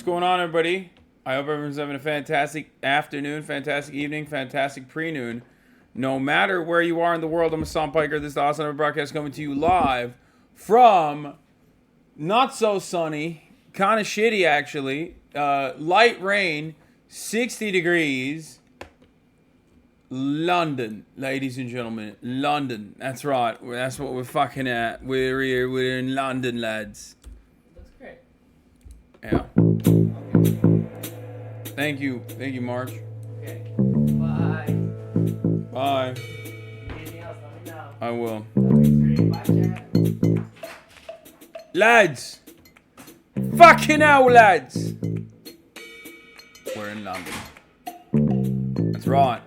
What's going on, everybody? I hope everyone's having a fantastic afternoon, fantastic evening, fantastic pre-noon. No matter where you are in the world, I'm Hasan Piker. This is the HasanAbi broadcast coming to you live from not so sunny, kind of shitty actually, light rain, 60 degrees, London, ladies and gentlemen, London. That's right. That's what we're fucking at. We're here. We're in London, lads. That's great. Yeah. Thank you, Marge. Okay. Bye. Bye. Anything else? Let me know. I will. Bye, chat. Lads! Fucking hell, lads! We're in London. That's right.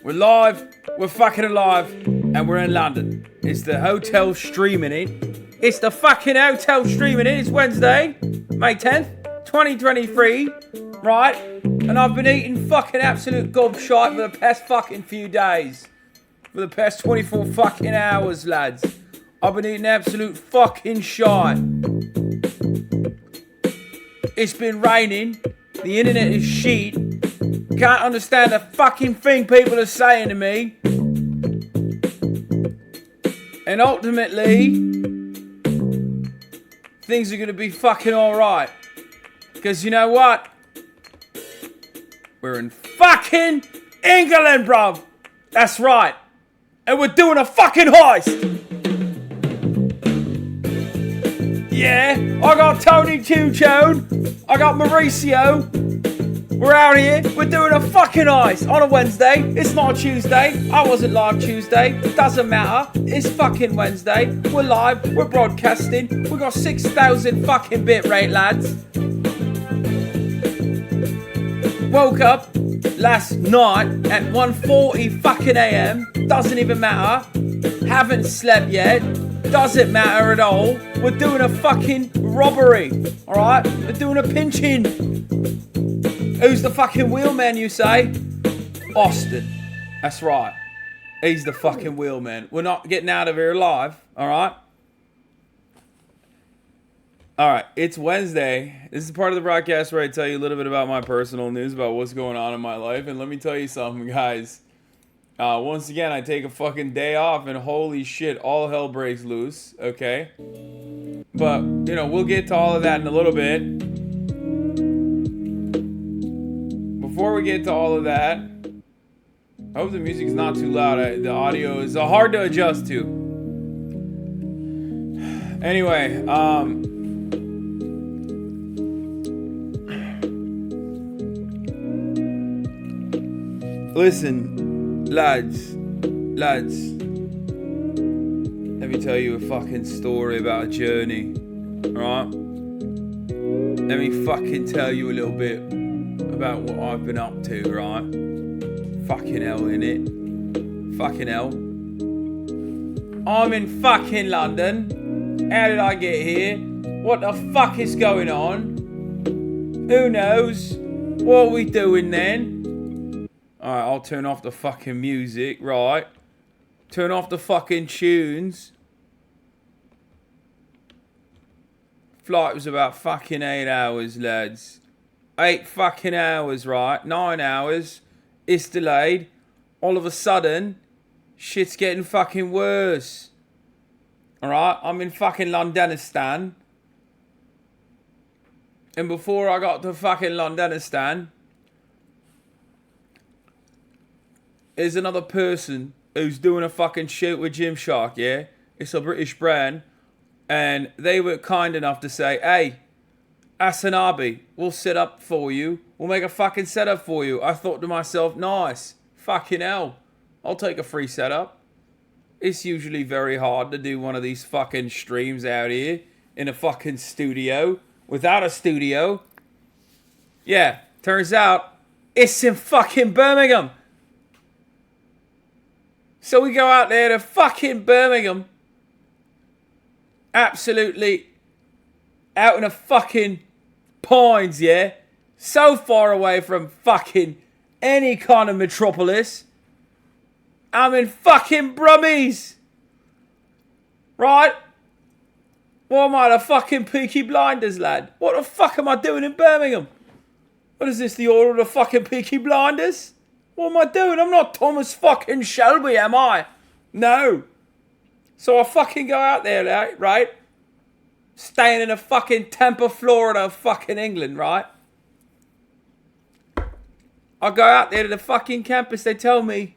We're live, we're fucking alive, and we're in London. It's the hotel streaming in. It's the fucking hotel streaming in. It's Wednesday, May 10th, 2023, right? And I've been eating fucking absolute gobshite for the past fucking few days. For the past 24 fucking hours, lads. I've been eating absolute fucking shite. It's been raining. The internet is shit. Can't understand a fucking thing people are saying to me. And ultimately, things are going to be fucking alright. Because you know what? We're in fucking England, bruv. That's right. And we're doing a fucking heist. Yeah, I got Tony Choo-Chone. I got Mauricio. We're out here. We're doing a fucking heist on a Wednesday. It's not a Tuesday. I wasn't live Tuesday. It doesn't matter. It's fucking Wednesday. We're live. We're broadcasting. We got 6,000 fucking bit rate, lads. Woke up last night at 1:40 fucking AM. Doesn't even matter. Haven't slept yet. Doesn't matter at all. We're doing a fucking robbery. Alright? We're doing a pinching. Who's the fucking wheelman, you say? Austin. That's right. He's the fucking wheelman. We're not getting out of here alive. Alright? Alright, it's Wednesday. This is part of the broadcast where I tell you a little bit about my personal news, about what's going on in my life. And let me tell you something, guys. Once again, I take a fucking day off and holy shit, all hell breaks loose, okay? But, you know, we'll get to all of that in a little bit. Before we get to all of that, I hope the music's not too loud. The audio is hard to adjust to. Anyway, listen, lads, let me tell you a fucking story about a journey, alright? Let me fucking tell you a little bit about what I've been up to, right? Fucking hell, innit? Fucking hell. I'm in fucking London. How did I get here? What the fuck is going on? Who knows? What are we doing then? Alright, I'll turn off the fucking music, right? Turn off the fucking tunes. Flight was about fucking 8 hours, lads. 8 fucking hours, right? 9 hours. It's delayed. All of a sudden, shit's getting fucking worse. Alright? I'm in fucking Londonistan. And before I got to fucking Londonistan, there's another person who's doing a fucking shoot with Gymshark, yeah? It's a British brand. And they were kind enough to say, hey, HasanAbi, we'll set up for you. We'll make a fucking setup for you. I thought to myself, nice. Fucking hell. I'll take a free setup. It's usually very hard to do one of these fucking streams out here in a fucking studio. Without a studio. Yeah, turns out it's in fucking Birmingham. So we go out there to fucking Birmingham. Absolutely out in a fucking pines, yeah? So far away from fucking any kind of metropolis. I'm in fucking Brummies. Right? What am I, the fucking Peaky Blinders, lad? What the fuck am I doing in Birmingham? What is this, the order of the fucking Peaky Blinders? What am I doing? I'm not Thomas fucking Shelby, am I? No. So I fucking go out there, right? Staying in a fucking Tampa, Florida, fucking England, right? I go out there to the fucking campus. They tell me,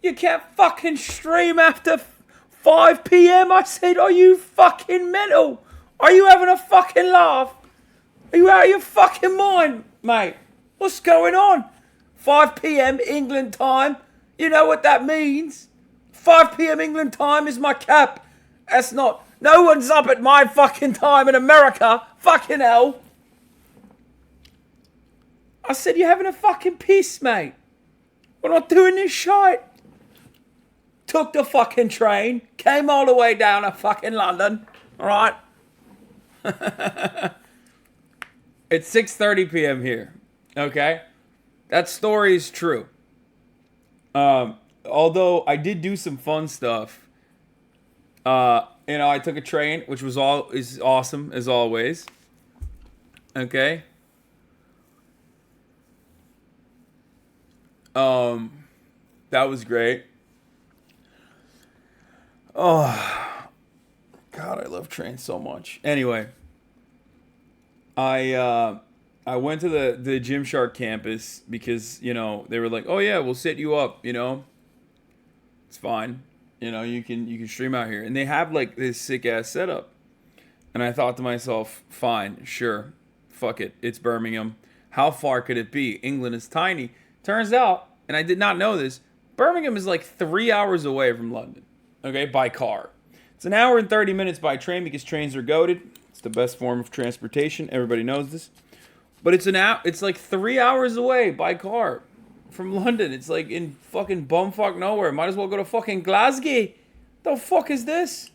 you can't fucking stream after 5 p.m. I said, are you fucking mental? Are you having a fucking laugh? Are you out of your fucking mind, mate? What's going on? 5 p.m. England time. You know what that means. 5 p.m. England time is my cap. That's not... No one's up at my fucking time in America. Fucking hell. I said, you're having a fucking piss, mate. We're not doing this shit. Took the fucking train. Came all the way down to fucking London. Alright? It's 6:30 p.m. here. Okay? That story is true. Although I did do some fun stuff. You know, I took a train, which is awesome as always. Okay. That was great. Oh, God, I love trains so much. Anyway, I went to the Gymshark campus because, you know, they were like, oh yeah, we'll set you up, you know. It's fine. You know, you can stream out here. And they have like this sick ass setup. And I thought to myself, fine, sure. Fuck it. It's Birmingham. How far could it be? England is tiny. Turns out, and I did not know this, Birmingham is like 3 hours away from London. Okay, by car. It's an hour and 30 minutes by train because trains are goated. It's the best form of transportation. Everybody knows this. But it's like 3 hours away by car from London. It's like in fucking bumfuck nowhere. Might as well go to fucking Glasgow. The fuck is this?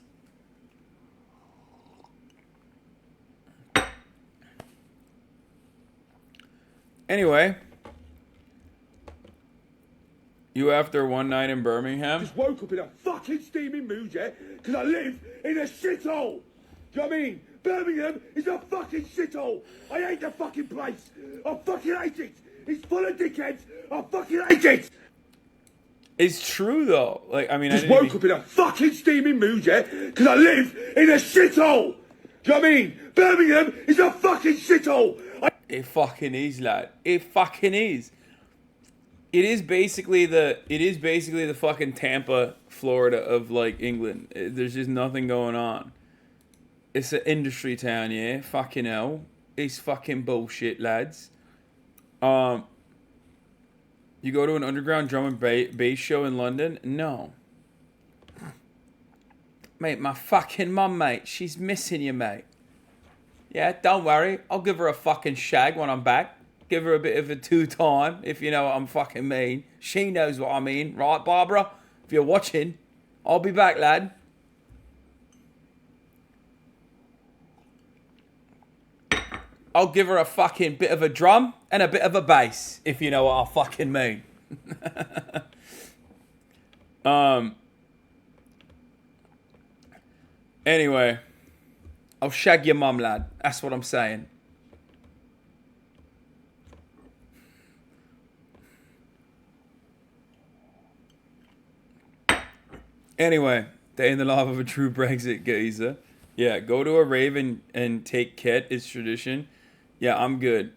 Anyway. You after one night in Birmingham? Just woke up in a fucking steaming mood, yeah? Because I live in a shithole. Do you know what I mean? Birmingham is a fucking shithole. I hate the fucking place. I fucking hate it. It's full of dickheads. I fucking hate it. It's true though. Like, I mean, just woke up in a fucking steaming mood, yeah? Because I live in a shithole. Do you know what I mean? Birmingham is a fucking shithole. It fucking is, lad. It fucking is. It is basically the fucking Tampa, Florida of like England. There's just nothing going on. It's an industry town, yeah. Fucking hell. It's fucking bullshit, lads. You go to an underground drum and bass show in London? No. Mate, my fucking mum, mate. She's missing you, mate. Yeah, don't worry. I'll give her a fucking shag when I'm back. Give her a bit of a two-time, if you know what I'm fucking mean. She knows what I mean. Right, Barbara? If you're watching, I'll be back, lad. I'll give her a fucking bit of a drum and a bit of a bass, if you know what I fucking mean. Anyway, I'll shag your mum, lad. That's what I'm saying. Anyway, day in the life of a true Brexit geezer. Yeah, go to a rave and take kit. It's tradition. Yeah, I'm good.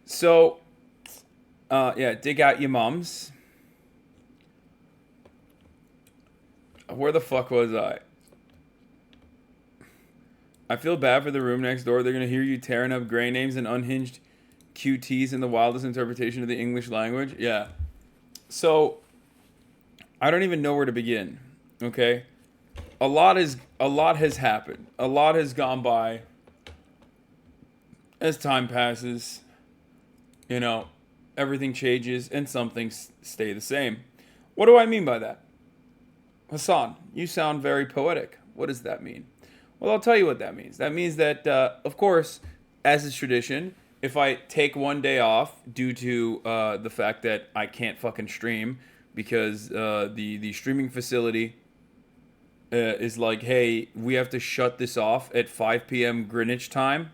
So, yeah, dig out your mums. Where the fuck was I? I feel bad for the room next door. They're going to hear you tearing up gray names and unhinged QTs in the wildest interpretation of the English language. Yeah. So, I don't even know where to begin. Okay? A lot has happened. A lot has gone by. As time passes, you know, everything changes and some things stay the same. What do I mean by that? Hasan, you sound very poetic. What does that mean? Well, I'll tell you what that means. That means that, of course, as is tradition, if I take one day off due to the fact that I can't fucking stream because the streaming facility is like, hey, we have to shut this off at 5 p.m. Greenwich time,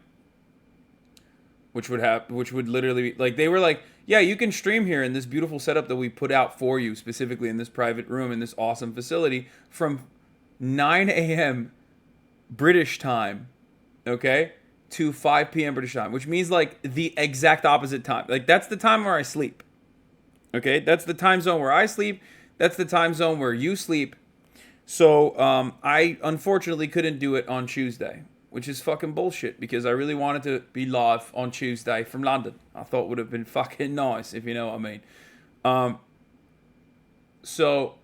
which would literally, like, they were like, yeah, you can stream here in this beautiful setup that we put out for you, specifically in this private room in this awesome facility from 9 a.m. British time, okay, to 5 p.m. British time, which means like the exact opposite time. Like, that's the time where I sleep. Okay, that's the time zone where I sleep. That's the time zone where you sleep. So I unfortunately couldn't do it on Tuesday, which is fucking bullshit, because I really wanted to be live on Tuesday from London. I thought it would have been fucking nice, if you know what I mean. So,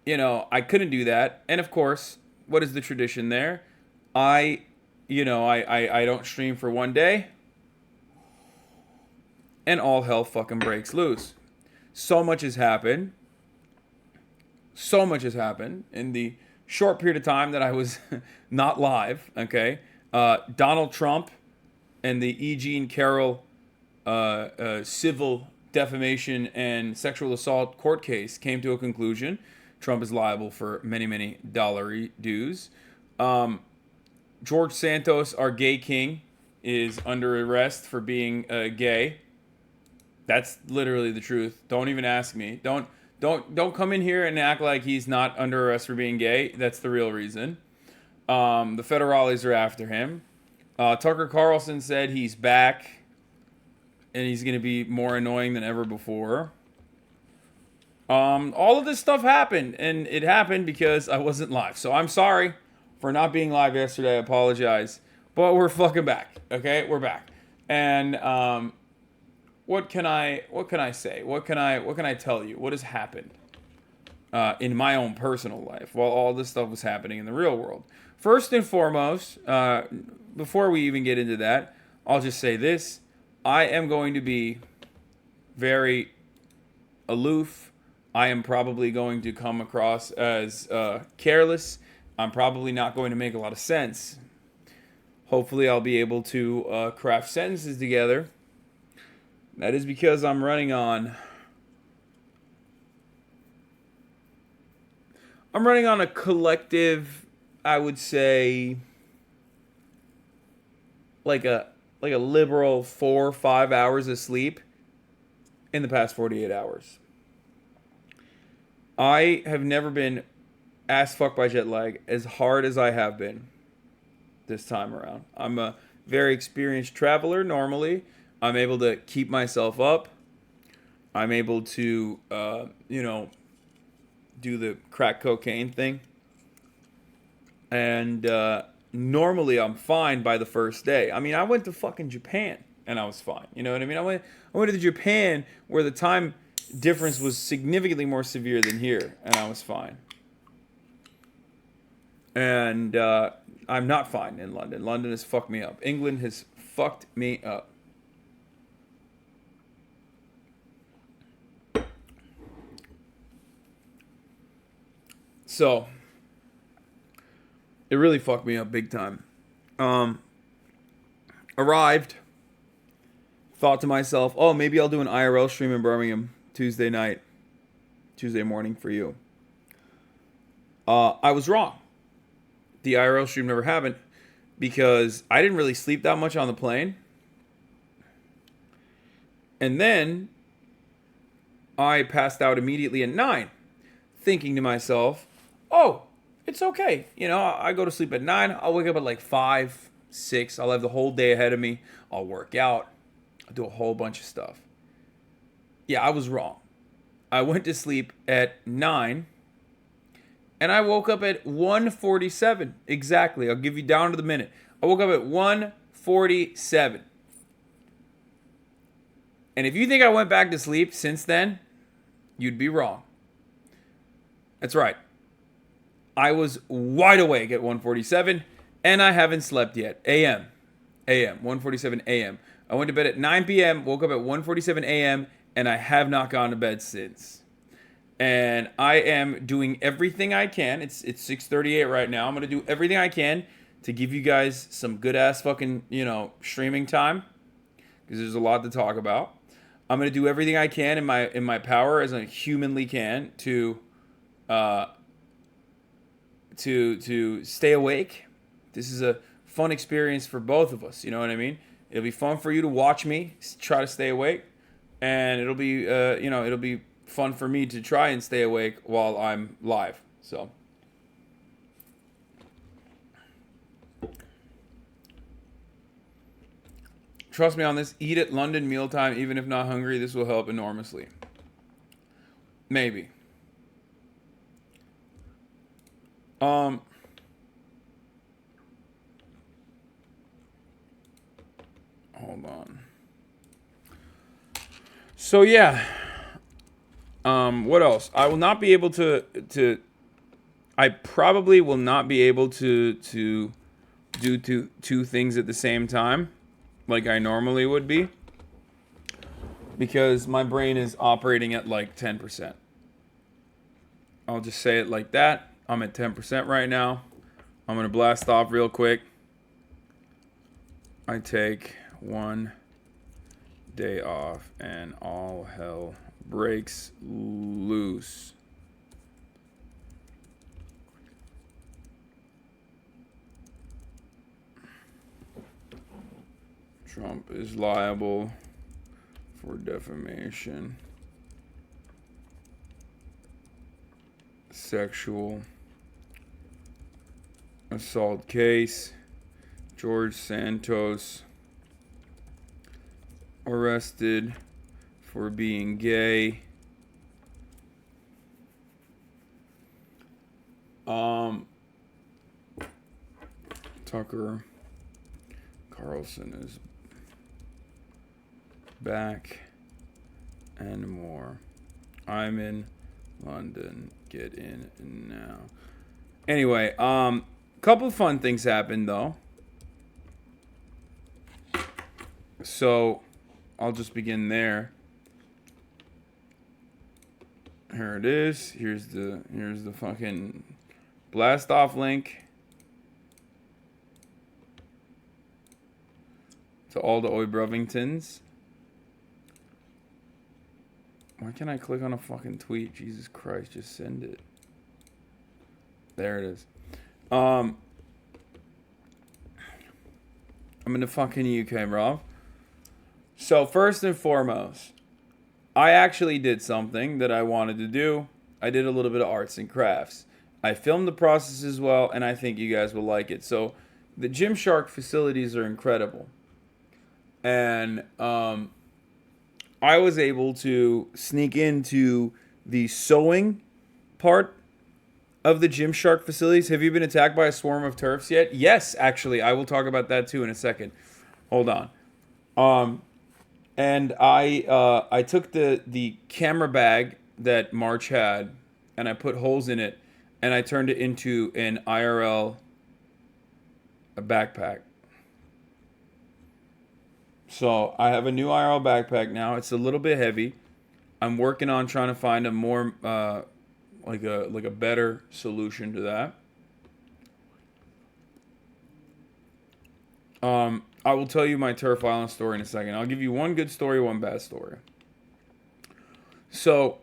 you know, I couldn't do that. And of course, what is the tradition there? I don't stream for one day, and all hell fucking breaks loose. So much has happened. So much has happened in the short period of time that I was not live, okay? Donald Trump and the E. Jean Carroll civil defamation and sexual assault court case came to a conclusion. Trump is liable for many, many dollary dues. George Santos, our gay king, is under arrest for being gay. That's literally the truth. Don't even ask me. Don't come in here and act like he's not under arrest for being gay. That's the real reason. The federales are after him. Tucker Carlson said he's back and he's going to be more annoying than ever before. All of this stuff happened, and it happened because I wasn't live. So I'm sorry for not being live yesterday. I apologize. But we're fucking back. Okay? We're back. And what can I say? What can I tell you? What has happened in my own personal life while all this stuff was happening in the real world? First and foremost, before we even get into that, I'll just say this. I am going to be very aloof. I am probably going to come across as careless. I'm probably not going to make a lot of sense. Hopefully I'll be able to craft sentences together. That is because I'm running on a collective, I would say, like a liberal 4 or 5 hours of sleep in the past 48 hours. I have never been ass fucked by jet lag as hard as I have been this time around. I'm a very experienced traveler normally. I'm able to keep myself up. I'm able to, do the crack cocaine thing. And normally I'm fine by the first day. I mean, I went to fucking Japan and I was fine. You know what I mean? I went to Japan where the time difference was significantly more severe than here, and I was fine. And I'm not fine in London. London has fucked me up. England has fucked me up. So, it really fucked me up big time. Arrived. Thought to myself, oh, maybe I'll do an IRL stream in Birmingham Tuesday morning for you. I was wrong. The IRL stream never happened because I didn't really sleep that much on the plane. And then I passed out immediately at 9, thinking to myself, oh, it's okay. You know, I go to sleep at 9. I'll wake up at like 5, 6. I'll have the whole day ahead of me. I'll work out. I'll do a whole bunch of stuff. Yeah, I was wrong. I went to sleep at 9. And I woke up at 1:47. Exactly. I'll give you down to the minute. I woke up at 1:47. And if you think I went back to sleep since then, you'd be wrong. That's right. I was wide awake at 1:47, and I haven't slept yet. A.M. 1:47 a.m. I went to bed at 9 p.m., woke up at 1:47 a.m., and I have not gone to bed since. And I am doing everything I can. It's 6:38 right now. I'm going to do everything I can to give you guys some good-ass fucking, streaming time, because there's a lot to talk about. I'm going to do everything I can in my power as I humanly can to to stay awake. This is a fun experience for both of us. You know what I mean? It'll be fun for you to watch me try to stay awake, and it'll be it'll be fun for me to try and stay awake while I'm live. So. Trust me on this. Eat at London mealtime, even if not hungry. This will help enormously. Maybe. Hold on. So yeah. What else? I will not be able to I probably will not be able to do two things at the same time, like I normally would be, because my brain is operating at like 10%. I'll just say it like that. I'm at 10% right now. I'm going to blast off real quick. I take 1 day off and all hell breaks loose. Trump is liable for defamation, sexual assault case. George Santos arrested for being gay. Tucker Carlson is back and more. I'm in London. Get in now. Anyway, couple fun things happened though. So I'll just begin there. Here it is. Here's the fucking blast off link to all the Oi Bruvingtons. Why can't I click on a fucking tweet? Jesus Christ, just send it. There it is. I'm in the fucking UK, bro. So first and foremost, I actually did something that I wanted to do. I did a little bit of arts and crafts. I filmed the process as well, and I think you guys will like it. So the Gymshark facilities are incredible. And I was able to sneak into the sewing part of the Gymshark facilities. Have you been attacked by a swarm of turfs yet? Yes, actually. I will talk about that too in a second. Hold on. And I took the camera bag that March had, and I put holes in it, and I turned it into an IRL backpack. So I have a new IRL backpack now. It's a little bit heavy. I'm working on trying to find a more like a better solution to that. I will tell you my Turf Island story in a second. I'll give you one good story, one bad story. So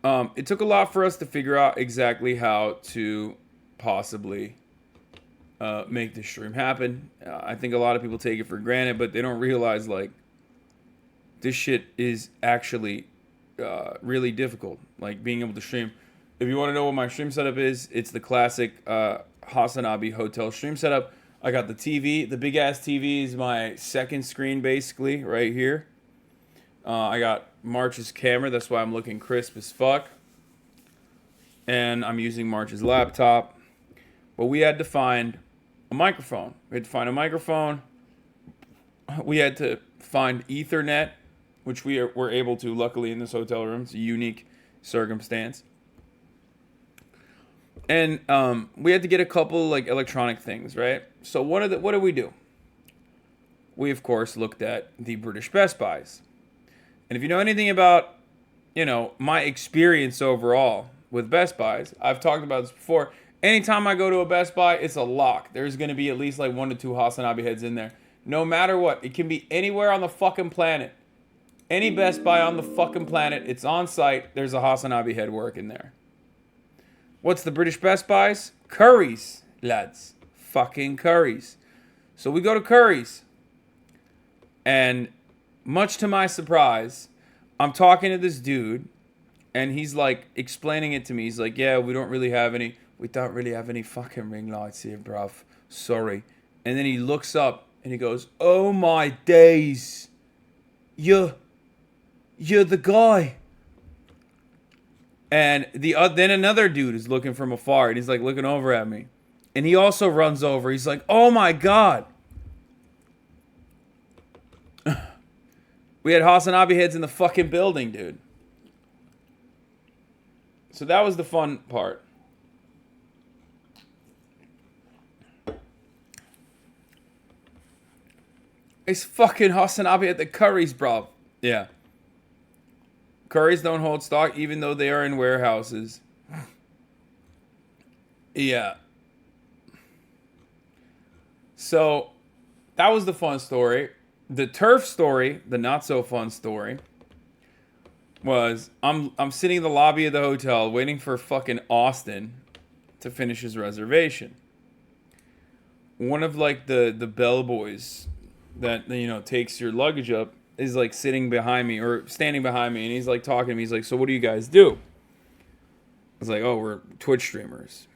it took a lot for us to figure out exactly how to possibly make this stream happen. I think a lot of people take it for granted, but they don't realize like this shit is actually really difficult. Like being able to stream. If you want to know what my stream setup is, it's the classic HasanAbi hotel stream setup. I got the TV. The big ass TV is my second screen basically right here. I got March's camera. That's why I'm looking crisp as fuck. And I'm using March's laptop. But we had to find a microphone. We had to find a microphone. We had to find Ethernet, which we were able to, luckily, in this hotel room. It's a unique circumstance. And we had to get a couple like electronic things, right? So what did we do? We, of course, looked at the British Best Buys. And if you know anything about, my experience overall with Best Buys, I've talked about this before. Anytime I go to a Best Buy, it's a lock. There's going to be at least like 1 to 2 HasanAbi heads in there. No matter what. It can be anywhere on the fucking planet. Any Best Buy on the fucking planet. It's on site. There's a HasanAbi head working there. What's the British Best Buys? Curry's, lads. Fucking Curry's. So we go to Curry's. And much to my surprise, I'm talking to this dude. And he's like explaining it to me. He's like, yeah, we don't really have any fucking ring lights here, bruv. Sorry. And then he looks up and he goes, oh my days. You're the guy. And then another dude is looking from afar, and he's like looking over at me. And he also runs over. He's like, oh my God. We had HasanAbi heads in the fucking building, dude. So that was the fun part. It's fucking HasanAbi at the Curry's, bro. Yeah. Curry's don't hold stock even though they are in warehouses. Yeah. So that was the fun story. The turf story, the not so fun story, was I'm sitting in the lobby of the hotel waiting for fucking Austin to finish his reservation. One of like the bellboys that, you know, takes your luggage up is like sitting behind me or standing behind me, and he's like talking to me. He's like, so what do you guys do? I was like, oh, we're Twitch streamers.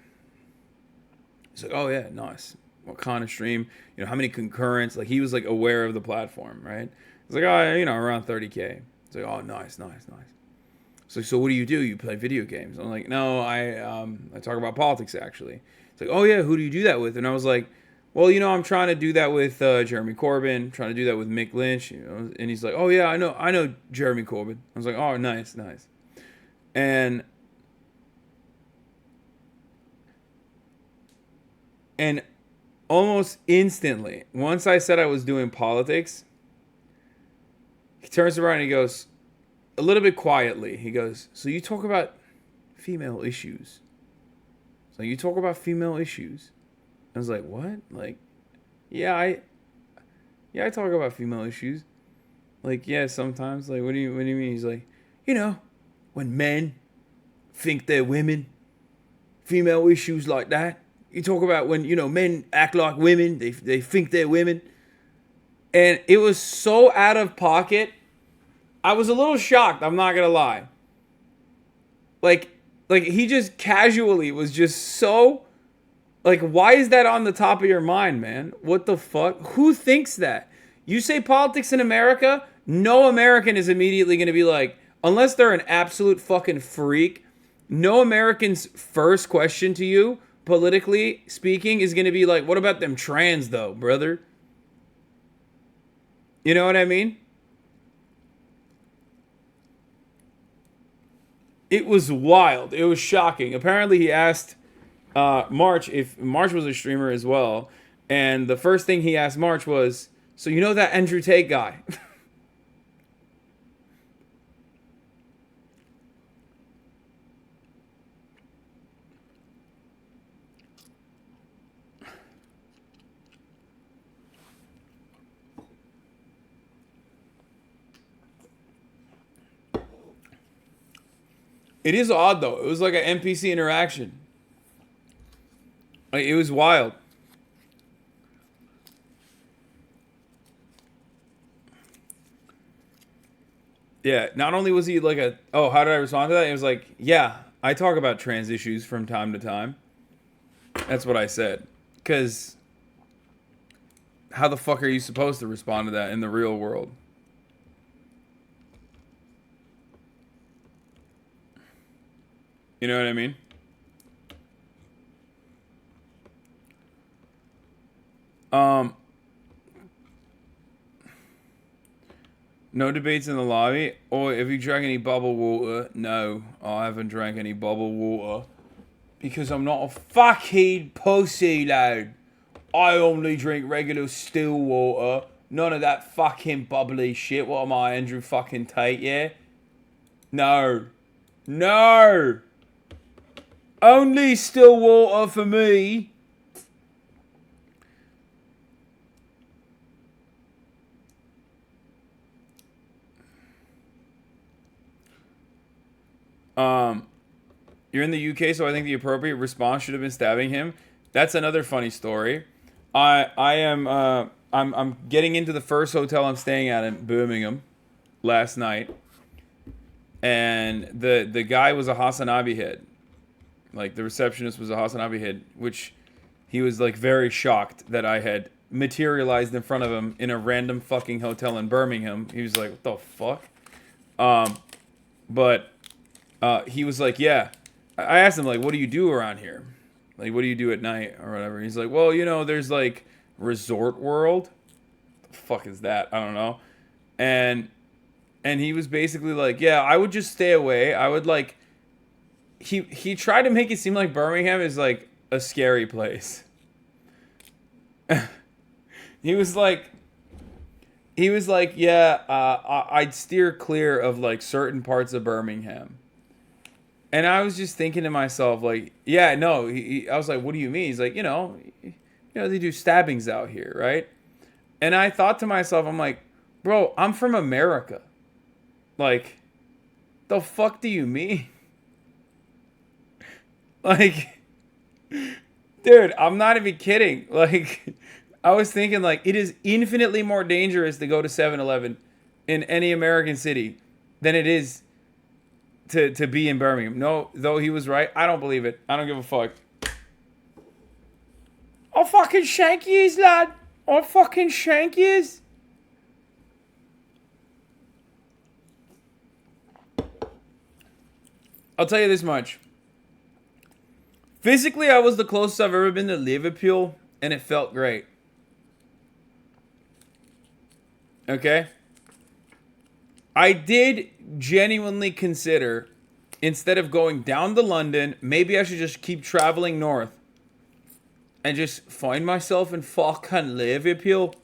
He's like, oh yeah, nice. What kind of stream? You know, how many concurrents? Like, he was like aware of the platform, right? He's like, oh, you know, around 30K. It's like, oh, nice. So what do? You play video games? I'm like, no, I talk about politics, actually. It's like, oh yeah, who do you do that with? And I was like, well, you know, I'm trying to do that with Jeremy Corbyn, trying to do that with Mick Lynch, you know. And he's like, oh yeah, I know Jeremy Corbyn. I was like, oh, nice. And almost instantly, once I said I was doing politics, he turns around and he goes, a little bit quietly, he goes, so you talk about female issues? So you talk about female issues? I was like, what? Like, yeah, I talk about female issues. Like, yeah, sometimes. Like, what do you mean? He's like, you know, when men think they're women, female issues like that. You talk about when, you know, men act like women, they think they're women. And it was so out of pocket. I was a little shocked, I'm not gonna lie. Like he just casually was just so, like, why is that on the top of your mind, man? What the fuck? Who thinks that? You say politics in America, no American is immediately gonna be like, unless they're an absolute fucking freak, no American's first question to you, politically speaking, is gonna be like, what about them trans though, brother? You know what I mean? It was wild. It was shocking. Apparently he asked March if March was a streamer as well. And the first thing he asked March was, so you know that Andrew Tate guy? It is odd, though. It was like an NPC interaction. Like, it was wild. Yeah, not only was he like oh, how did I respond to that? It was like, yeah, I talk about trans issues from time to time. That's what I said. Because how the fuck are you supposed to respond to that in the real world? You know what I mean? No debates in the lobby. Or if you drank any bubble water. No, I haven't drank any bubble water. Because I'm not a fucking pussy, lad. I only drink regular still water. None of that fucking bubbly shit. What am I, Andrew fucking Tate, yeah? No. No! Only still water for me. You're in the UK, so I think the appropriate response should have been stabbing him. That's another funny story. I'm getting into the first hotel I'm staying at in Birmingham last night, and the guy was a HasanAbi head. Like, the receptionist was a HasanAbi head, which he was like very shocked that I had materialized in front of him in a random fucking hotel in Birmingham. He was like, what the fuck? But he was like, yeah. I asked him, like, what do you do around here? Like, what do you do at night or whatever? He's like, well, you know, there's like Resort World. The fuck is that? I don't know. And he was basically like, yeah, I would just stay away. I would like, he tried to make it seem like Birmingham is like a scary place. He was like, yeah, I'd steer clear of like certain parts of Birmingham. And I was just thinking to myself, like, yeah, no. I was like, what do you mean? He's like, you know, they do stabbings out here, right? And I thought to myself, I'm like, bro, I'm from America. Like, the fuck do you mean? Like, dude, I'm not even kidding. Like, I was thinking, like, it is infinitely more dangerous to go to 7-Eleven in any American city than it is to be in Birmingham. No, though he was right. I don't believe it. I don't give a fuck. I'll fucking shank yous, lad. I'll fucking shank yous. I'll tell you this much. Physically, I was the closest I've ever been to Liverpool, and it felt great. Okay? I did genuinely consider, instead of going down to London, maybe I should just keep traveling north and just find myself in fucking Liverpool.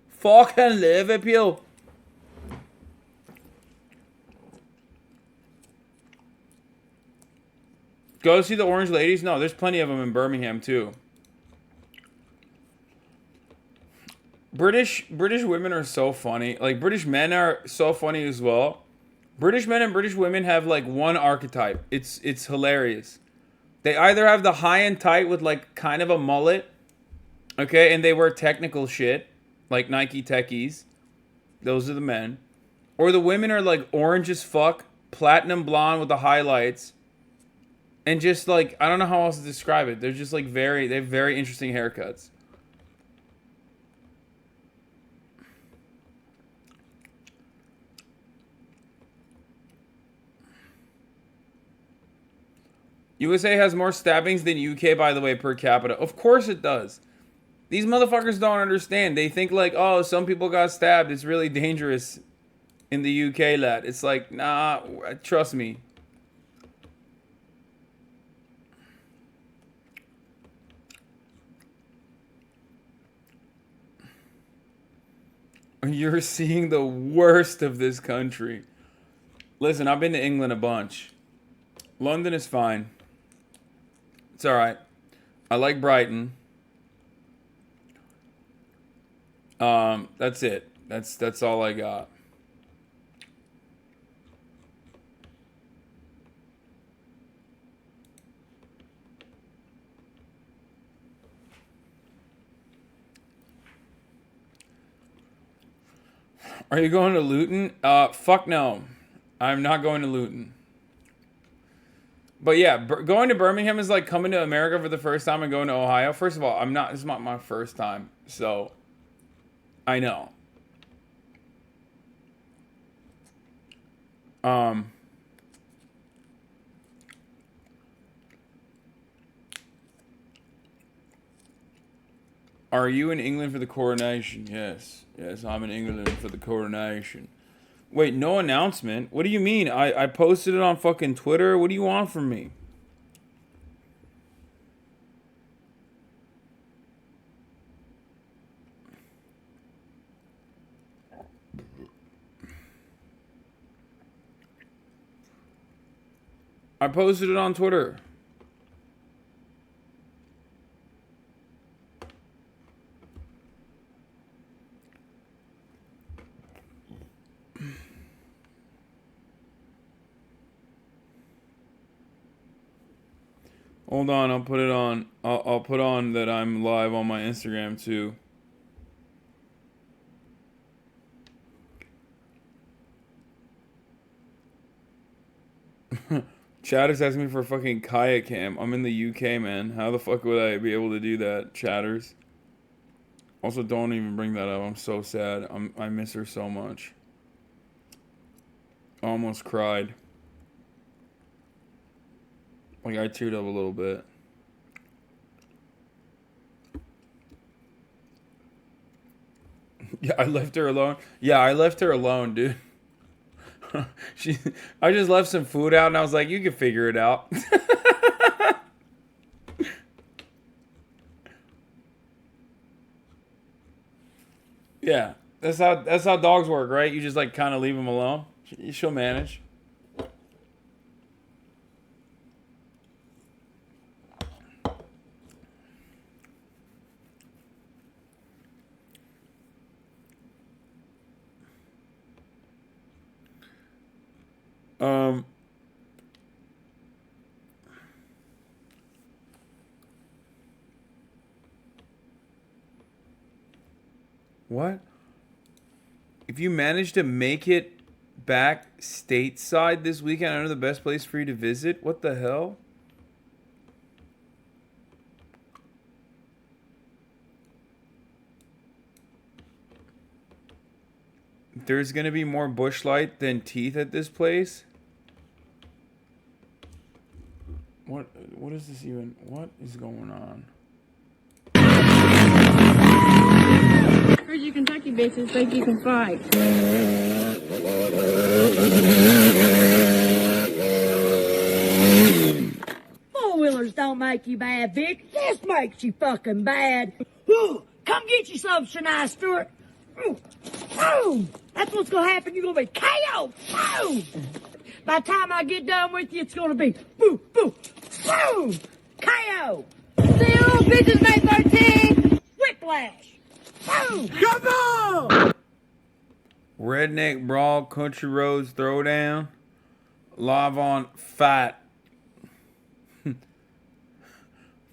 Fucking Liverpool. Go see the Orange Ladies? No, there's plenty of them in Birmingham too. British women are so funny. Like, British men are so funny as well. British men and British women have like one archetype. It's hilarious. They either have the high and tight with like kind of a mullet, okay, and they wear technical shit like Nike techies. Those are the men. Or the women are like orange as fuck, platinum blonde with the highlights, and just like, I don't know how else to describe it. They're just like they have very interesting haircuts. USA has more stabbings than UK, by the way, per capita. Of course it does. These motherfuckers don't understand. They think like, oh, some people got stabbed. It's really dangerous in the UK, lad. It's like, nah, trust me. You're seeing the worst of this country. Listen, I've been to England a bunch. London is fine. It's all right. I like Brighton. That's it. That's all I got. Are you going to Luton? Fuck no. I'm not going to Luton. But yeah, going to Birmingham is like coming to America for the first time and going to Ohio. First of all, this is not my first time, so I know. Are you in England for the coronation? Yes. Yes, I'm in England for the coronation. Wait, no announcement? What do you mean? I posted it on fucking Twitter. What do you want from me? I posted it on Twitter. Hold on, I'll put it on. I'll put on that I'm live on my Instagram too. Chatter's asking me for a fucking kayak cam. I'm in the UK, man. How the fuck would I be able to do that, Chatters? Also, don't even bring that up. I'm so sad. I miss her so much. I almost cried. Like, I teared up a little bit. Yeah, I left her alone. Yeah, I left her alone, dude. I just left some food out and I was like, you can figure it out. Yeah, that's how dogs work, right? You just like kind of leave them alone. She'll manage. What? If you manage to make it back stateside this weekend, I know the best place for you to visit. What the hell? There's gonna be more bush light than teeth at this place. What is this even? What is going on? Heard you Kentucky bitches think you can fight. Four-wheelers don't make you bad, Vic. This makes you fucking bad. Ooh, come get you some, Shania Stewart. Ooh, boom. That's what's gonna happen. You're gonna be KO. Boom. By the time I get done with you, it's gonna be boom, boom, boom, KO. See you little bitches, May 13th. Whiplash. Boom. Come on. Redneck Brawl, Country Roads Throwdown. Live on Fight.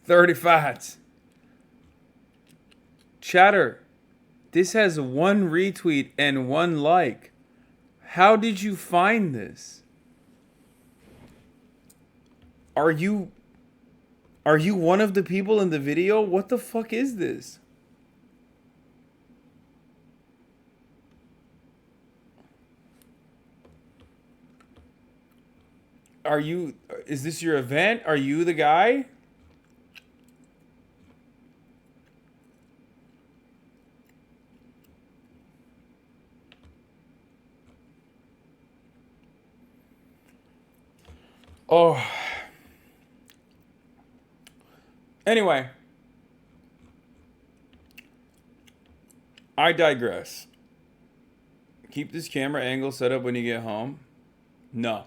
30 fights. Chatter. This has 1 retweet and 1 like. How did you find this? Are you one of the people in the video? What the fuck is this? Is this your event? Are you the guy? Oh. Anyway. I digress. Keep this camera angle set up when you get home. No.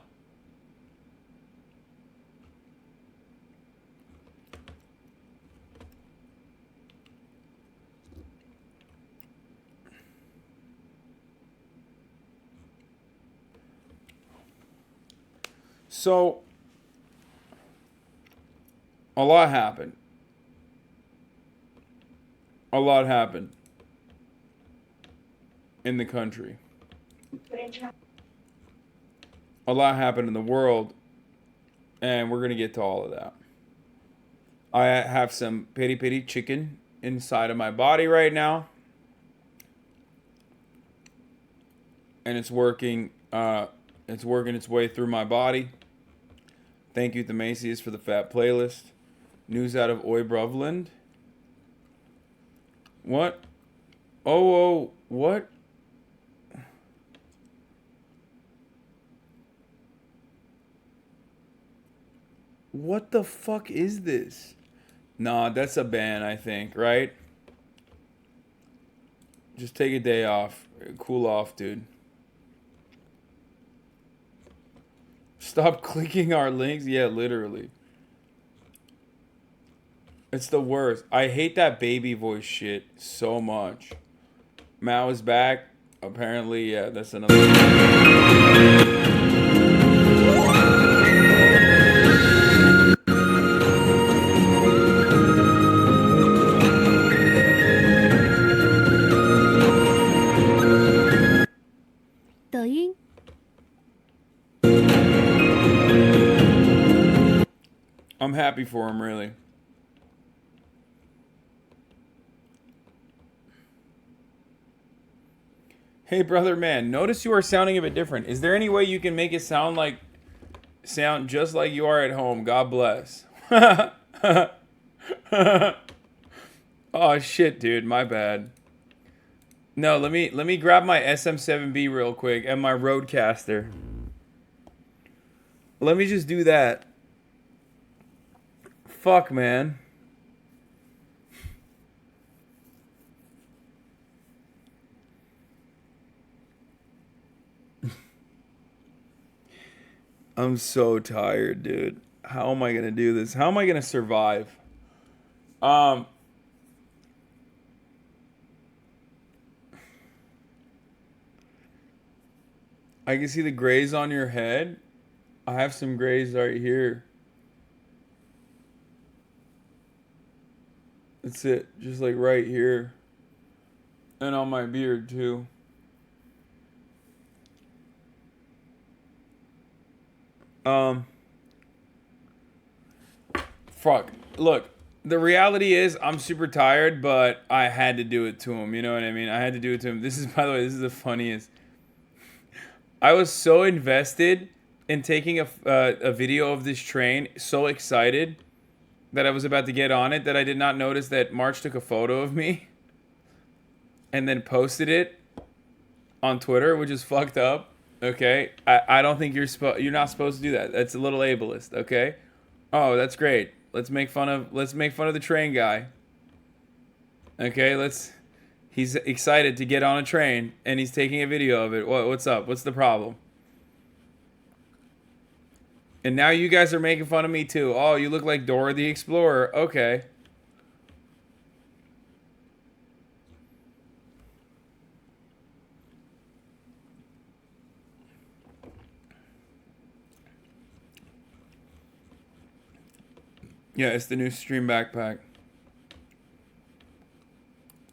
So, a lot happened. A lot happened in the country. A lot happened in the world, and we're going to get to all of that. I have some peri peri chicken inside of my body right now, and it's working its way through my body. Thank you to Macy's for the fat playlist. News out of Oibrovland. What? Oh, what? What the fuck is this? Nah, that's a ban, I think, right? Just take a day off. Cool off, dude. Stop clicking our links. Yeah, literally. It's the worst. I hate that baby voice shit so much. Mao is back. Apparently, yeah, that's another. I'm happy for him, really. Hey, brother man, notice you are sounding a bit different. Is there any way you can make it sound just like you are at home? God bless. Oh shit, dude, my bad. No, let me grab my SM7B real quick and my Rodecaster. Let me just do that. Fuck, man. I'm so tired, dude. How am I gonna do this? How am I gonna survive? I can see the grays on your head. I have some grays right here. That's it. Just like right here. And on my beard too. Fuck. Look, the reality is I'm super tired, but I had to do it to him. You know what I mean? I had to do it to him. This is, by the way, this is the funniest. I was so invested in taking a video of this train, so excited that I was about to get on it, that I did not notice that March took a photo of me and then posted it on Twitter, which is fucked up. Okay, I don't think you're not supposed to do that. That's a little ableist. Okay. Oh, that's great. Let's make fun of the train guy. Okay, he's excited to get on a train and he's taking a video of it. What's up? What's the problem? And now you guys are making fun of me too. Oh, you look like Dora the Explorer. Okay. Yeah, it's the new stream backpack.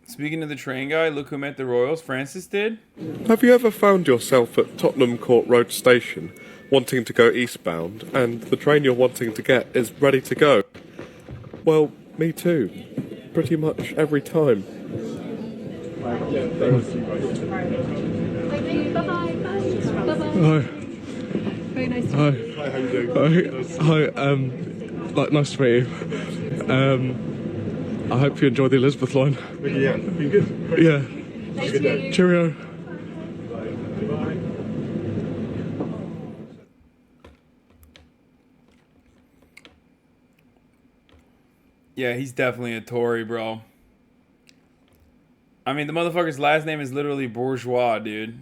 Speaking of the train guy, look who met the Royals. Francis did. Have you ever found yourself at Tottenham Court Road Station, wanting to go eastbound, and the train you're wanting to get is ready to go? Well, me too. Pretty much every time. Bye-bye. Bye-bye. Hi. Very nice to Hi. meet you. Hi, how you doing? Hi. Nice to meet you. I hope you enjoy the Elizabeth line. Yeah, been good. Yeah. Nice to meet you. Cheerio. Yeah, he's definitely a Tory, bro. I mean, the motherfucker's last name is literally Bourgeois, dude.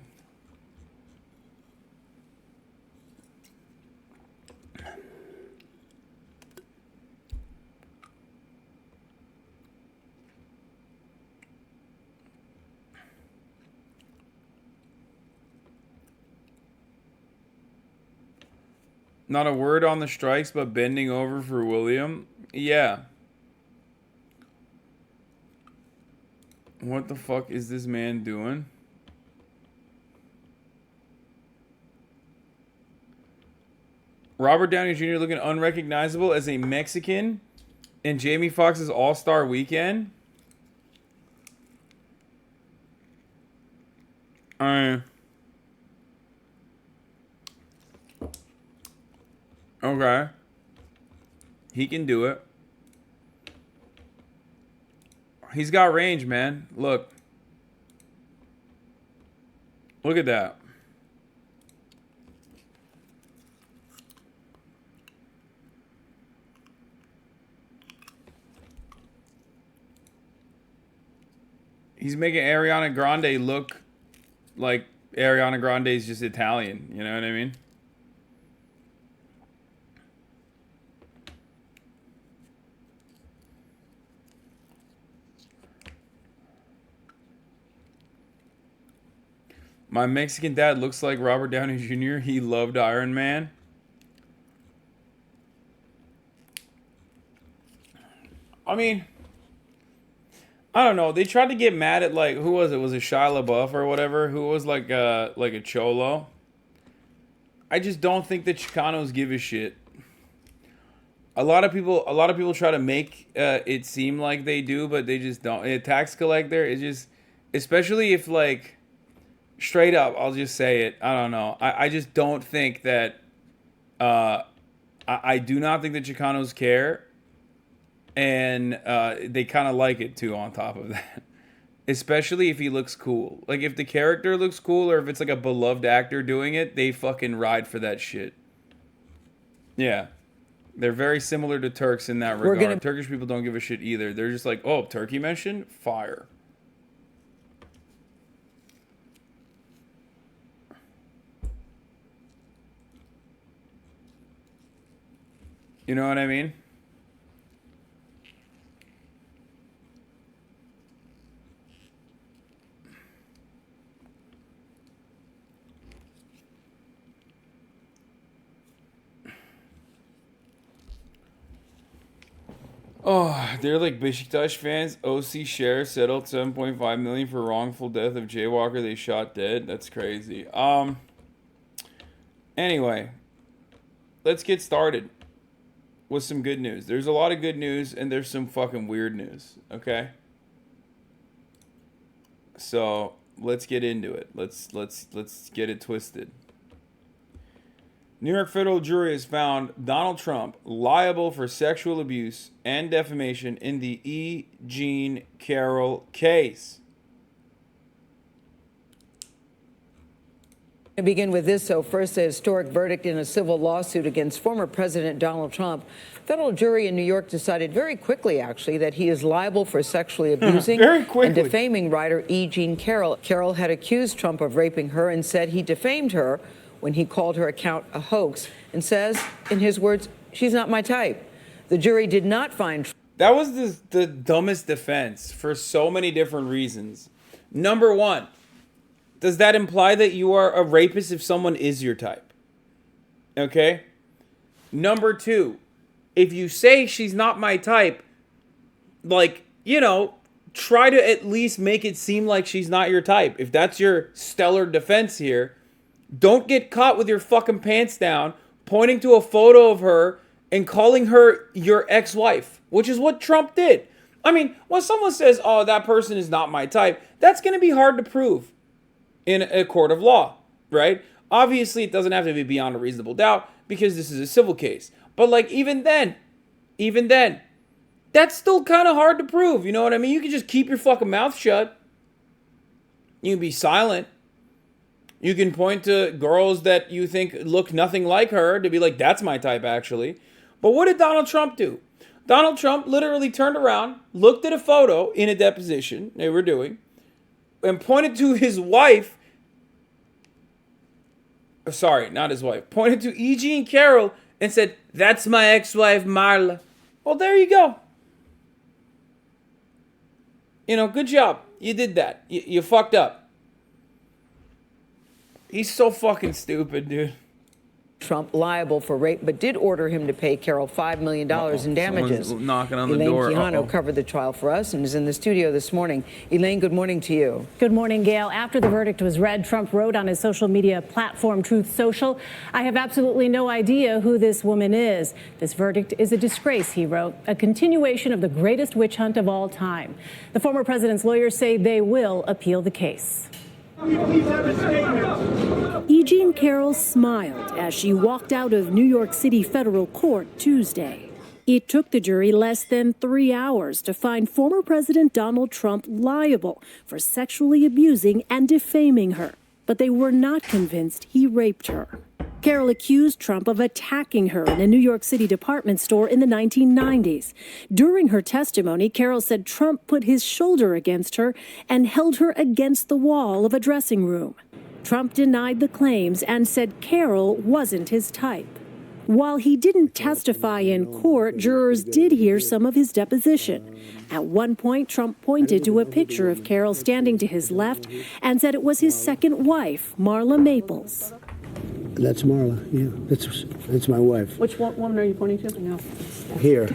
Not a word on the strikes, but bending over for William. Yeah. What the fuck is this man doing? Robert Downey Jr. looking unrecognizable as a Mexican in Jamie Foxx's All-Star Weekend. Okay. He can do it. He's got range, man. Look. Look at that. He's making Ariana Grande look like Ariana Grande is just Italian. You know what I mean? My Mexican dad looks like Robert Downey Jr. He loved Iron Man. I mean, I don't know. They tried to get mad at, like, who was it? Was it Shia LaBeouf or whatever? Who was like a cholo? I just don't think the Chicanos give a shit. A lot of people try to make it seem like they do, but they just don't. A tax collector is just, especially if like, straight up, I'll just say it. I don't know. I just don't think that. I do not think that Chicanos care, and they kind of like it too. On top of that, especially if he looks cool. Like if the character looks cool, or if it's like a beloved actor doing it, they fucking ride for that shit. Yeah. They're very similar to Turks in that regard. Turkish people don't give a shit either. They're just like, oh, Turkey mention? Fire. You know what I mean? Oh, they're like Besiktas fans. OC Share settled $7.5 million for wrongful death of jaywalker they shot dead. That's crazy. Anyway, let's get started with some good news. There's a lot of good news and there's some fucking weird news, okay? So, let's get into it. Let's get it twisted. New York federal jury has found Donald Trump liable for sexual abuse and defamation in the E. Jean Carroll case. To begin with this, so first, a historic verdict in a civil lawsuit against former President Donald Trump. Federal jury in New York decided very quickly, actually, that he is liable for sexually abusing and defaming writer E. Jean Carroll. Carroll had accused Trump of raping her and said he defamed her when he called her account a hoax and says, in his words, she's not my type. The jury did not find... That was the dumbest defense for so many different reasons. Number one, does that imply that you are a rapist if someone is your type? Okay? Number two, if you say she's not my type, like, you know, try to at least make it seem like she's not your type. If that's your stellar defense here, don't get caught with your fucking pants down, pointing to a photo of her and calling her your ex-wife, which is what Trump did. I mean, when someone says, oh, that person is not my type, that's going to be hard to prove in a court of law, right? Obviously, it doesn't have to be beyond a reasonable doubt because this is a civil case. But like, even then, that's still kind of hard to prove. You know what I mean? You can just keep your fucking mouth shut. You can be silent. You can point to girls that you think look nothing like her to be like, that's my type, actually. But what did Donald Trump do? Donald Trump literally turned around, looked at a photo in a deposition they were doing, and pointed to his wife. Sorry, not his wife. Pointed to E. Jean Carroll and said, that's my ex-wife, Marla. Well, there you go. You know, good job. You did that. You fucked up. He's so fucking stupid, dude. Trump liable for rape, but did order him to pay Carroll $5 million in damages. Someone's knocking on the Elaine door. Quijano covered the trial for us and is in the studio this morning. Elaine, good morning to you. Good morning, Gail. After the verdict was read, Trump wrote on his social media platform, Truth Social, I have absolutely no idea who this woman is. This verdict is a disgrace, he wrote, a continuation of the greatest witch hunt of all time. The former president's lawyers say they will appeal the case. E. Jean Carroll smiled as she walked out of New York City federal court Tuesday. It took the jury less than 3 hours to find former President Donald Trump liable for sexually abusing and defaming her, but they were not convinced he raped her. Carroll accused Trump of attacking her in a New York City department store in the 1990s. During her testimony, Carroll said Trump put his shoulder against her and held her against the wall of a dressing room. Trump denied the claims and said Carroll wasn't his type. While he didn't testify in court, jurors did hear some of his deposition. At one point, Trump pointed to a picture of Carroll standing to his left and said it was his second wife, Marla Maples. That's Marla, yeah. That's my wife. Which woman are you pointing to? No. Here.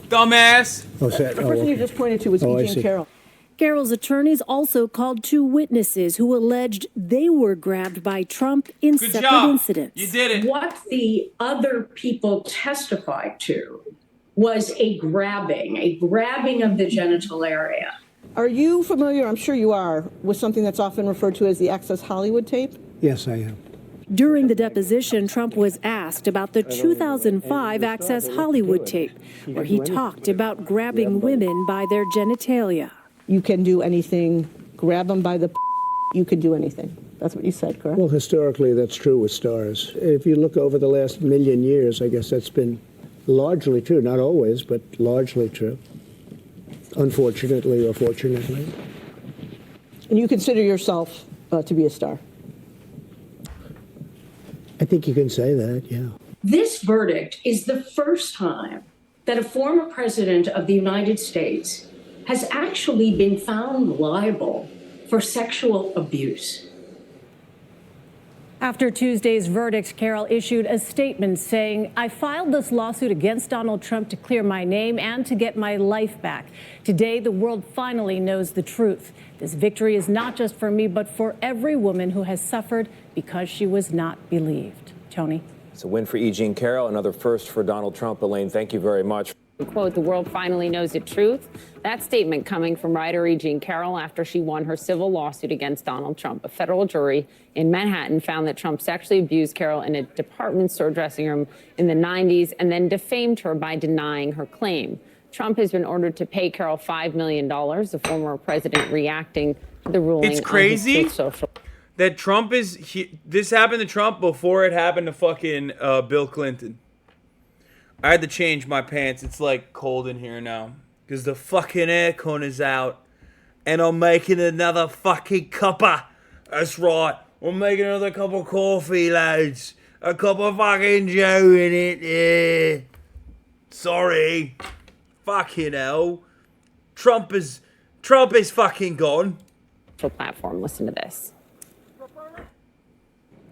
Dumbass. Oh, the person you just pointed to was E. Jean Carroll. Carroll's attorneys also called 2 witnesses who alleged they were grabbed by Trump in Good separate job. incidents. You did it. What the other people testified to was a grabbing of the genital area. Are you familiar, I'm sure you are, with something that's often referred to as the Access Hollywood tape? Yes, I am. During the deposition, Trump was asked about the 2005 Access Hollywood tape, where he talked about grabbing women by their genitalia. You can do anything, grab them by the you can do anything. That's what you said, correct? Well, historically, that's true with stars. If you look over the last million years, I guess that's been largely true. Not always, but largely true. Unfortunately or fortunately. And you consider yourself to be a star? I think you can say that, yeah. This verdict is the first time that a former president of the United States has actually been found liable for sexual abuse. After Tuesday's verdict, Carroll issued a statement saying, "I filed this lawsuit against Donald Trump to clear my name and to get my life back. Today, the world finally knows the truth. This victory is not just for me, but for every woman who has suffered because she was not believed." Tony. It's a win for E. Jean Carroll, another first for Donald Trump. Elaine, thank you very much. Quote, "The world finally knows the truth." That statement coming from writer E. Jean Carroll after she won her civil lawsuit against Donald Trump. A federal jury in Manhattan found that Trump sexually abused Carroll in a department store dressing room in the 90s and then defamed her by denying her claim. Trump has been ordered to pay Carroll $5 million, the former president reacting to the ruling. It's crazy on his social that Trump this happened to Trump before it happened to fucking Bill Clinton. I had to change my pants. It's like cold in here now because the fucking aircon is out, and I'm making another fucking cuppa. That's right. I'm making another cup of coffee, lads. A cup of fucking Joe in it. Yeah. Sorry. Fucking hell. Trump is fucking gone. platform. Listen to this.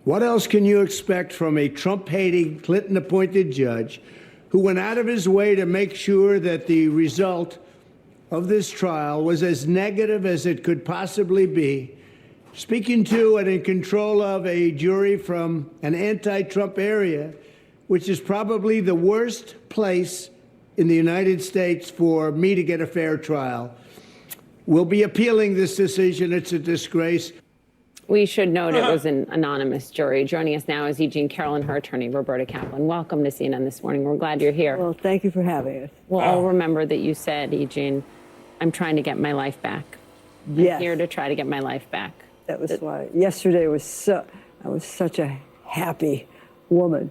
What else can you expect from a Trump-hating, Clinton-appointed judge who went out of his way to make sure that the result of this trial was as negative as it could possibly be, speaking to and in control of a jury from an anti-Trump area, which is probably the worst place in the United States for me to get a fair trial. We'll be appealing this decision. It's a disgrace. We should note it was an anonymous jury. Joining us now is E. Jean Carroll and her attorney, Roberta Kaplan. Welcome to CNN this morning. We're glad you're here. Well, thank you for having us. We'll all remember that you said, E. Jean, I'm trying to get my life back. Yes. I'm here to try to get my life back. That was why. Yesterday was I was such a happy woman.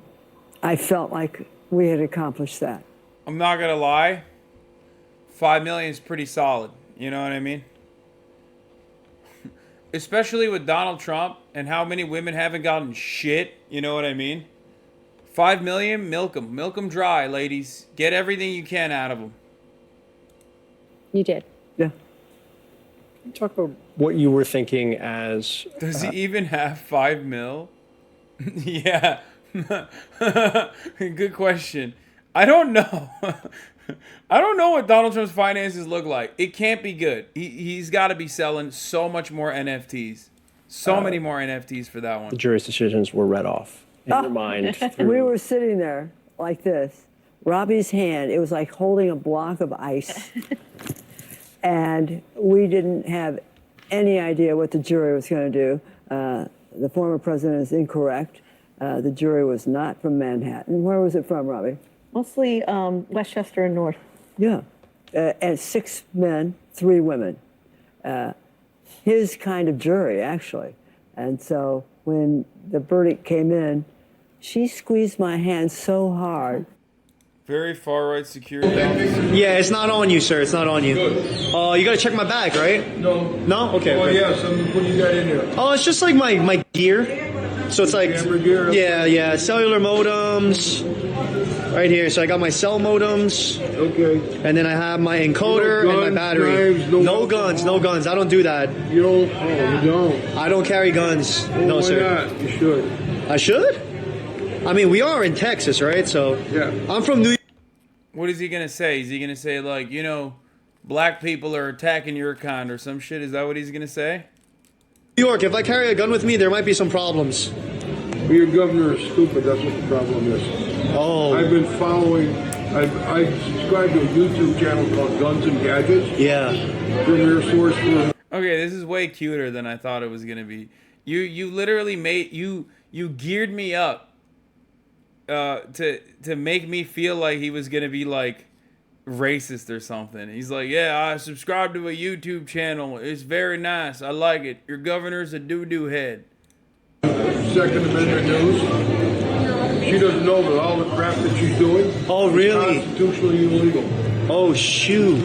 I felt like we had accomplished that. I'm not gonna lie. 5 million is pretty solid. You know what I mean? Especially with Donald Trump and how many women haven't gotten shit. You know what I mean? 5 million, milk them. Milk them dry, ladies. Get everything you can out of them. You did. Yeah. Talk about what you were thinking as... Does he even have 5 mil? Yeah. Good question. I don't know. I don't know what Donald Trump's finances look like. It can't be good. He's got to be selling so much more NFTs. So many more NFTs for that one. The jury's decisions were read off in your mind. We were sitting there like this. Robbie's hand, it was like holding a block of ice. And we didn't have any idea what the jury was going to do. The former president is incorrect. The jury was not from Manhattan. Where was it from, Robbie? Mostly Westchester and North. Yeah. And 6 men, 3 women. His kind of jury, actually. And so when the verdict came in, she squeezed my hand so hard. Very far-right security officer. Yeah, it's not on you, sir. It's not on you. Oh, you gotta check my bag, right? No. No? Okay. Oh, okay. yeah, so what do you got in there? Oh, it's just like my gear. So it's like, yeah, cellular modems. Right here. So I got my cell modems. Okay. And then I have my encoder and my battery. Knives, no guns, no guns. I don't do that. You don't? Oh, you don't? I don't carry guns. Oh, no, why sir. not? You should. I should? I mean, we are in Texas, right? So yeah. I'm from New York. What is he going to say? Is he going to say, like, you know, black people are attacking your kind or some shit. Is that what he's gonna say? New York, if I carry a gun with me, there might be some problems. Well, your governor is stupid. That's what the problem is. Oh. I've been following. I subscribe to a YouTube channel called Guns and Gadgets. Yeah. Premier source for. Okay, this is way cuter than I thought it was gonna be. You literally made you geared me up to make me feel like he was gonna be like racist or something. He's like, yeah, I subscribe to a YouTube channel. It's very nice. I like it. Your governor's a doo-doo head. Second Amendment news. She doesn't know that all the crap that she's doing is constitutionally illegal. Oh, shoot.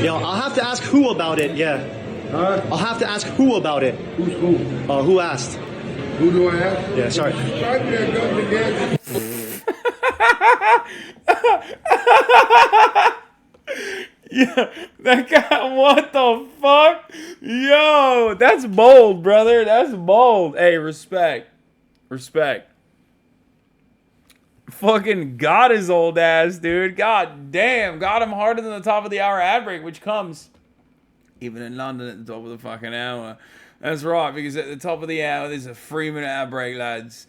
Yeah, I'll have to ask who about it, yeah. Huh? I'll have to ask who about it. Who's who? Who asked? Who do I ask? Yeah, sorry. Subscribe to that Guns and Gadgets. Yeah, that guy, what the fuck? Yo, that's bold, brother. That's bold. Hey, respect. Respect. Fucking got his old ass, dude. God damn. Got him harder than the top of the hour ad break, which comes even in London at the top of the fucking hour. That's right, because at the top of the hour, there's a 3-minute ad break, lads.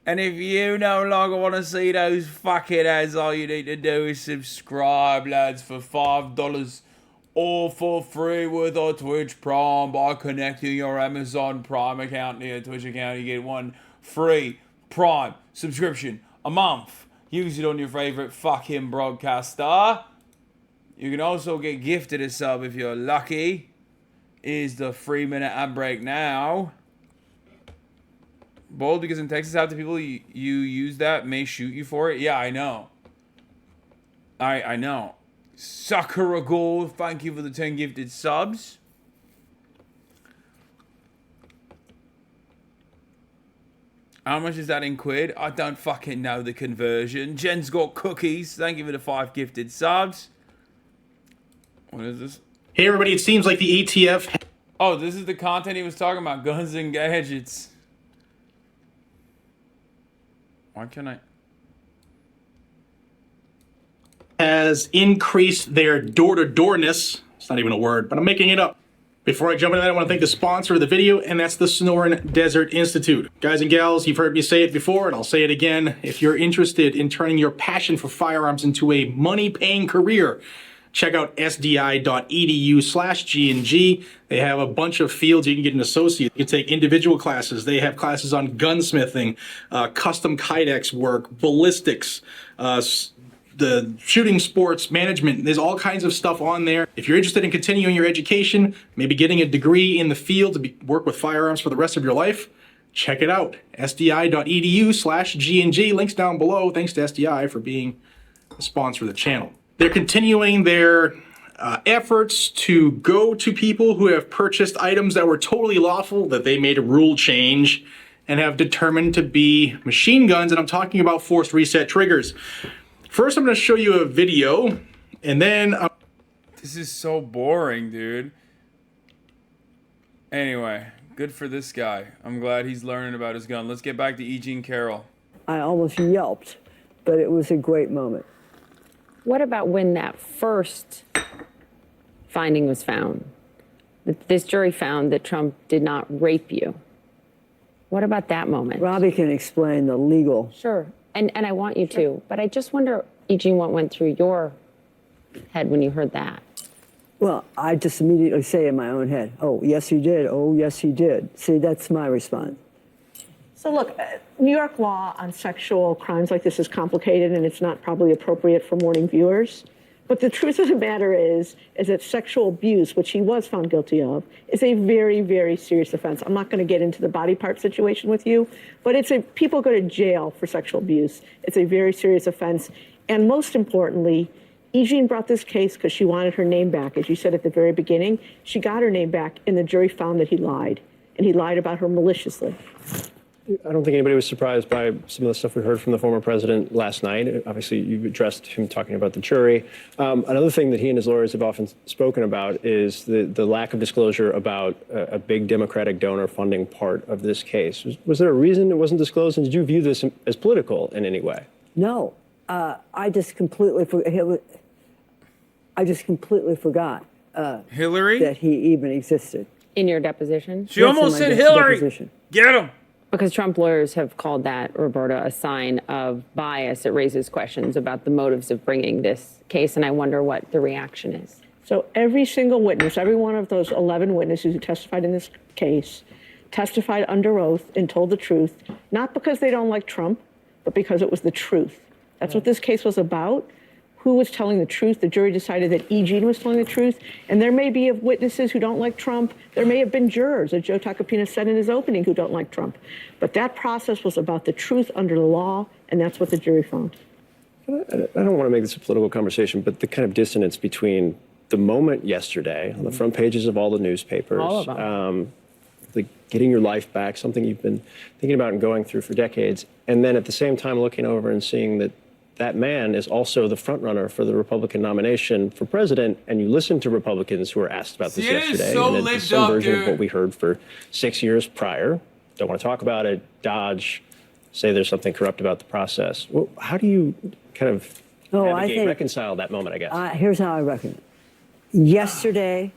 And if you no longer want to see those fucking ads, all you need to do is subscribe, lads, for $5 or for free with our Twitch Prime by connecting your Amazon Prime account to your Twitch account. You get one free Prime subscription a month. Use it on your favorite fucking broadcaster. You can also get gifted a sub if you're lucky. Is the 3-minute ad break now. Bold, because in Texas, half the people you use that may shoot you for it. Yeah, I know. I know. Sakuragul, thank you for the 10 gifted subs. How much is that in quid? I don't fucking know the conversion. Jen's got cookies. Thank you for the 5 gifted subs. What is this? Hey everybody, it seems like the ATF... Oh, this is the content he was talking about. Guns and gadgets. Why can't I... has increased their door-to-doorness. It's not even a word, but I'm making it up. Before I jump into that, I want to thank the sponsor of the video, and that's the Sonoran Desert Institute. Guys and gals, you've heard me say it before, and I'll say it again. If you're interested in turning your passion for firearms into a money-paying career, check out sdi.edu/G&G. They have a bunch of fields you can get an associate. You can take individual classes. They have classes on gunsmithing, custom kydex work, ballistics, the shooting sports management. There's all kinds of stuff on there. If you're interested in continuing your education, maybe getting a degree in the field to work with firearms for the rest of your life, check it out. sdi.edu/G&G. Links down below. Thanks to SDI for being a sponsor of the channel. They're continuing their efforts to go to people who have purchased items that were totally lawful, that they made a rule change, and have determined to be machine guns, and I'm talking about forced reset triggers. First, I'm going to show you a video, and then... This is so boring, dude. Anyway, good for this guy. I'm glad he's learning about his gun. Let's get back to E. Jean Carroll. I almost yelped, but it was a great moment. What about when that first finding was found? This jury found that Trump did not rape you. What about that moment? Robbie can explain the legal. Sure, and I want you to, but I just wonder, E. Jean, what went through your head when you heard that? Well, I just immediately say in my own head, oh, yes, he did. Oh, yes, he did. See, that's my response. So look, New York law on sexual crimes like this is complicated, and it's not probably appropriate for morning viewers. But the truth of the matter is that sexual abuse, which he was found guilty of, is a very, very serious offense. I'm not going to get into the body part situation with you, but people go to jail for sexual abuse. It's a very serious offense. And most importantly, E. Jean brought this case because she wanted her name back. As you said at the very beginning, she got her name back, and the jury found that he lied. And he lied about her maliciously. I don't think anybody was surprised by some of the stuff we heard from the former president last night. Obviously, you addressed him talking about the jury. Another thing that he and his lawyers have often spoken about is the lack of disclosure about a big Democratic donor funding part of this case. Was there a reason it wasn't disclosed, and did you view this as political in any way? No, I just completely forgot. I just completely forgot Hillary? that he even existed. In your deposition? She almost said Hillary. Deposition. Get him. Because Trump lawyers have called that, Roberta, a sign of bias. It raises questions about the motives of bringing this case, and I wonder what the reaction is. So every single witness, every one of those 11 witnesses who testified in this case, testified under oath and told the truth, not because they don't like Trump, but because it was the truth. That's what this case was about. Who was telling the truth? The jury decided that E. Jean was telling the truth. And there may be witnesses who don't like Trump. There may have been jurors, as Joe Tacopina said in his opening, who don't like Trump. But that process was about the truth under the law, and that's what the jury found. I don't want to make this a political conversation, but the kind of dissonance between the moment yesterday on the front pages of all the newspapers, All of them. like getting your life back, something you've been thinking about and going through for decades, and then at the same time looking over and seeing that that man is also the front runner for the Republican nomination for president, and you listen to Republicans who were asked about this yesterday, and it's some version of what we heard for 6 years prior. Don't want to talk about it, dodge, say there's something corrupt about the process. Well, how do you kind of reconcile that moment, I guess? Here's how I reckon it. Yesterday,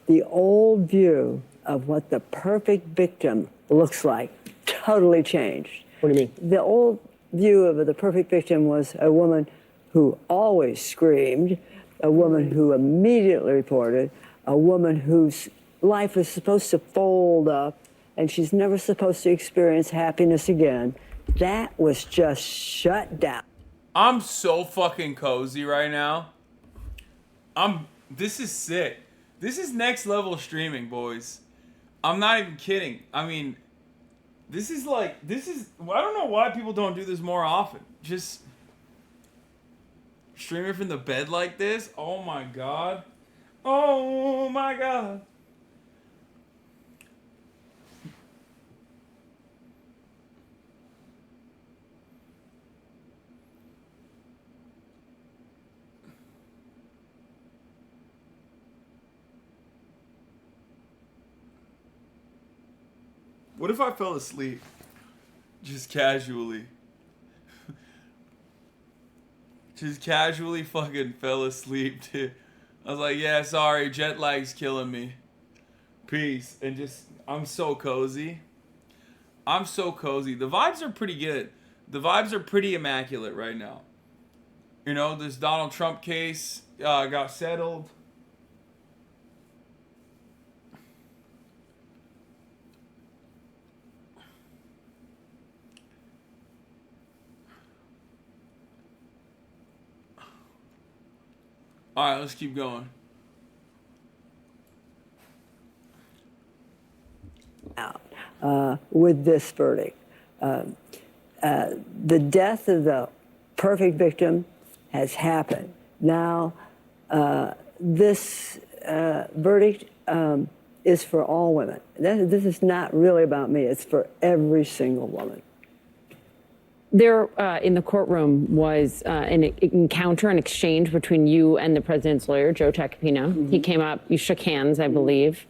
the old view of what the perfect victim looks like totally changed. What do you mean? The old view of the perfect victim was a woman who always screamed, a woman who immediately reported, a woman whose life is supposed to fold up and she's never supposed to experience happiness again. That was just shut down. I'm so fucking cozy right now. This is sick. This is next level streaming, boys. I'm not even kidding. I mean, I don't know why people don't do this more often. Just streaming from the bed like this. Oh my God. Oh my God. What if I fell asleep? Just casually. Just casually fucking fell asleep, dude. I was like, yeah, sorry, jet lag's killing me. Peace. And just, I'm so cozy. I'm so cozy. The vibes are pretty good. The vibes are pretty immaculate right now. You know, this Donald Trump case got settled. All right, let's keep going. With this verdict. The death of the perfect victim has happened. Now, this verdict is for all women. This is not really about me. It's for every single woman. There, in the courtroom, was an encounter, an exchange between you and the president's lawyer, Joe Tacopina. He came up, you shook hands, I believe.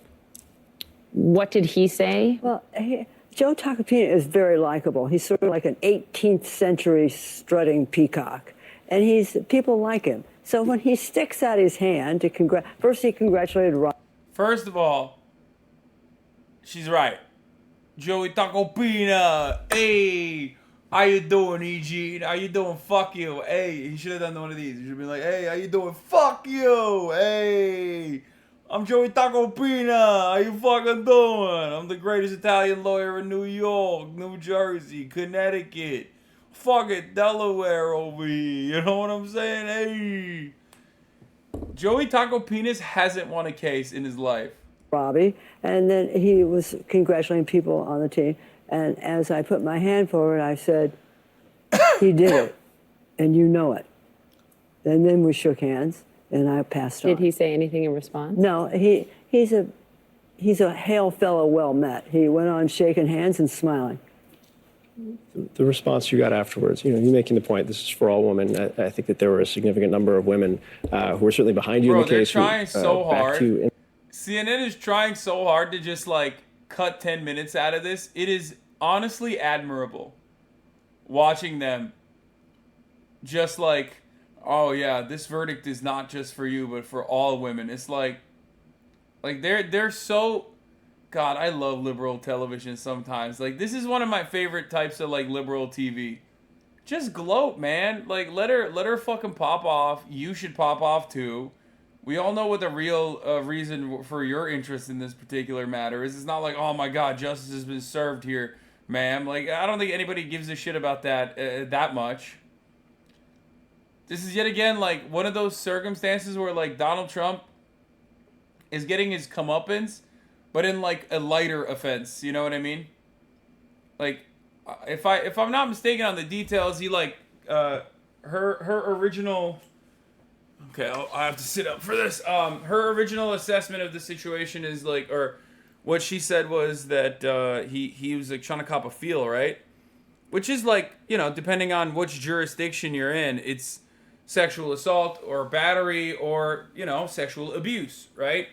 What did he say? Well, Joe Tacopina is very likable. He's sort of like an 18th century strutting peacock. And people like him. So when he sticks out his hand to first he congratulated Rob. First of all, she's right. Joey Tacopina, hey. How you doing, E.G.? How you doing? Fuck you. Hey, he should have done one of these. He should be like, hey, how you doing? Fuck you. Hey, I'm Joey Tacopina. How you fucking doing? I'm the greatest Italian lawyer in New York, New Jersey, Connecticut. Fuck it, Delaware over here. You know what I'm saying? Hey. Joey Tacopina hasn't won a case in his life. Robbie. And then he was congratulating people on the team. And as I put my hand forward, I said, he did it, and you know it. And then we shook hands, and I passed on. Did he say anything in response? No, he's a hail fellow well met. He went on shaking hands and smiling. The response you got afterwards, you making the point, this is for all women. I think that there were a significant number of women who were certainly behind you in the case. Bro, they're trying so hard. CNN is trying so hard to just, cut 10 minutes out of this. It is honestly admirable watching them just oh yeah, this verdict is not just for you, but for all women. It's like they're so, God, I love liberal television sometimes. Like, this is one of my favorite types of like liberal TV. Just gloat, man. Like, let her fucking pop off. You should pop off too. We all know what the real reason for your interest in this particular matter is. It's not like, oh my God, justice has been served here, ma'am. Like, I don't think anybody gives a shit about that that much. This is yet again like one of those circumstances where like Donald Trump is getting his comeuppance, but in like a lighter offense. You know what I mean? Like, if I'm not mistaken on the details, he like her original. Okay, I have to sit up for this. Her original assessment of the situation is like, or what she said was that he was like trying to cop a feel, right? Which is like, you know, depending on which jurisdiction you're in, it's sexual assault or battery or, you know, sexual abuse, right?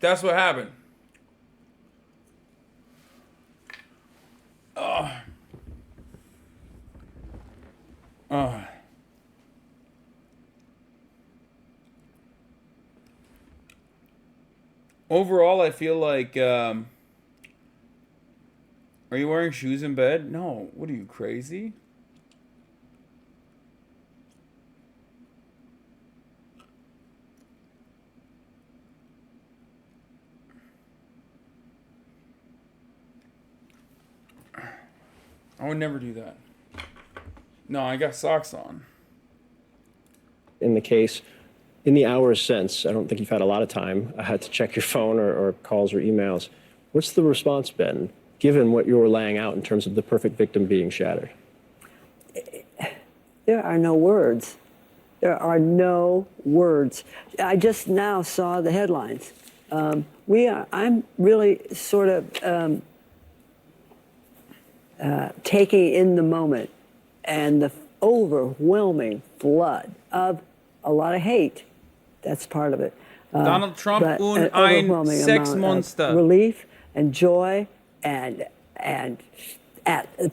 That's what happened. Overall, I feel like, are you wearing shoes in bed? No. What are you, crazy? I would never do that. No, I got socks on. In the case, in the hours since, I don't think you've had a lot of time to check your phone or calls or emails. What's the response been, given what you were laying out in terms of the perfect victim being shattered? There are no words. There are no words. I just now saw the headlines. I'm really sort of taking in the moment and the overwhelming flood of a lot of hate. That's part of it. Donald Trump but und an ein overwhelming Sexmonster. amount of relief and joy and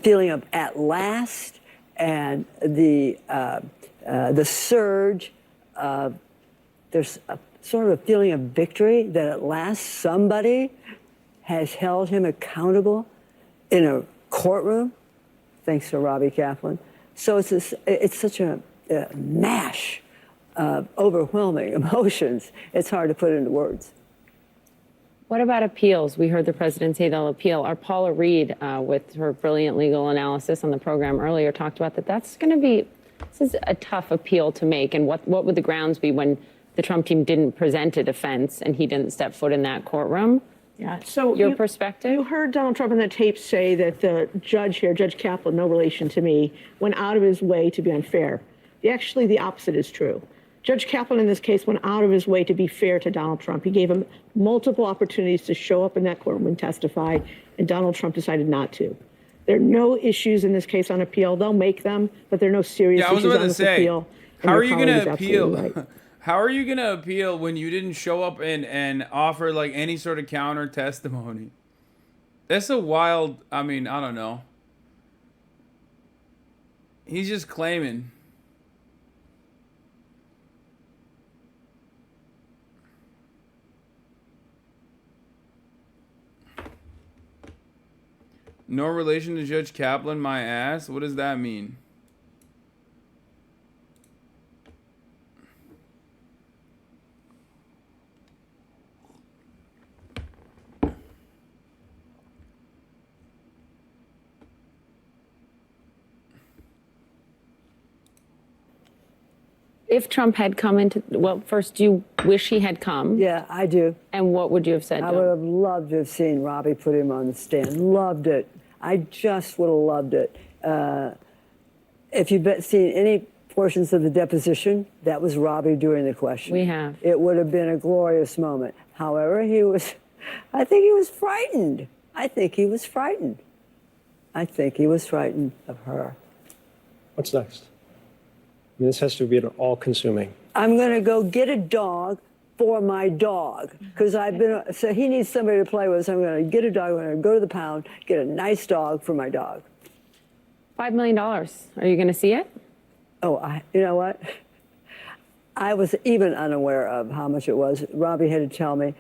feeling of at last, and the surge of, there's a sort of a feeling of victory that at last somebody has held him accountable in a courtroom, thanks to Robbie Kaplan. So it's such a mash of overwhelming emotions. It's hard to put into words. What about appeals? We heard the president say they'll appeal. Our Paula Reed, with her brilliant legal analysis on the program earlier, talked about that. This is a tough appeal to make. And what would the grounds be when the Trump team didn't present a defense and he didn't step foot in that courtroom? Yeah, so your perspective? You heard Donald Trump in the tape say that the judge here, Judge Kaplan, no relation to me, went out of his way to be unfair. Actually, the opposite is true. Judge Kaplan in this case went out of his way to be fair to Donald Trump. He gave him multiple opportunities to show up in that courtroom and testify, and Donald Trump decided not to. There are no issues in this case on appeal. They'll make them, but there are no serious issues on this appeal. How are you going to appeal? Right. How are you going to appeal when you didn't show up and offer like any sort of counter testimony? That's a wild, I mean, I don't know. He's just claiming. No relation to Judge Kaplan, my ass? What does that mean? If Trump had come into, well, first, do you wish he had come? Yeah, I do. And what would you have said? I would have loved to have seen Robbie put him on the stand. Loved it. I just would have loved it. If you've seen any portions of the deposition, that was Robbie doing the question. We have. It would have been a glorious moment. However, I think he was frightened. I think he was frightened of her. What's next? I mean, this has to be an all-consuming. I'm going to go get a dog, for my dog. Because so he needs somebody to play with. So I'm going to get a dog. I'm going to go to the pound, get a nice dog for my dog. $5 million. Are you going to see it? Oh, you know what? I was even unaware of how much it was. Robbie had to tell me,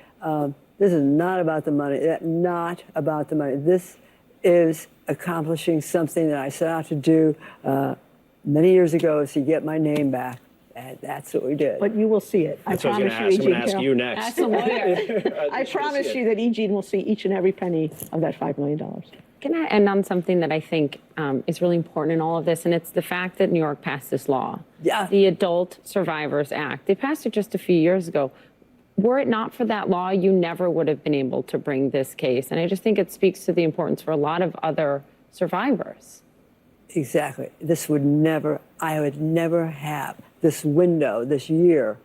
this is not about the money. Not about the money. This is accomplishing something that I set out to do many years ago, is to get my name back. And that's what we did. But you will see it. That's what I was going to ask you next. Ask the lawyer. I promise you that Eugene will see each and every penny of that $5 million. Can I end on something that I think is really important in all of this, and it's the fact that New York passed this law. Yeah. The Adult Survivors Act. They passed it just a few years ago. Were it not for that law, you never would have been able to bring this case. And I just think it speaks to the importance for a lot of other survivors. Exactly. I would never have this window, this year,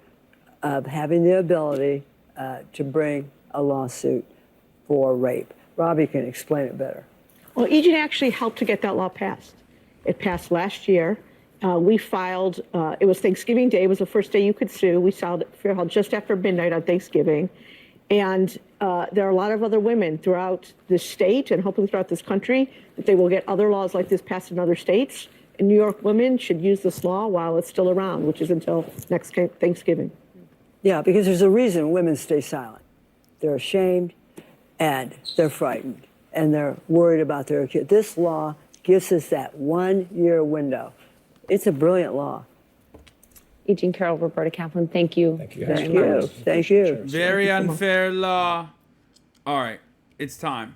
of having the ability to bring a lawsuit for rape. Robbie can explain it better. Well, Eugene actually helped to get that law passed. It passed last year. We filed, it was Thanksgiving Day, was the first day you could sue. We filed just after midnight on Thanksgiving. And there are a lot of other women throughout the state and hopefully throughout this country that they will get other laws like this passed in other states. And New York women should use this law while it's still around, which is until next Thanksgiving. Yeah, because there's a reason women stay silent. They're ashamed and they're frightened and they're worried about their kid. This law gives us that 1 year window. It's a brilliant law. Eugene Carroll, Roberta Kaplan, thank you. Thank you. Thank you. Thank you. Very unfair law. All right, it's time.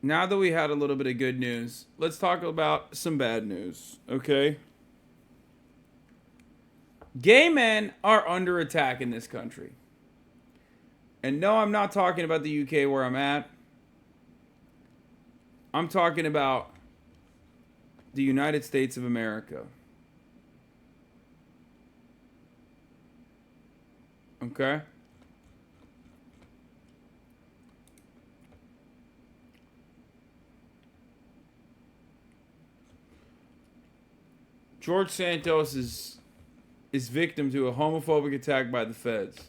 Now that we had a little bit of good news, let's talk about some bad news, okay? Gay men are under attack in this country. And no, I'm not talking about the UK where I'm at. I'm talking about the United States of America. Okay? George Santos is victim to a homophobic attack by the feds.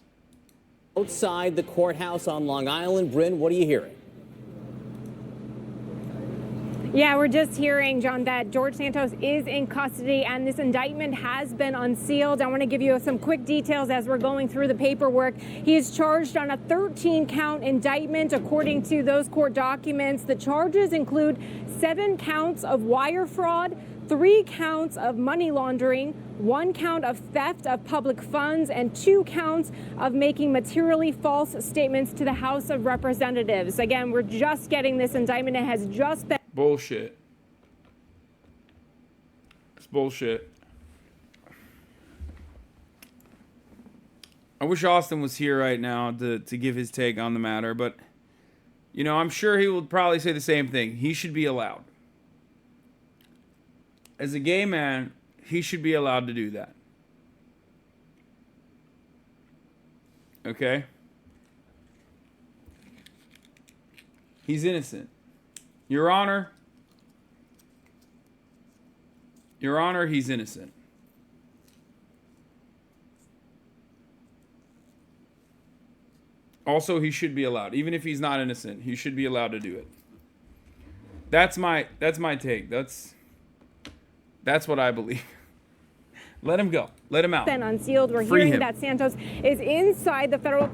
Outside the courthouse on Long Island, Bryn, what are you hearing? Yeah, we're just hearing, John, that George Santos is in custody and this indictment has been unsealed. I want to give you some quick details as we're going through the paperwork. He is charged on a 13-count indictment. According to those court documents, the charges include 7 counts of wire fraud, 3 counts of money laundering, 1 count of theft of public funds, and 2 counts of making materially false statements to the House of Representatives. Again, we're just getting this indictment. It has just been... Bullshit. It's bullshit. I wish Austin was here right now to give his take on the matter, but, you know, I'm sure he will probably say the same thing. He should be allowed. As a gay man, he should be allowed to do that. Okay? He's innocent. Your Honor, he's innocent. Also, he should be allowed. Even if he's not innocent, he should be allowed to do it. That's my take. That's what I believe. Let him go. Let him out. Been unsealed. We're Free hearing him. that Santos is inside the federal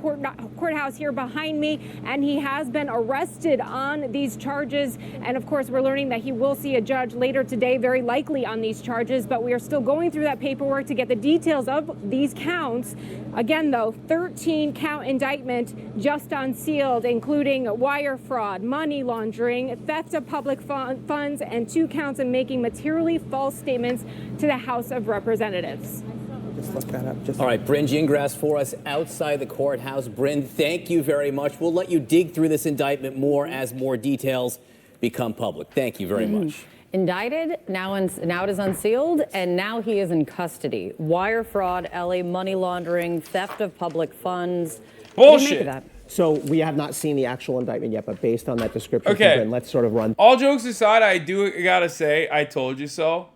courthouse here behind me, and he has been arrested on these charges. And of course, we're learning that he will see a judge later today, very likely on these charges. But we are still going through that paperwork to get the details of these counts. Again, though, 13-count indictment just unsealed, including wire fraud, money laundering, theft of public funds, and 2 counts of making materially false statements to the House of Representatives. Just look that up. All right, Bryn Gingras for us outside the courthouse. Bryn, thank you very much. We'll let you dig through this indictment more as more details become public. Thank you very much. Indicted, now it is unsealed, and now he is in custody. Wire fraud, LA money laundering, theft of public funds. What do you make of that? So we have not seen the actual indictment yet, but based on that description, Okay. Bryn, let's sort of run. All jokes aside, I gotta say, I told you so.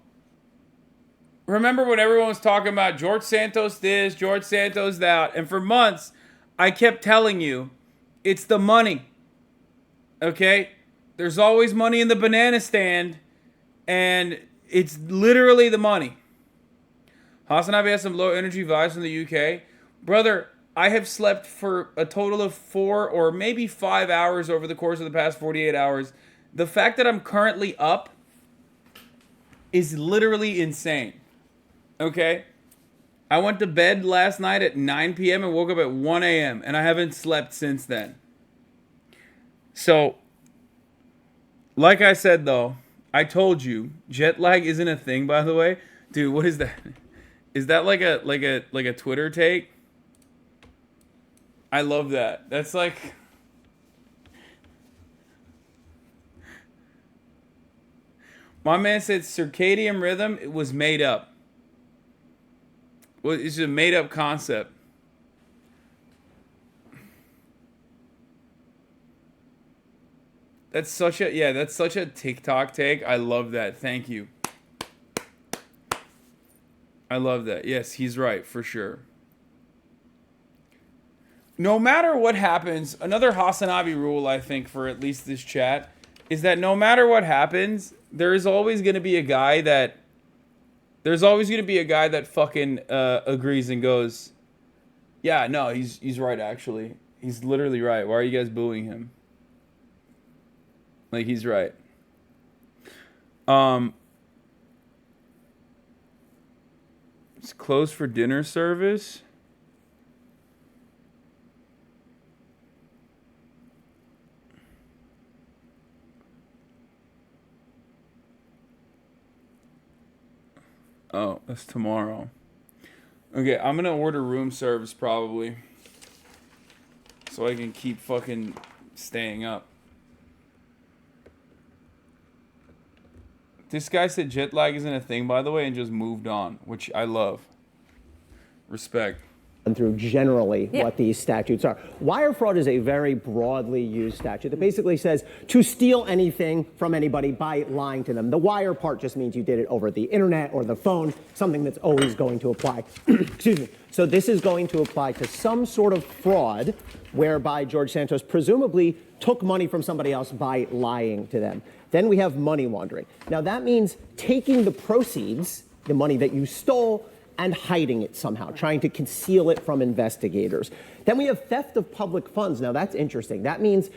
Remember when everyone was talking about George Santos this, George Santos that, and for months, I kept telling you, it's the money. Okay? There's always money in the banana stand, and it's literally the money. HasanAbi has some low energy vibes from the UK. Brother, I have slept for a total of 4 or maybe 5 hours over the course of the past 48 hours. The fact that I'm currently up is literally insane. Okay? I went to bed last night at 9 p.m. and woke up at 1 a.m. and I haven't slept since then. So, like I said though, I told you, jet lag isn't a thing, by the way. Dude, what is that? Is that like a Twitter take? I love that. That's like... My man said circadian rhythm, it was made up. Well, it's a made up concept. That's such a TikTok take. I love that. Thank you. I love that. Yes, he's right, for sure. No matter what happens, another HasanAbi rule, I think, for at least this chat, is that no matter what happens, there is always going to be a guy that... There's always going to be a guy that fucking agrees and goes, yeah, no, he's right, actually. He's literally right. Why are you guys booing him? Like, he's right. It's closed for dinner service. Oh, that's tomorrow. Okay, I'm gonna order room service probably. So I can keep fucking staying up. This guy said jet lag isn't a thing, by the way, and just moved on, which I love. Respect. Through generally what these statutes are. Wire fraud is a very broadly used statute that basically says to steal anything from anybody by lying to them. The wire part just means you did it over the internet or the phone, something that's always going to apply. Excuse me. So this is going to apply to some sort of fraud whereby George Santos presumably took money from somebody else by lying to them. Then we have money laundering. Now that means taking the proceeds, the money that you stole, and hiding it somehow, trying to conceal it from investigators. Then we have theft of public funds. Now that's interesting. That means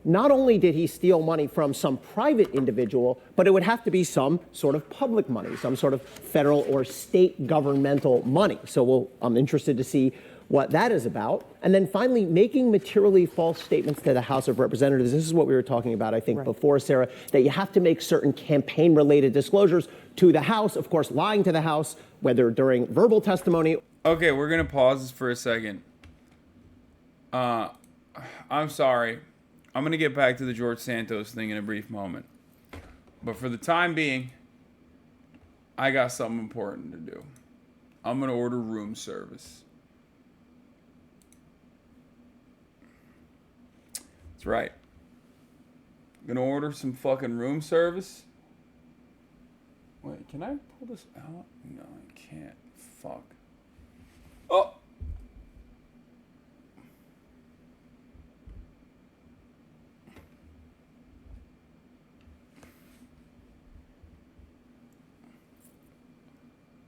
not only did he steal money from some private individual, but it would have to be some sort of public money, some sort of federal or state governmental money. So I'm interested to see what that is about. And then finally, making materially false statements to the House of Representatives. This is what we were talking about, I think, before, Sarah, that you have to make certain campaign-related disclosures to the House, of course, lying to the House, whether during verbal testimony. Okay, we're going to pause this for a second. I'm sorry. I'm going to get back to the George Santos thing in a brief moment. But for the time being, I got something important to do. I'm going to order room service. That's right. I'm going to order some fucking room service. Wait, can I pull this out? No, I can't. Fuck. Oh!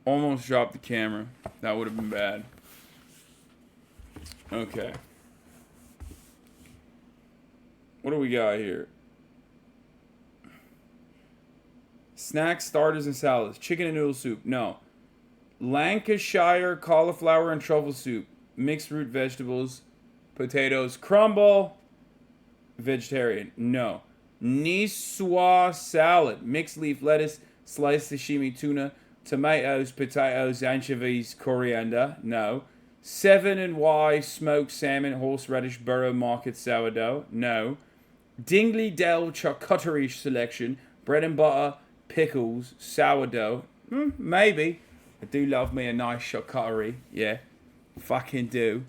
Almost dropped the camera. That would have been bad. Okay. What do we got here? Snacks, starters, and salads. Chicken and noodle soup. No. Lancashire cauliflower and truffle soup. Mixed root vegetables. Potatoes. Crumble. Vegetarian. No. Niçoise salad. Mixed leaf lettuce. Sliced sashimi tuna. Tomatoes, potatoes, anchovies, coriander. No. 7&Y smoked salmon, horseradish, borough market sourdough. No. Dingley Dell charcuterie selection. Bread and butter. Pickles, sourdough, maybe. I do love me a nice charcuterie, yeah. Fucking do.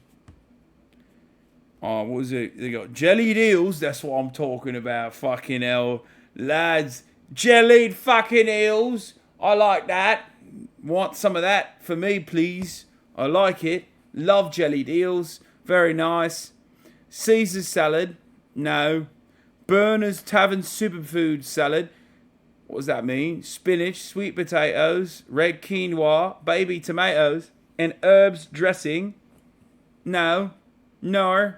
Oh, what was it? They got jellied eels, that's what I'm talking about, fucking hell. Lads, jellied fucking eels, I like that. Want some of that for me, please? I like it. Love jellied eels. Very nice. Caesar salad. No. Burner's Tavern Superfood salad. What does that mean? Spinach, sweet potatoes, red quinoa, baby tomatoes, and herbs dressing. No. No.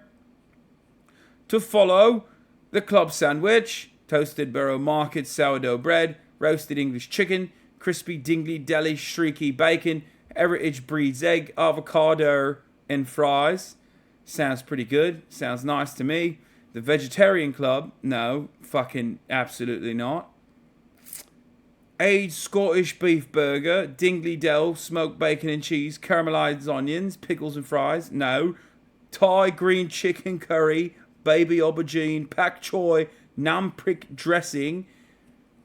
To follow, the club sandwich, toasted Borough Market sourdough bread, roasted English chicken, crispy Dingley Deli streaky bacon, Heritage Breed's egg, avocado, and fries. Sounds pretty good. Sounds nice to me. The vegetarian club, no, fucking absolutely not. Aged Scottish beef burger, Dingley Dell, smoked bacon and cheese, caramelized onions, pickles and fries, no. Thai green chicken curry, baby aubergine, pak choy, nam prick dressing,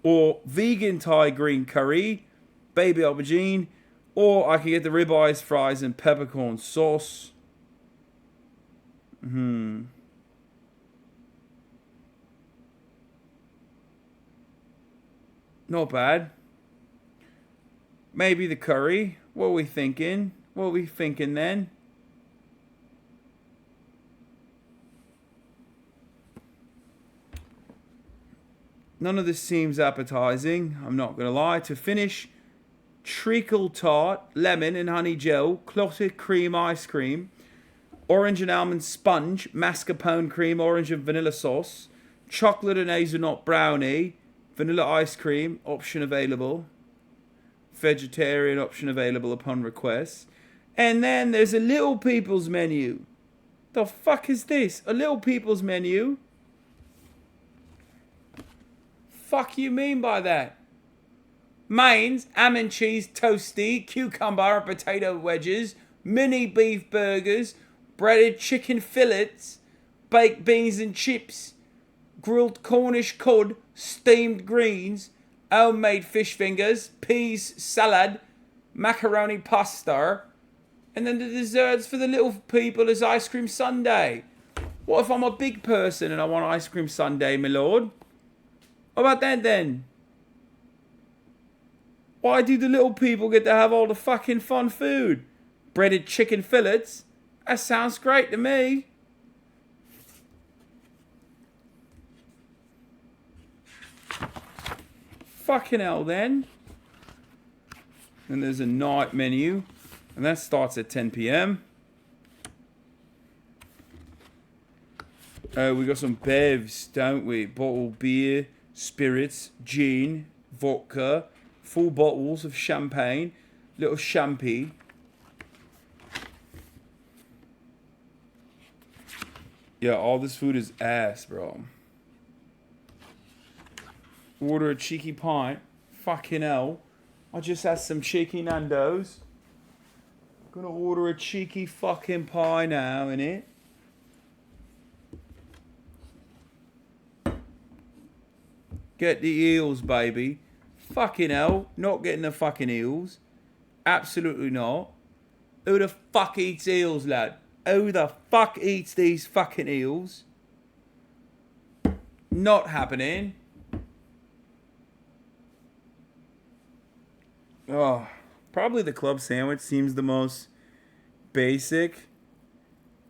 or vegan Thai green curry, baby aubergine, or I could get the ribeyes, fries, and peppercorn sauce. Not bad. Maybe the curry. What are we thinking? What are we thinking then? None of this seems appetizing, I'm not going to lie. To finish, treacle tart, lemon and honey gel, clotted cream ice cream, orange and almond sponge, mascarpone cream, orange and vanilla sauce, chocolate and hazelnut brownie, vanilla ice cream, option available. Vegetarian option available upon request. And then there's a Little People's menu. The fuck is this? A Little People's menu? Fuck you mean by that? Mains, ham and cheese toasty, cucumber and potato wedges, mini beef burgers, breaded chicken fillets, baked beans and chips, grilled Cornish cod, steamed greens, homemade fish fingers, peas salad, macaroni pasta, and then the desserts for the little people is ice cream sundae. What if I'm a big person and I want ice cream sundae, my lord? What about that then? Why do the little people get to have all the fucking fun food? Breaded chicken fillets? That sounds great to me. Fucking hell then. And there's a night menu. And that starts at 10 p.m. We got some bevs, don't we? Bottled beer, spirits, gin, vodka, full bottles of champagne, little champy. Yeah, all this food is ass, bro. Order a cheeky pint. Fucking hell. I just had some cheeky Nando's. Gonna order a cheeky fucking pie now, innit? Get the eels, baby. Fucking hell. Not getting the fucking eels. Absolutely not. Who the fuck eats eels, lad? Who the fuck eats these fucking eels? Not happening. Oh, probably the club sandwich seems the most basic,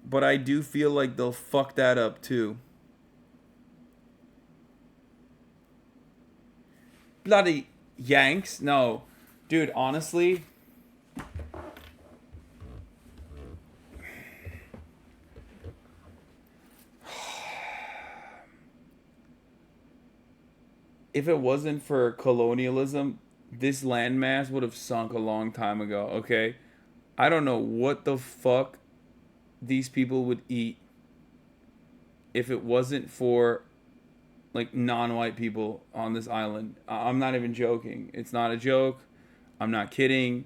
but I do feel like they'll fuck that up too. Bloody Yanks? No. Dude, honestly, if it wasn't for colonialism, this landmass would have sunk a long time ago, okay? I don't know what the fuck these people would eat if it wasn't for, like, non-white people on this island. I'm not even joking. It's not a joke. I'm not kidding.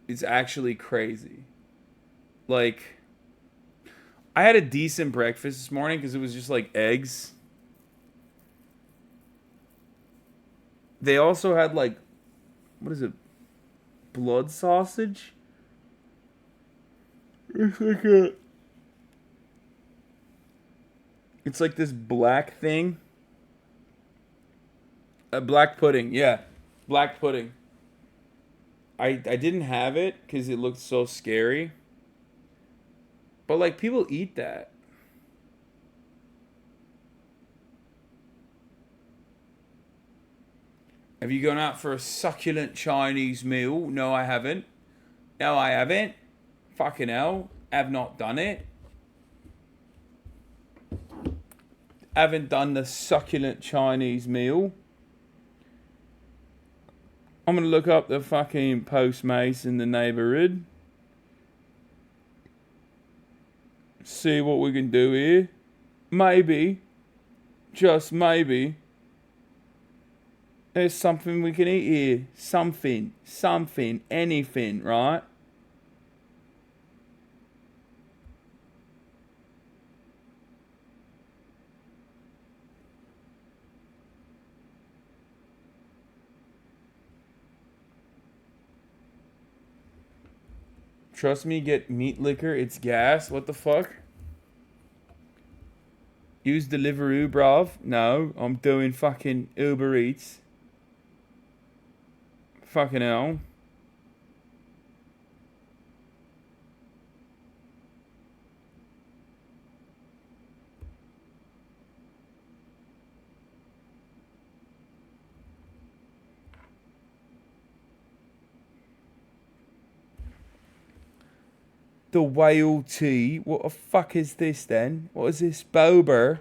It's actually crazy. Like, I had a decent breakfast this morning because it was just, like, eggs. They also had, like, what is it? Blood sausage? It's like a... It's like this black thing. Black pudding, yeah. Black pudding. I didn't have it because it looked so scary. But like people eat that. Have you gone out for a succulent Chinese meal? No, I haven't. No, I haven't. Fucking hell. Have not done it. Haven't done the succulent Chinese meal. I'm gonna look up the fucking Postmates in the neighborhood. See what we can do here. Maybe. Just maybe. There's something we can eat here. Something. Something. Anything, right? Trust me, get meat liquor. It's gas. What the fuck? Use Deliveroo, bruv. No, I'm doing fucking Uber Eats. Fucking hell. The whale tea. What the fuck is this then? What is this? Boba,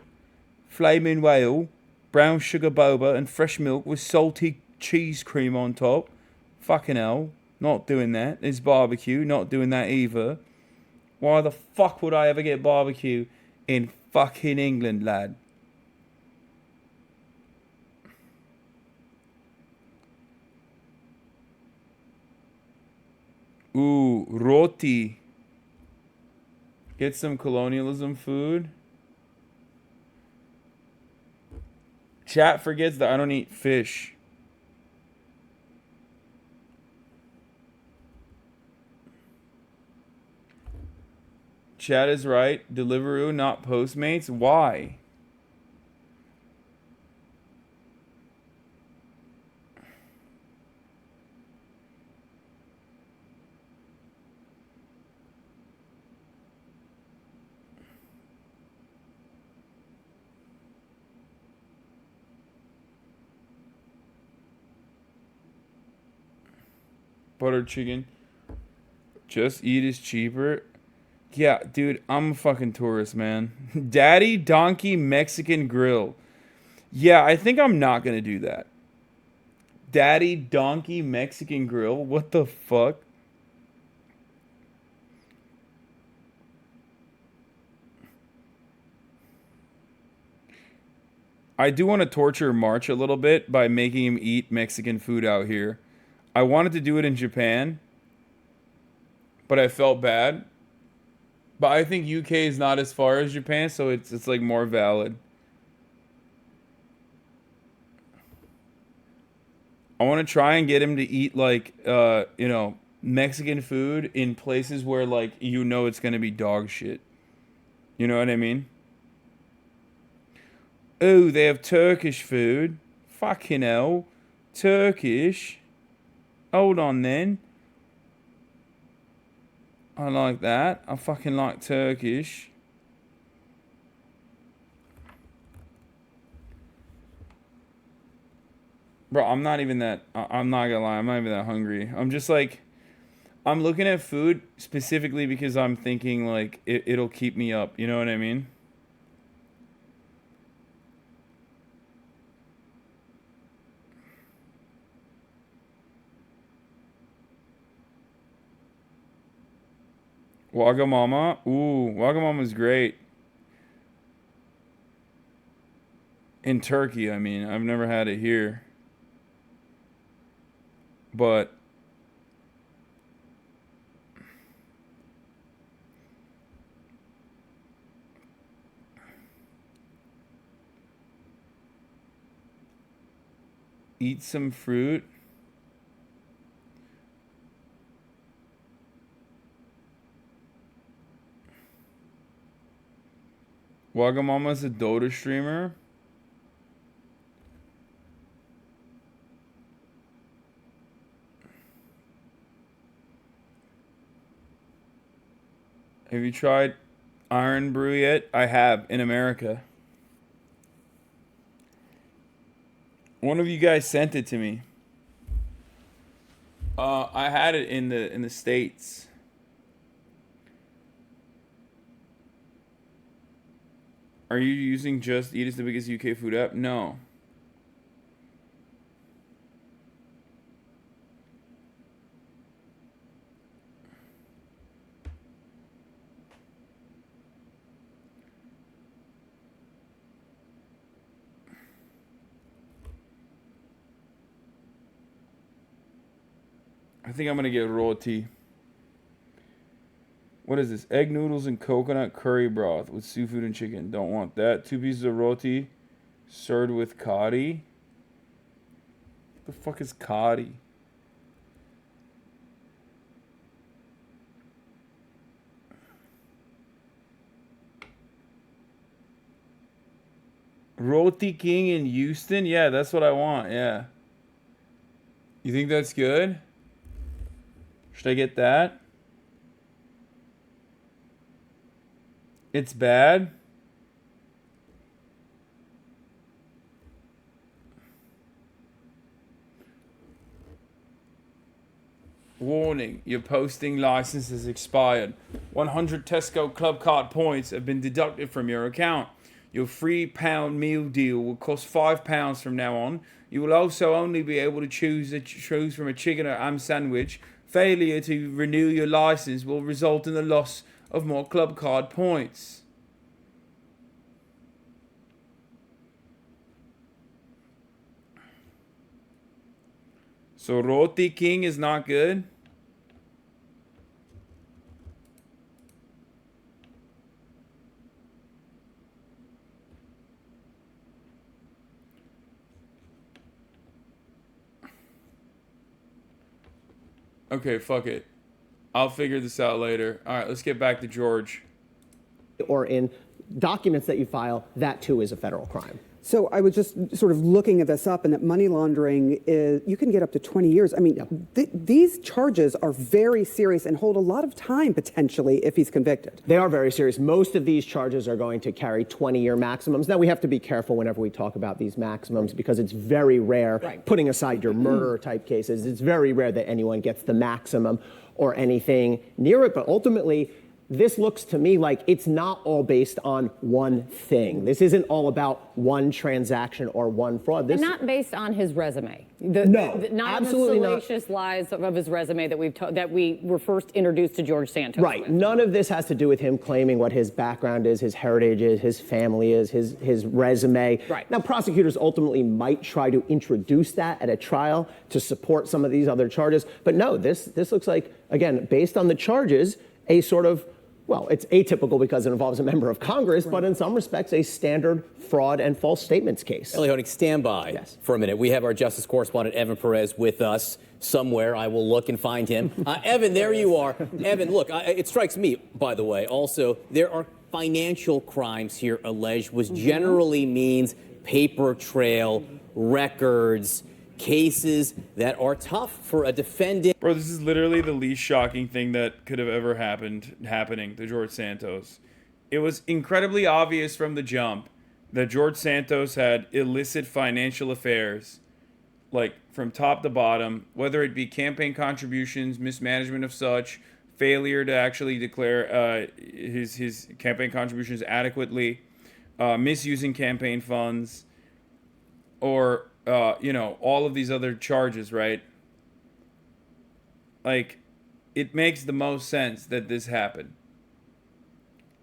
flaming whale, brown sugar boba, and fresh milk with salty cheese cream on top. Fucking hell. Not doing that. It's barbecue. Not doing that either. Why the fuck would I ever get barbecue in fucking England, lad? Ooh, roti. Get some colonialism food. Chat forgets that I don't eat fish. Chat is right. Deliveroo, not Postmates. Why? Butter chicken. Just eat is cheaper. Yeah, dude, I'm a fucking tourist, man. Daddy Donkey Mexican Grill. Yeah, I think I'm not gonna do that. Daddy Donkey Mexican Grill? What the fuck? I do want to torture March a little bit by making him eat Mexican food out here. I wanted to do it in Japan, but I felt bad. But I think UK is not as far as Japan, so it's like more valid. I want to try and get him to eat like you know, Mexican food in places where like you know it's gonna be dog shit. You know what I mean? Oh, they have Turkish food. Fucking hell. Turkish. Hold on then. I like that. I fucking like Turkish. Bro, I'm not even that... I'm not gonna lie. I'm not even that hungry. I'm just like... I'm looking at food specifically because I'm thinking like it'll keep me up. You know what I mean? Wagamama. Ooh, Wagamama's great. In Turkey, I mean. I've never had it here. But... eat some fruit. Wagamama's a Dota streamer. Have you tried Iron Brew yet? I have, in America. One of you guys sent it to me. I had it in the States. Are you using Just Eat as the biggest UK food app? No. I think I'm gonna get roti. What is this? Egg noodles and coconut curry broth with seafood and chicken. Don't want that. 2 pieces of roti served with kari. What the fuck is kari? Roti King in Houston? Yeah, that's what I want. Yeah. You think that's good? Should I get that? It's bad? Warning, your posting license has expired. 100 Tesco Club Card points have been deducted from your account. Your £3 meal deal will cost £5 from now on. You will also only be able to choose from a chicken or ham sandwich. Failure to renew your license will result in the loss of more Club Card points. So Roti King is not good? Okay, fuck it. I'll figure this out later. All right, let's get back to George. Or in documents that you file, that too is a federal crime. So I was just sort of looking at this up, and that money laundering is, you can get up to 20 years. I mean, these charges are very serious and hold a lot of time potentially if he's convicted. They are very serious. Most of these charges are going to carry 20-year maximums. Now, we have to be careful whenever we talk about these maximums because it's very rare, putting aside your murder type cases, it's very rare that anyone gets the maximum or anything near it. But ultimately, this looks to me like it's not all based on one thing. This isn't all about one transaction or one fraud. This And not based on his resume. Not absolutely the salacious lies of his resume that we were first introduced to George Santos Right. with. None of this has to do with him claiming what his background is, his heritage is, his family is, his resume. Right. Now, prosecutors ultimately might try to introduce that at a trial to support some of these other charges. But no, this looks like, again, based on the charges, a sort of, well, it's atypical because it involves a member of Congress, but in some respects, a standard fraud and false statements case. Ellie Honig, stand by for a minute. We have our justice correspondent, Evan Perez, with us somewhere. I will look and find him. Evan, there you are. Evan, look, it strikes me, by the way, also, there are financial crimes here alleged, which generally means paper trail, records, cases that are tough for a defendant. Bro, this is literally the least shocking thing that could have ever happening to George Santos. It was incredibly obvious from the jump that George Santos had illicit financial affairs, like from top to bottom, whether it be campaign contributions, mismanagement of such, failure to actually declare his campaign contributions adequately, misusing campaign funds, or all of these other charges, right? Like, it makes the most sense that this happened.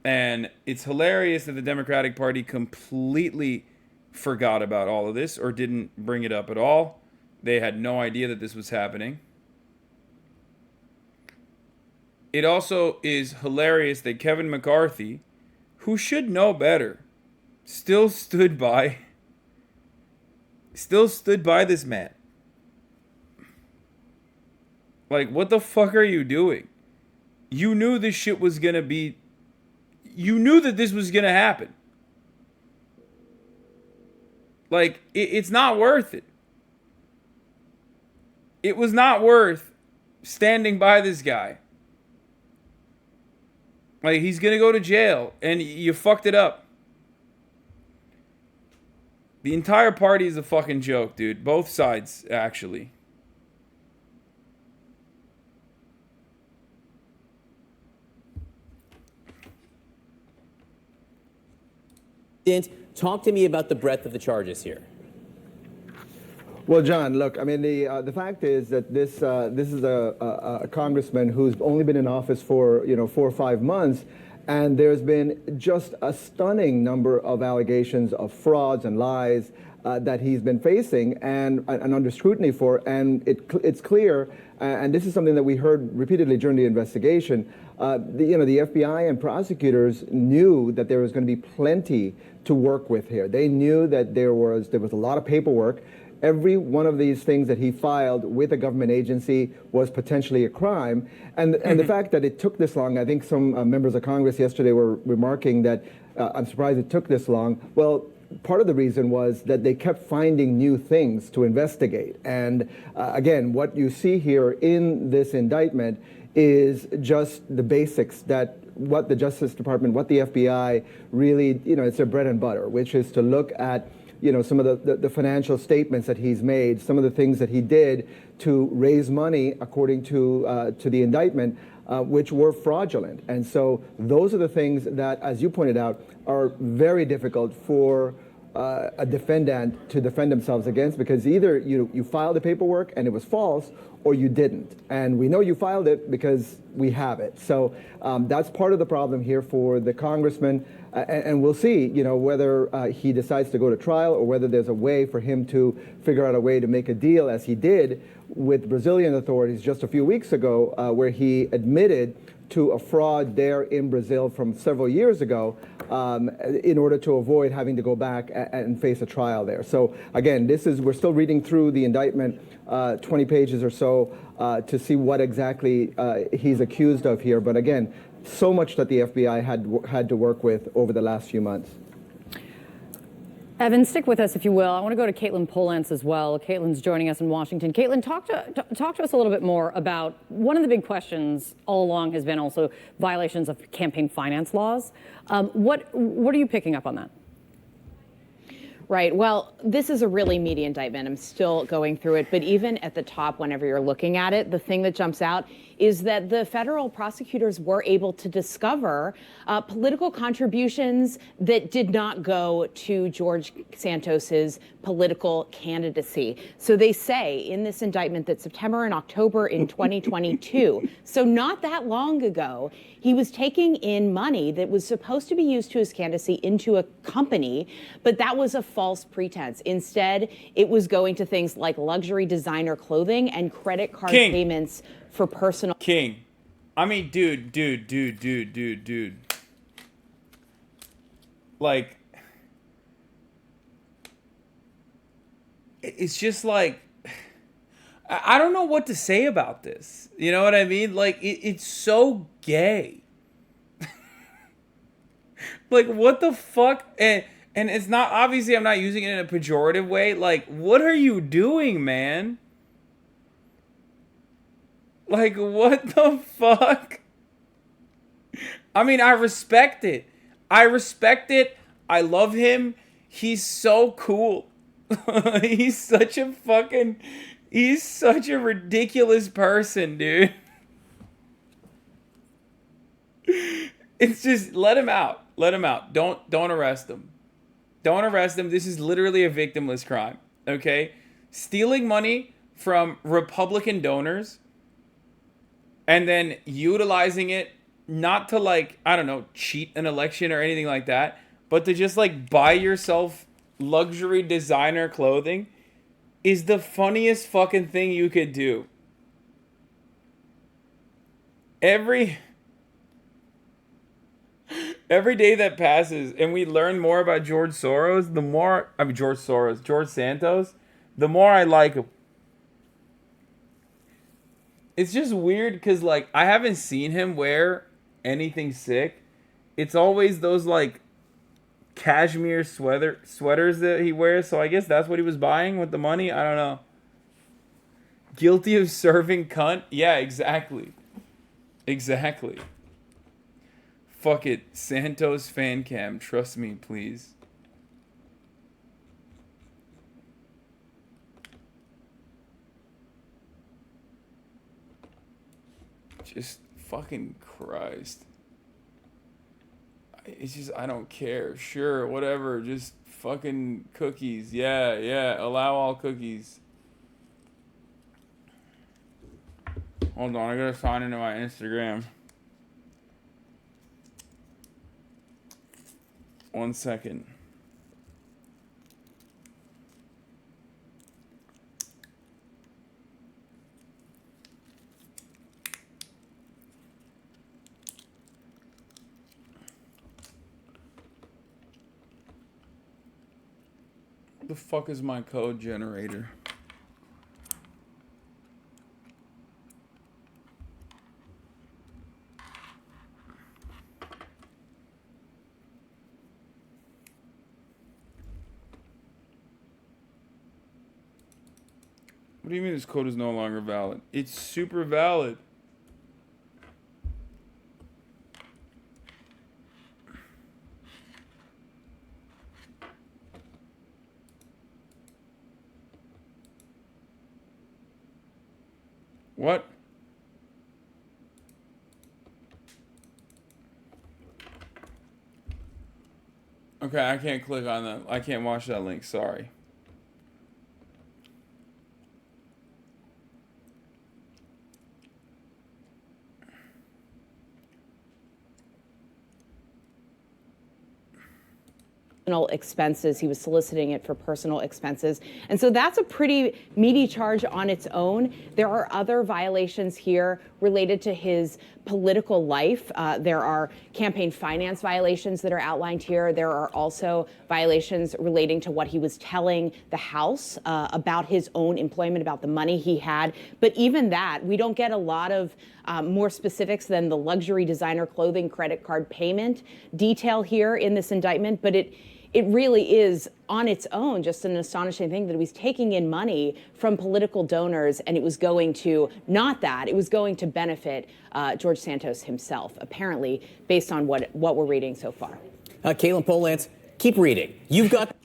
And it's hilarious that the Democratic Party completely forgot about all of this or didn't bring it up at all. They had no idea that this was happening. It also is hilarious that Kevin McCarthy, who should know better, still stood by this man. Like, what the fuck are you doing? You knew this shit was gonna be... You knew that this was gonna happen. Like, it's not worth it. It was not worth standing by this guy. Like, he's going to go to jail, and you fucked it up. The entire party is a fucking joke, dude. Both sides, actually. Talk to me about the breadth of the charges here. Well, John, look, I mean, the fact is that this is a congressman who's only been in office for 4 or 5 months, and there's been just a stunning number of allegations of frauds and lies that he's been facing and under scrutiny for, and it's clear, and this is something that we heard repeatedly during the investigation. The FBI and prosecutors knew that there was going to be plenty to work with here. They knew that there was a lot of paperwork. Every one of these things that he filed with a government agency was potentially a crime. And the fact that it took this long, I think some members of Congress yesterday were remarking that I'm surprised it took this long. Well, part of the reason was that they kept finding new things to investigate. And again, what you see here in this indictment is just the basics that what the Justice Department, what the FBI really, it's their bread and butter, which is to look at some of the financial statements that he's made, some of the things that he did to raise money, according to the indictment, which were fraudulent. And so those are the things that, as you pointed out, are very difficult for a defendant to defend themselves against, because either you filed the paperwork and it was false, or you didn't. And we know you filed it because we have it. So that's part of the problem here for the congressman. And we'll see, whether he decides to go to trial or whether there's a way for him to figure out a way to make a deal, as he did with Brazilian authorities just a few weeks ago, where he admitted to a fraud there in Brazil from several years ago, in order to avoid having to go back and face a trial there. So again, we're still reading through the indictment, 20 pages or so, to see what exactly he's accused of here. But again, so much that the FBI had to work with over the last few months. Evan, stick with us if you will. I want to go to Caitlin Polance as well. Caitlin's joining us in Washington. Caitlin, talk to us a little bit more about one of the big questions all along has been also violations of campaign finance laws. What are you picking up on that? Right. Well, this is a really meaty indictment. I'm still going through it. But even at the top, whenever you're looking at it, the thing that jumps out is that the federal prosecutors were able to discover political contributions that did not go to George Santos's political candidacy. So they say in this indictment that September and October in 2022, so not that long ago, he was taking in money that was supposed to be used to his candidacy into a company, but that was a false pretense. Instead, it was going to things like luxury designer clothing and credit card payments for personal. I mean, dude. Like, it's just like, I don't know what to say about this. You know what I mean? Like, it's so gay. Like, what the fuck? And it's not, obviously I'm not using it in a pejorative way. Like, what are you doing, man? Like, what the fuck? I mean, I respect it. I love him. He's so cool. He's such a ridiculous person, dude. It's just, let him out. Don't arrest him. Don't arrest him. This is literally a victimless crime, okay? Stealing money from Republican donors and then utilizing it not to, like, I don't know, cheat an election or anything like that, but to just, like, buy yourself luxury designer clothing is the funniest fucking thing you could do. Every day that passes and we learn more about George Santos, the more I like him. It's just weird because, like, I haven't seen him wear anything sick. It's always those, like, cashmere sweaters that he wears, so I guess that's what he was buying with the money. I don't know. Guilty of serving cunt? Yeah, exactly. Fuck it. Santos fan cam. Trust me, please. Just fucking Christ. It's just, I don't care. Sure, whatever. Just fucking cookies. Yeah, yeah. Allow all cookies. Hold on, I gotta sign into my Instagram. 1 second. What the fuck is my code generator? What do you mean this code is no longer valid? It's super valid. What? Okay, I can't click on that. I can't watch that link. Sorry. Expenses. He was soliciting it for personal expenses. And so that's a pretty meaty charge on its own. There are other violations here related to his political life. There are campaign finance violations that are outlined here. There are also violations relating to what he was telling the House about his own employment, about the money he had. But even that, we don't get a lot of more specifics than the luxury designer clothing credit card payment detail here in this indictment. But it really is on its own just an astonishing thing that he was taking in money from political donors, and it was going to, not that, it was going to benefit George Santos himself, apparently, based on what we're reading so far. Caitlin Polance, keep reading. You've got...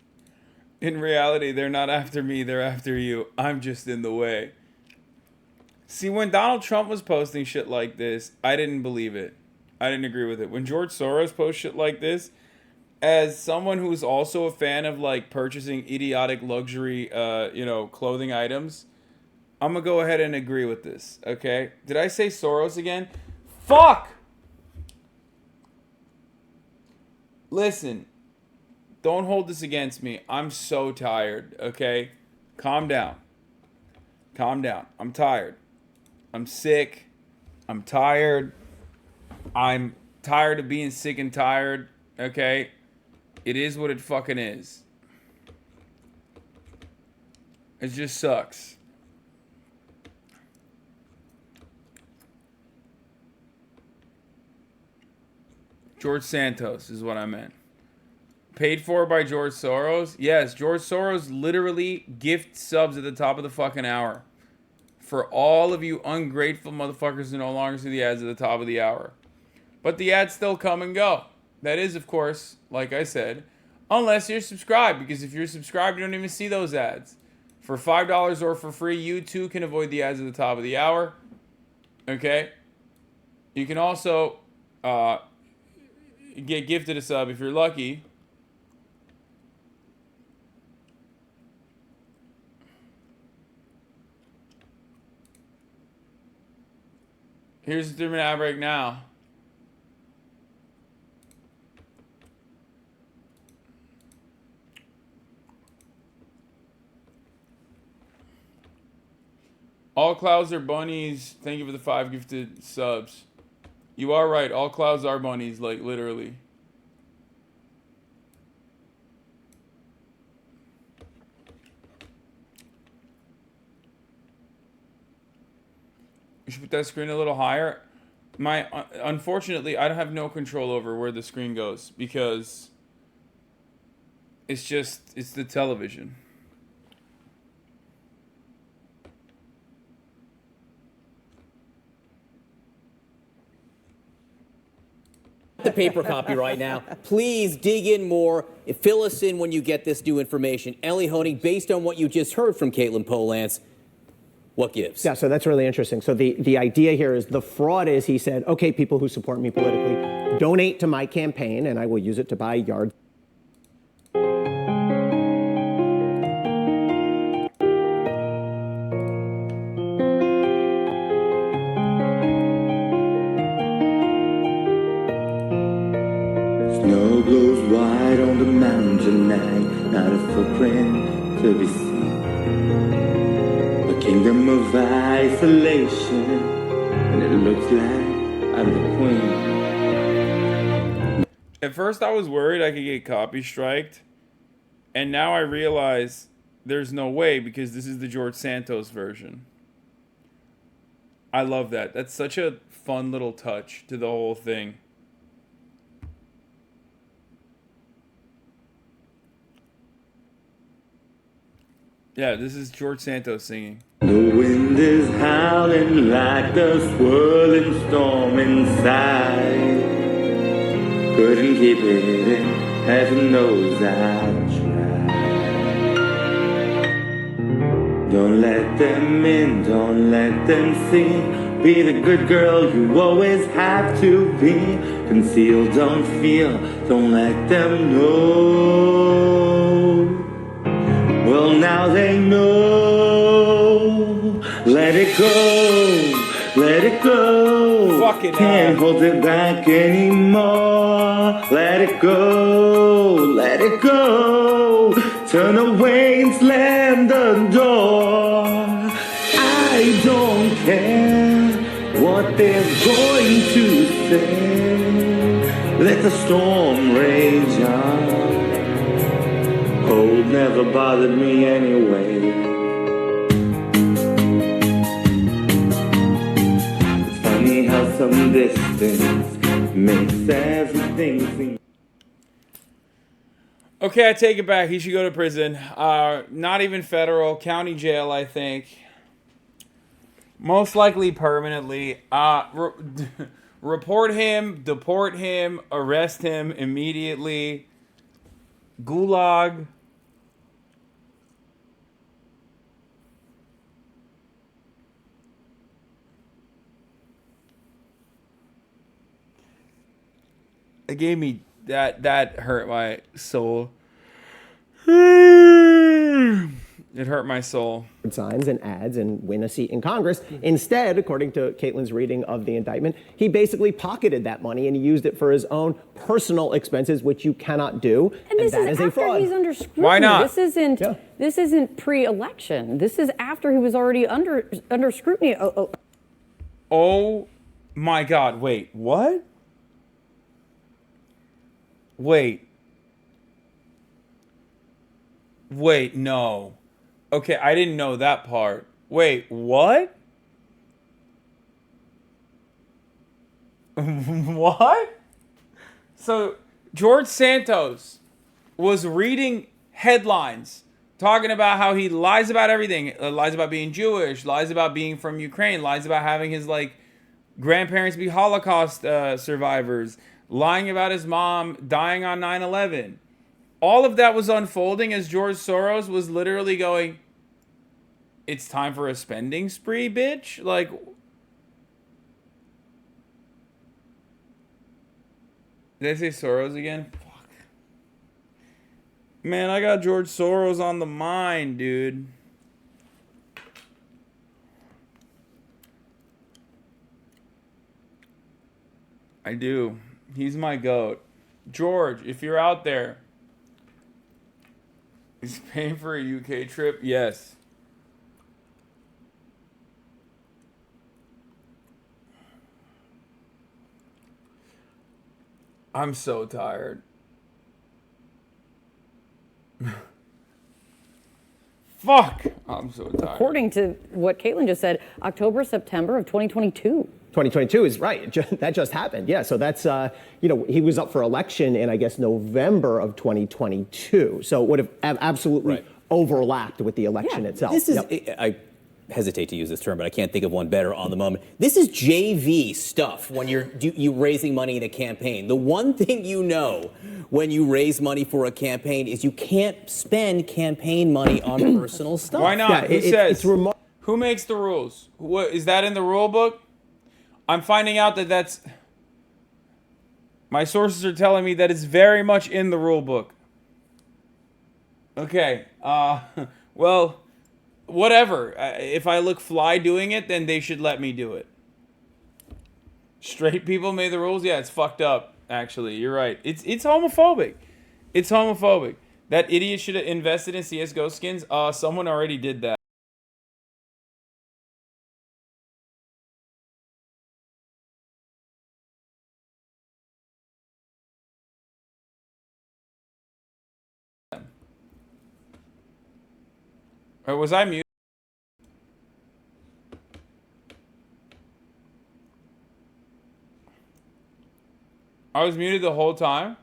In reality, they're not after me, they're after you. I'm just in the way. See, when Donald Trump was posting shit like this, I didn't believe it. I didn't agree with it. When George Soros posts shit like this, as someone who's also a fan of like purchasing idiotic luxury, clothing items, I'm gonna go ahead and agree with this. Okay? Did I say Soros again? Fuck! Listen, don't hold this against me. I'm so tired. Okay? Calm down. Calm down. I'm tired. I'm sick. I'm tired. I'm tired of being sick and tired. Okay? It is what it fucking is. It just sucks. George Santos is what I meant. Paid for by George Soros? Yes, George Soros literally gifts subs at the top of the fucking hour. For all of you ungrateful motherfuckers who no longer see the ads at the top of the hour. But the ads still come and go. That is, of course, like I said, unless you're subscribed. Because if you're subscribed, you don't even see those ads. For $5 or for free, you too can avoid the ads at the top of the hour. Okay? You can also get gifted a sub if you're lucky. Here's the 3-minute ad break now. All clouds are bunnies. Thank you for the 5 gifted subs. You are right. All clouds are bunnies, like literally. You should put that screen a little higher. Unfortunately, I have no control over where the screen goes because it's the television. the paper copy right now. Please dig in more. Fill us in when you get this new information. Ellie Honig, based on what you just heard from Caitlin Polance, what gives? Yeah, so that's really interesting. So the idea here is the fraud is he said, okay, people who support me politically, donate to my campaign, and I will use it to buy yards. Snow glows white on the mountain tonight, not a footprint to be seen. A kingdom of isolation, and it looks like I'm the queen. At first I was worried I could get copy striked, and now I realize there's no way because this is the George Santos version. I love that. That's such a fun little touch to the whole thing. Yeah, this is George Santos singing. The wind is howling like the swirling storm inside. Couldn't keep it in, heaven knows I tried. Don't let them in, don't let them see. Be the good girl you always have to be. Conceal, don't feel, don't let them know. Well, now they know. Let it go, let it go. Fucking can't hold it back anymore. Let it go, let it go. Turn away and slam the door. I don't care what they're going to say. Let the storm rage on. Cold never bothered me anyway. It's funny how some distance makes everything seem. Okay, I take it back. He should go to prison. Not even federal, county jail, I think. Most likely permanently. Report him, deport him, arrest him immediately. Gulag. It gave me that hurt my soul. It hurt my soul. Signs and ads and win a seat in Congress. Instead, according to Caitlin's reading of the indictment, he basically pocketed that money and he used it for his own personal expenses, which you cannot do. And this that is a after fraud. he's under scrutiny. Why not? This isn't pre-election. This is after he was already under scrutiny. Oh my God! Wait, what? Wait, no. Okay, I didn't know that part. Wait, what? What? So, George Santos was reading headlines talking about how he lies about everything. Lies about being Jewish, lies about being from Ukraine, lies about having his, grandparents be Holocaust survivors, lying about his mom dying on 9/11. All of that was unfolding as George Soros was literally going, it's time for a spending spree, bitch? Did I say Soros again? Fuck. Man, I got George Soros on the mind, dude. I do. He's my goat. George, if you're out there, is paying for a UK trip? Yes. I'm so tired. Fuck! I'm so tired. According to what Caitlin just said, October, September of 2022. 2022 is right. That just happened. Yeah. So that's, he was up for election in, I guess, November of 2022. So it would have absolutely overlapped with the election itself. This is, hesitate to use this term, but I can't think of one better on the moment. This is JV stuff when you raising money in a campaign. The one thing you know when you raise money for a campaign is you can't spend campaign money on personal stuff. Why not? Yeah, Who says? Who makes the rules? What is that in the rule book? I'm finding out that that's. My sources are telling me that it's very much in the rule book. Okay. Well, whatever. If I look fly doing it, then they should let me do it. Straight people made the rules? Yeah, it's fucked up, actually. You're right. It's homophobic. It's homophobic. That idiot should have invested in CSGO skins. Someone already did that. Or was I muted? I was muted the whole time?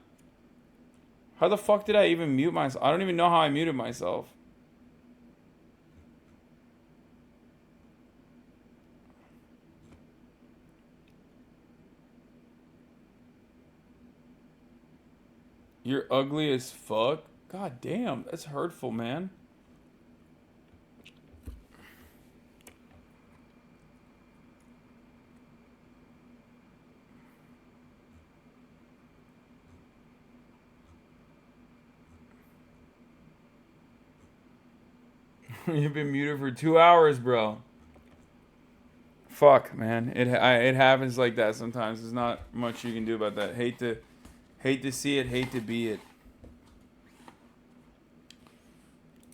How the fuck did I even mute myself? I don't even know how I muted myself. You're ugly as fuck? God damn, that's hurtful, man. You've been muted for 2 hours, bro. Fuck, man. It happens like that sometimes. There's not much you can do about that. Hate to see it, hate to be it.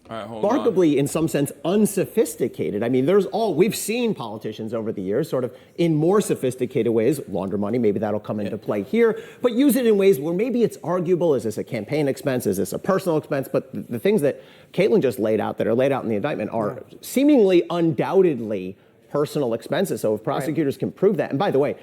All right, hold on. Remarkably, in some sense, unsophisticated. I mean, we've seen politicians over the years sort of in more sophisticated ways launder money. Maybe that'll come into play here, but use it in ways where maybe it's arguable. Is this a campaign expense? Is this a personal expense? But the things that Caitlin just laid out, that are laid out in the indictment, are seemingly undoubtedly personal expenses. So if prosecutors can prove that, and by the way,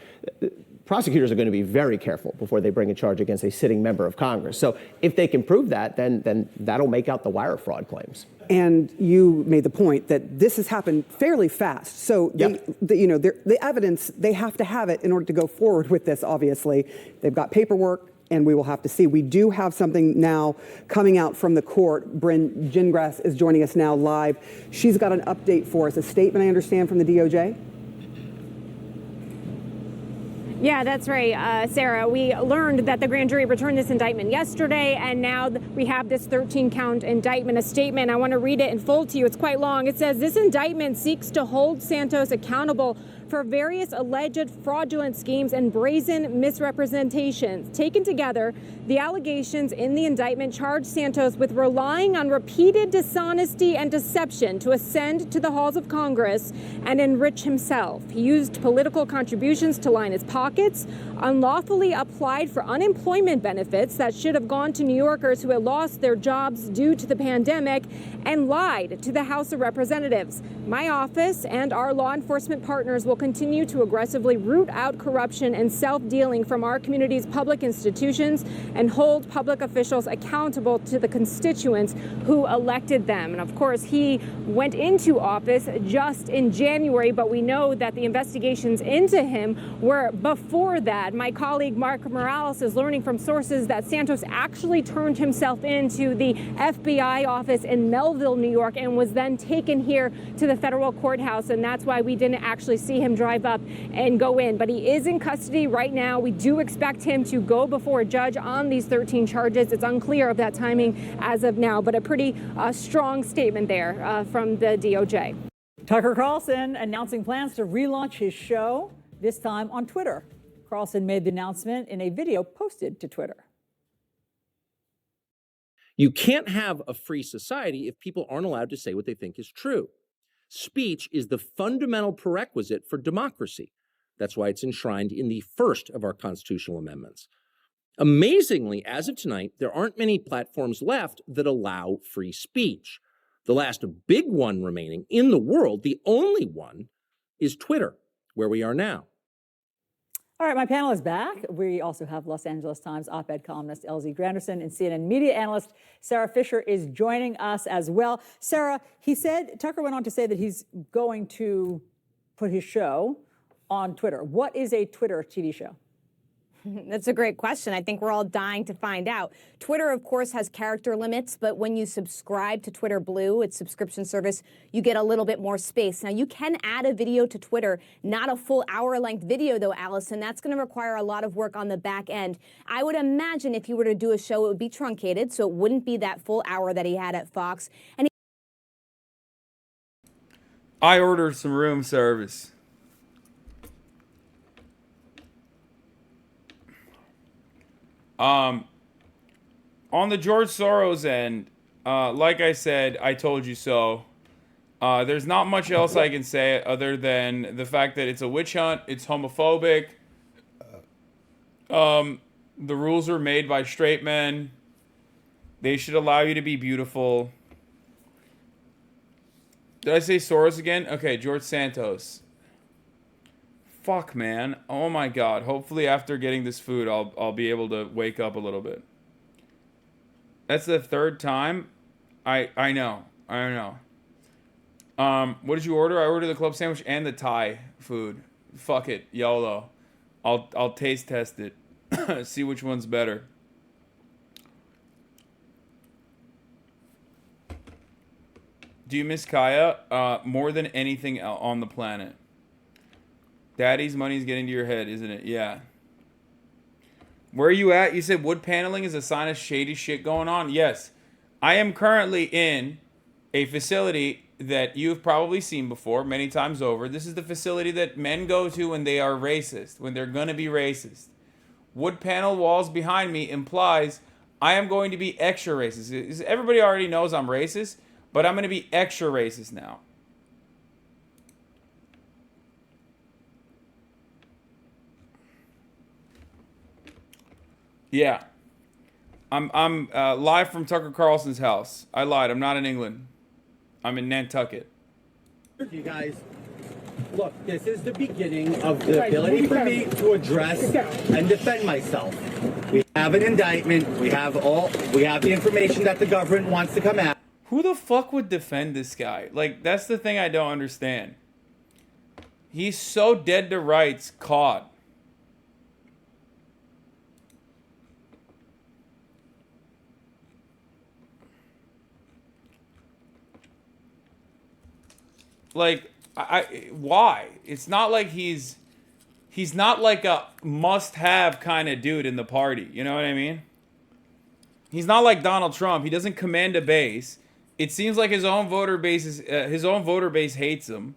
prosecutors are going to be very careful before they bring a charge against a sitting member of Congress. So if they can prove that, then that'll make out the wire fraud claims. And you made the point that this has happened fairly fast. So the evidence, they have to have it in order to go forward with this, obviously. They've got paperwork, and we will have to see. We do have something now coming out from the court. Bryn Gingras is joining us now live. She's got an update for us, a statement, I understand, from the DOJ. Yeah, that's right, Sarah. We learned that the grand jury returned this indictment yesterday, and now we have this 13-count indictment, a statement. I want to read it in full to you. It's quite long. It says, this indictment seeks to hold Santos accountable for various alleged fraudulent schemes and brazen misrepresentations. Taken together, the allegations in the indictment charge Santos with relying on repeated dishonesty and deception to ascend to the halls of Congress and enrich himself. He used political contributions to line his pockets, unlawfully applied for unemployment benefits that should have gone to New Yorkers who had lost their jobs due to the pandemic, and lied to the House of Representatives. My office and our law enforcement partners will continue to aggressively root out corruption and self-dealing from our community's public institutions and hold public officials accountable to the constituents who elected them. And of course, he went into office just in January, but we know that the investigations into him were before that. My colleague Mark Morales is learning from sources that Santos actually turned himself into the FBI office in Melville, New York, and was then taken here to the federal courthouse. And that's why we didn't actually see him drive up and go in. But he is in custody right now. We do expect him to go before a judge on these 13 charges. It's unclear of that timing as of now, but a pretty strong statement there from the DOJ. Tucker Carlson announcing plans to relaunch his show, this time on Twitter. Carlson made the announcement in a video posted to Twitter. You can't have a free society if people aren't allowed to say what they think is true. Speech is the fundamental prerequisite for democracy. That's why it's enshrined in the first of our constitutional amendments. Amazingly, as of tonight, there aren't many platforms left that allow free speech. The last big one remaining in the world, the only one, is Twitter, where we are now. All right, my panel is back. We also have Los Angeles Times op-ed columnist LZ Granderson and CNN media analyst Sarah Fisher is joining us as well. Sarah, Tucker went on to say that he's going to put his show on Twitter. What is a Twitter TV show? That's a great question. I think we're all dying to find out. Twitter, of course, has character limits, but when you subscribe to Twitter Blue, its subscription service, you get a little bit more space. Now, you can add a video to Twitter, not a full hour-length video, though, Allison. That's going to require a lot of work on the back end. I would imagine if you were to do a show, it would be truncated, so it wouldn't be that full hour that he had at Fox. And I ordered some room service. On the George Soros end, like I said, I told you so. There's not much else I can say other than the fact that it's a witch hunt. It's homophobic. The rules are made by straight men. They should allow you to be beautiful. Did I say Soros again? Okay, George Santos. Fuck, man. Oh my God. Hopefully after getting this food, I'll be able to wake up a little bit. That's the third time. I know. What did you order? I ordered the club sandwich and the Thai food. Fuck it. YOLO. I'll taste test it. See which one's better. Do you miss Kaya? More than anything on the planet. Daddy's money's getting to your head, isn't it? Yeah. Where are you at? You said wood paneling is a sign of shady shit going on? Yes. I am currently in a facility that you've probably seen before many times over. This is the facility that men go to when they are racist, when they're going to be racist. Wood panel walls behind me implies I am going to be extra racist. Everybody already knows I'm racist, but I'm going to be extra racist now. Yeah. I'm live from Tucker Carlson's house. I lied. I'm not in England. I'm in Nantucket. You guys, look, this is the beginning of the ability for me to address and defend myself. We have an indictment. We have the information that the government wants to come out. Who the fuck would defend this guy? Like, that's the thing I don't understand. He's so dead to rights, caught. Like, why? It's not like he's not like a must-have kind of dude in the party. You know what I mean? He's not like Donald Trump. He doesn't command a base. It seems like his own voter base hates him.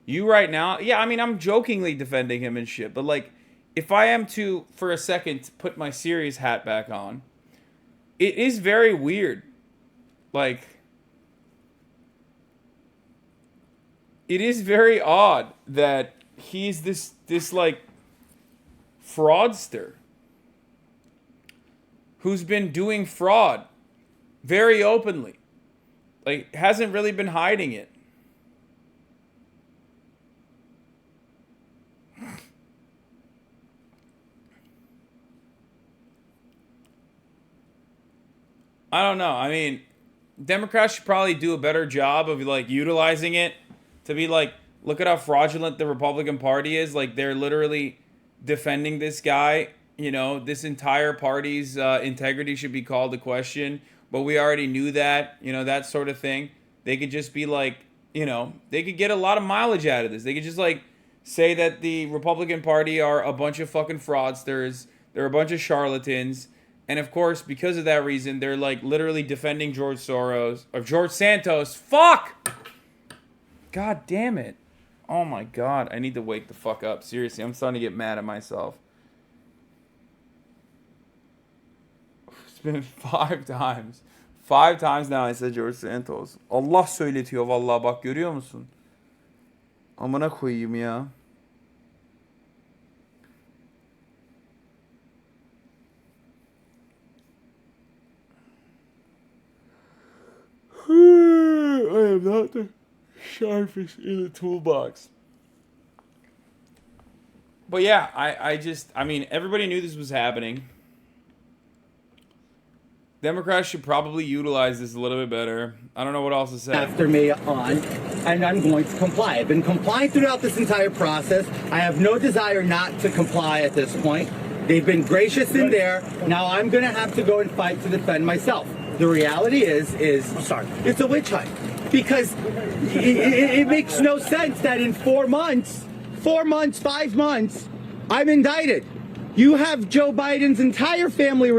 You right now, yeah. I mean, I'm jokingly defending him and shit, but like, if I am to, for a second, put my serious hat back on, it is very weird. Like, it is very odd that he's this like fraudster who's been doing fraud very openly. Like, hasn't really been hiding it. I don't know. I mean, Democrats should probably do a better job of like utilizing it to be like, look at how fraudulent the Republican Party is. Like, they're literally defending this guy. You know, this entire party's integrity should be called to question. But we already knew that, you know, that sort of thing. They could just be like, you know, they could get a lot of mileage out of this. They could just like say that the Republican Party are a bunch of fucking fraudsters. They're a bunch of charlatans. And of course, because of that reason, they're like literally defending George Soros or George Santos. Fuck! God damn it. Oh my God. I need to wake the fuck up. Seriously, I'm starting to get mad at myself. It's been 5 times. 5 times now I said George Santos. Allah söyletiyor vallahi, bak görüyor musun? Amına koyayım ya. I am not the sharpest in the toolbox. But yeah, I mean, everybody knew this was happening. Democrats should probably utilize this a little bit better. I don't know what else to say. After me on, and I'm going to comply. I've been complying throughout this entire process. I have no desire not to comply at this point. They've been gracious in there. Now I'm going to have to go and fight to defend myself. The reality is it's a witch hunt. Because it makes no sense that in 4 months, 5 months, I'm indicted. You have Joe Biden's entire family.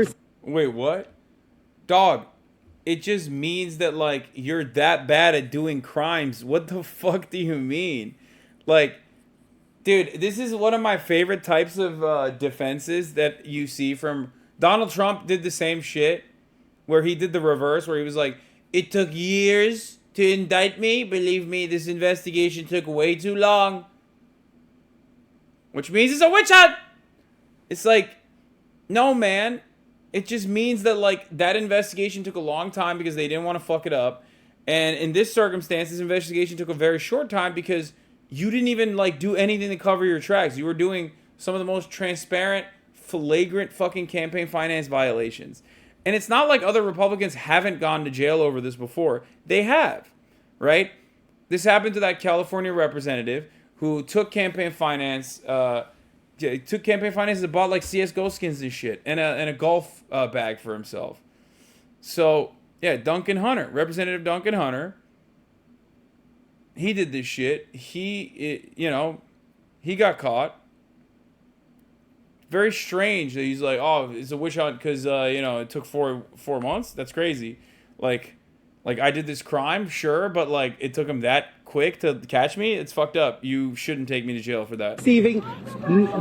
Wait, what? Dog, it just means that, like, you're that bad at doing crimes. What the fuck do you mean? Like, dude, this is one of my favorite types of defenses that you see from... Donald Trump did the same shit, where he did the reverse, where he was like, it took years to indict me. Believe me, this investigation took way too long. Which means it's a witch hunt. It's like, no, man. It just means that, like, that investigation took a long time because they didn't want to fuck it up. And in this circumstance, this investigation took a very short time because you didn't even, like, do anything to cover your tracks. You were doing some of the most transparent, flagrant fucking campaign finance violations. And it's not like other Republicans haven't gone to jail over this before. They have, right? This happened to that California representative who took campaign finance, and bought like CSGO skins and shit, and a golf bag for himself. So yeah, Duncan Hunter, Representative Duncan Hunter, he did this shit. He got caught. Very strange that he's like, oh, it's a witch hunt because it took four months. That's crazy. Like I did this crime, sure, but like it took him that quick to catch me. It's fucked up. You shouldn't take me to jail for that. Receiving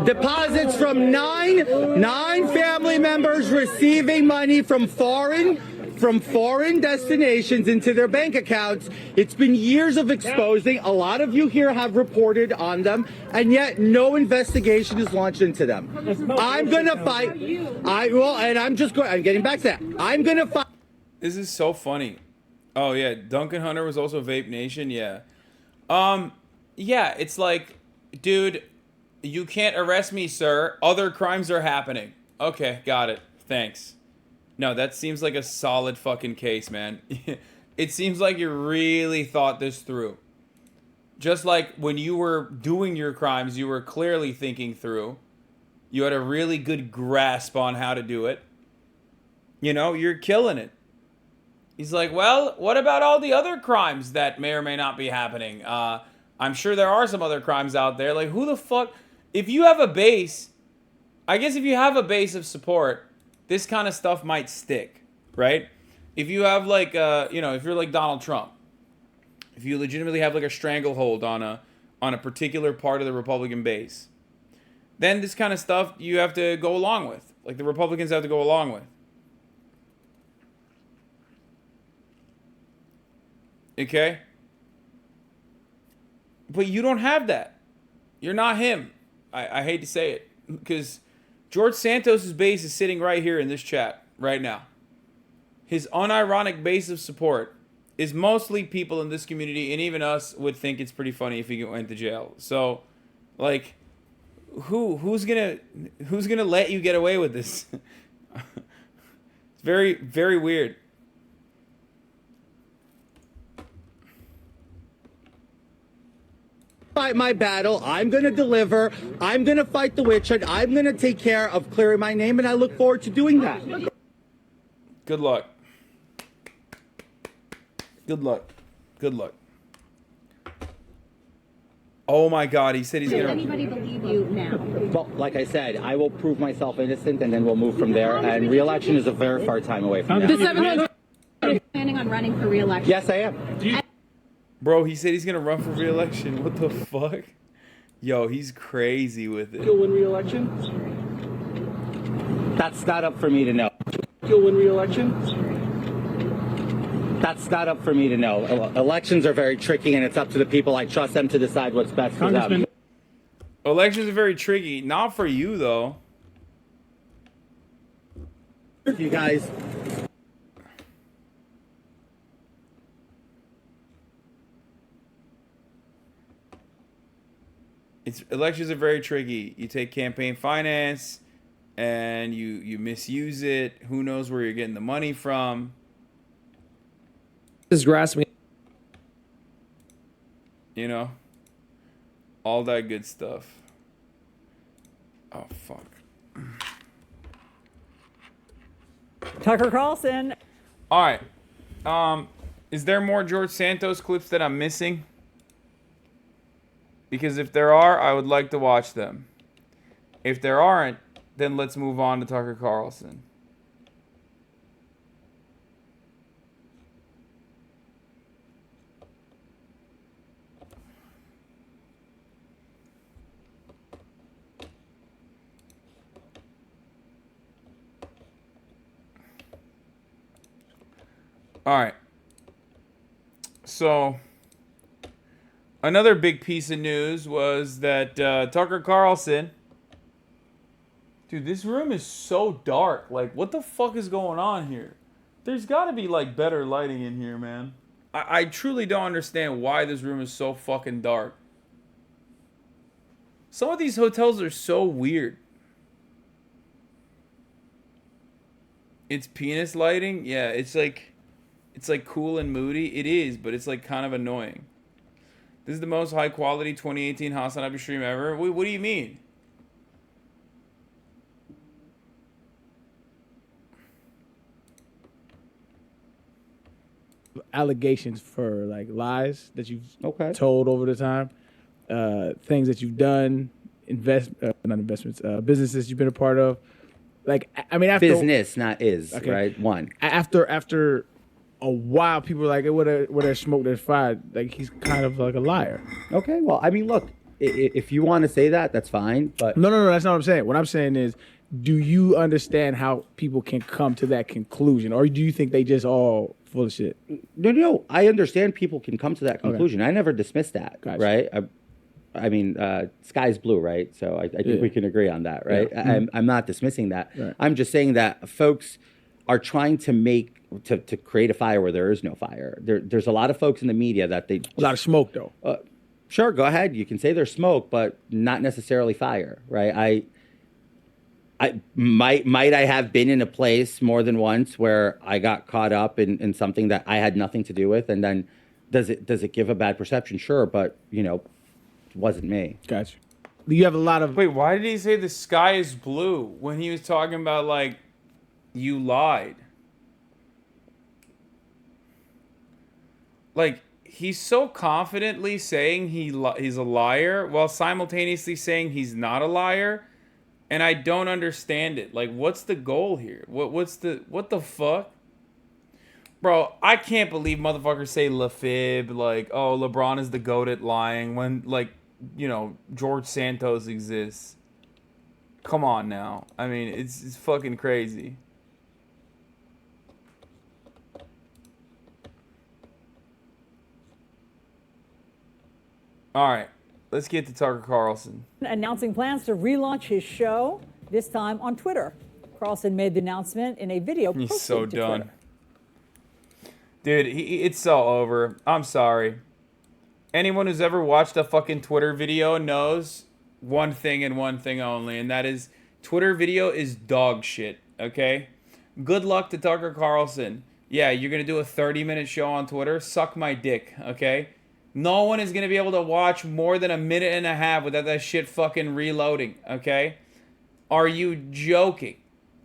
deposits from nine family members receiving money from foreign destinations into their bank accounts. It's been years of exposing. A lot of you here have reported on them, and yet no investigation is launched into them. I'm gonna fight. I'm getting back to that. I'm gonna fight. This is so funny. Oh yeah, Duncan Hunter was also Vape Nation. Yeah. Yeah, it's like, dude, you can't arrest me, sir. Other crimes are happening. Okay, got it. Thanks. No, that seems like a solid fucking case, man. It seems like you really thought this through. Just like when you were doing your crimes, you were clearly thinking through. You had a really good grasp on how to do it. You're killing it. He's like, well, what about all the other crimes that may or may not be happening? I'm sure there are some other crimes out there. Like, who the fuck? If you have a base, I guess if you have a base of support, this kind of stuff might stick, right? If you have like, if you're like Donald Trump, if you legitimately have like a stranglehold on a particular part of the Republican base, then this kind of stuff you have to go along with. Like the Republicans have to go along with. Okay? But you don't have that. You're not him. I hate to say it. Because George Santos' base is sitting right here in this chat right now. His unironic base of support is mostly people in this community, and even us would think it's pretty funny if he went to jail. So, like, who's gonna let you get away with this? It's very, very weird. Fight my battle. I'm going to deliver. I'm going to fight the witch hunt. I'm going to take care of clearing my name, and I look forward to doing that. Good luck. Good luck. Good luck. Oh my God, he said he's going to... Does anybody believe you now? Well, like I said, I will prove myself innocent, and then we'll move from there. And re-election is a very far time away from now. Are you planning on running for re-election? Yes, I am. Bro, he said he's going to run for re-election. What the fuck? Yo, he's crazy with it. You'll win re-election? That's not up for me to know. You'll win re-election? That's not up for me to know. Elections are very tricky, and it's up to the people. I trust them to decide what's best for them. Elections are very tricky. Not for you, though. You guys... Elections are very tricky. You take campaign finance and you misuse it. Who knows where you're getting the money from? Just grasping. You know, all that good stuff. Oh fuck. Tucker Carlson. All right. Is there more George Santos clips that I'm missing? Because if there are, I would like to watch them. If there aren't, then let's move on to Tucker Carlson. All right. So, another big piece of news was that Tucker Carlson... Dude, this room is so dark. Like, what the fuck is going on here? There's got to be, like, better lighting in here, man. I truly don't understand why this room is so fucking dark. Some of these hotels are so weird. It's penis lighting? Yeah, it's like cool and moody. It is, but it's like kind of annoying. This is the most high quality 2018 HasanAbi stream ever. What do you mean? Allegations for like lies that you've told over the time, things that you've done, not investments, businesses you've been a part of. Like, I mean, after business, not is right. One after a while, people were like, "What a smoke that's fired." Like, he's kind of like a liar. Okay, well, I mean, look, if you want to say that, that's fine. But no, that's not what I'm saying. What I'm saying is, do you understand how people can come to that conclusion, or do you think they just all full of shit? No. I understand people can come to that conclusion. Okay. I never dismissed that. Gotcha. Right. I mean, sky's blue, right? So I think we can agree on that, right? Yeah. I'm not dismissing that. Right. I'm just saying that folks are trying to to create a fire where there is no fire. There's a lot of folks in the media that a lot of smoke, though. Sure, go ahead. You can say there's smoke, but not necessarily fire, right? I might I have been in a place more than once where I got caught up in something that I had nothing to do with, and then does it give a bad perception? Sure, but it wasn't me. Gotcha. You have a lot of... Wait, why did he say the sky is blue when he was talking about, like, you lied? Like, he's so confidently saying he's a liar while simultaneously saying he's not a liar, and I don't understand it. Like, what's the goal here? What the fuck? Bro, I can't believe motherfuckers say LaFib, like, oh, LeBron is the GOAT at lying when, like, George Santos exists. Come on now. I mean, it's fucking crazy. All right, let's get to Tucker Carlson. Announcing plans to relaunch his show, this time on Twitter. Carlson made the announcement in a video posted He's so to done. Twitter. Dude, it's so over. I'm sorry. Anyone who's ever watched a fucking Twitter video knows one thing and one thing only, and that is Twitter video is dog shit, okay? Good luck to Tucker Carlson. Yeah, you're going to do a 30-minute show on Twitter? Suck my dick, okay? No one is going to be able to watch more than a minute and a half without that shit fucking reloading, okay? Are you joking?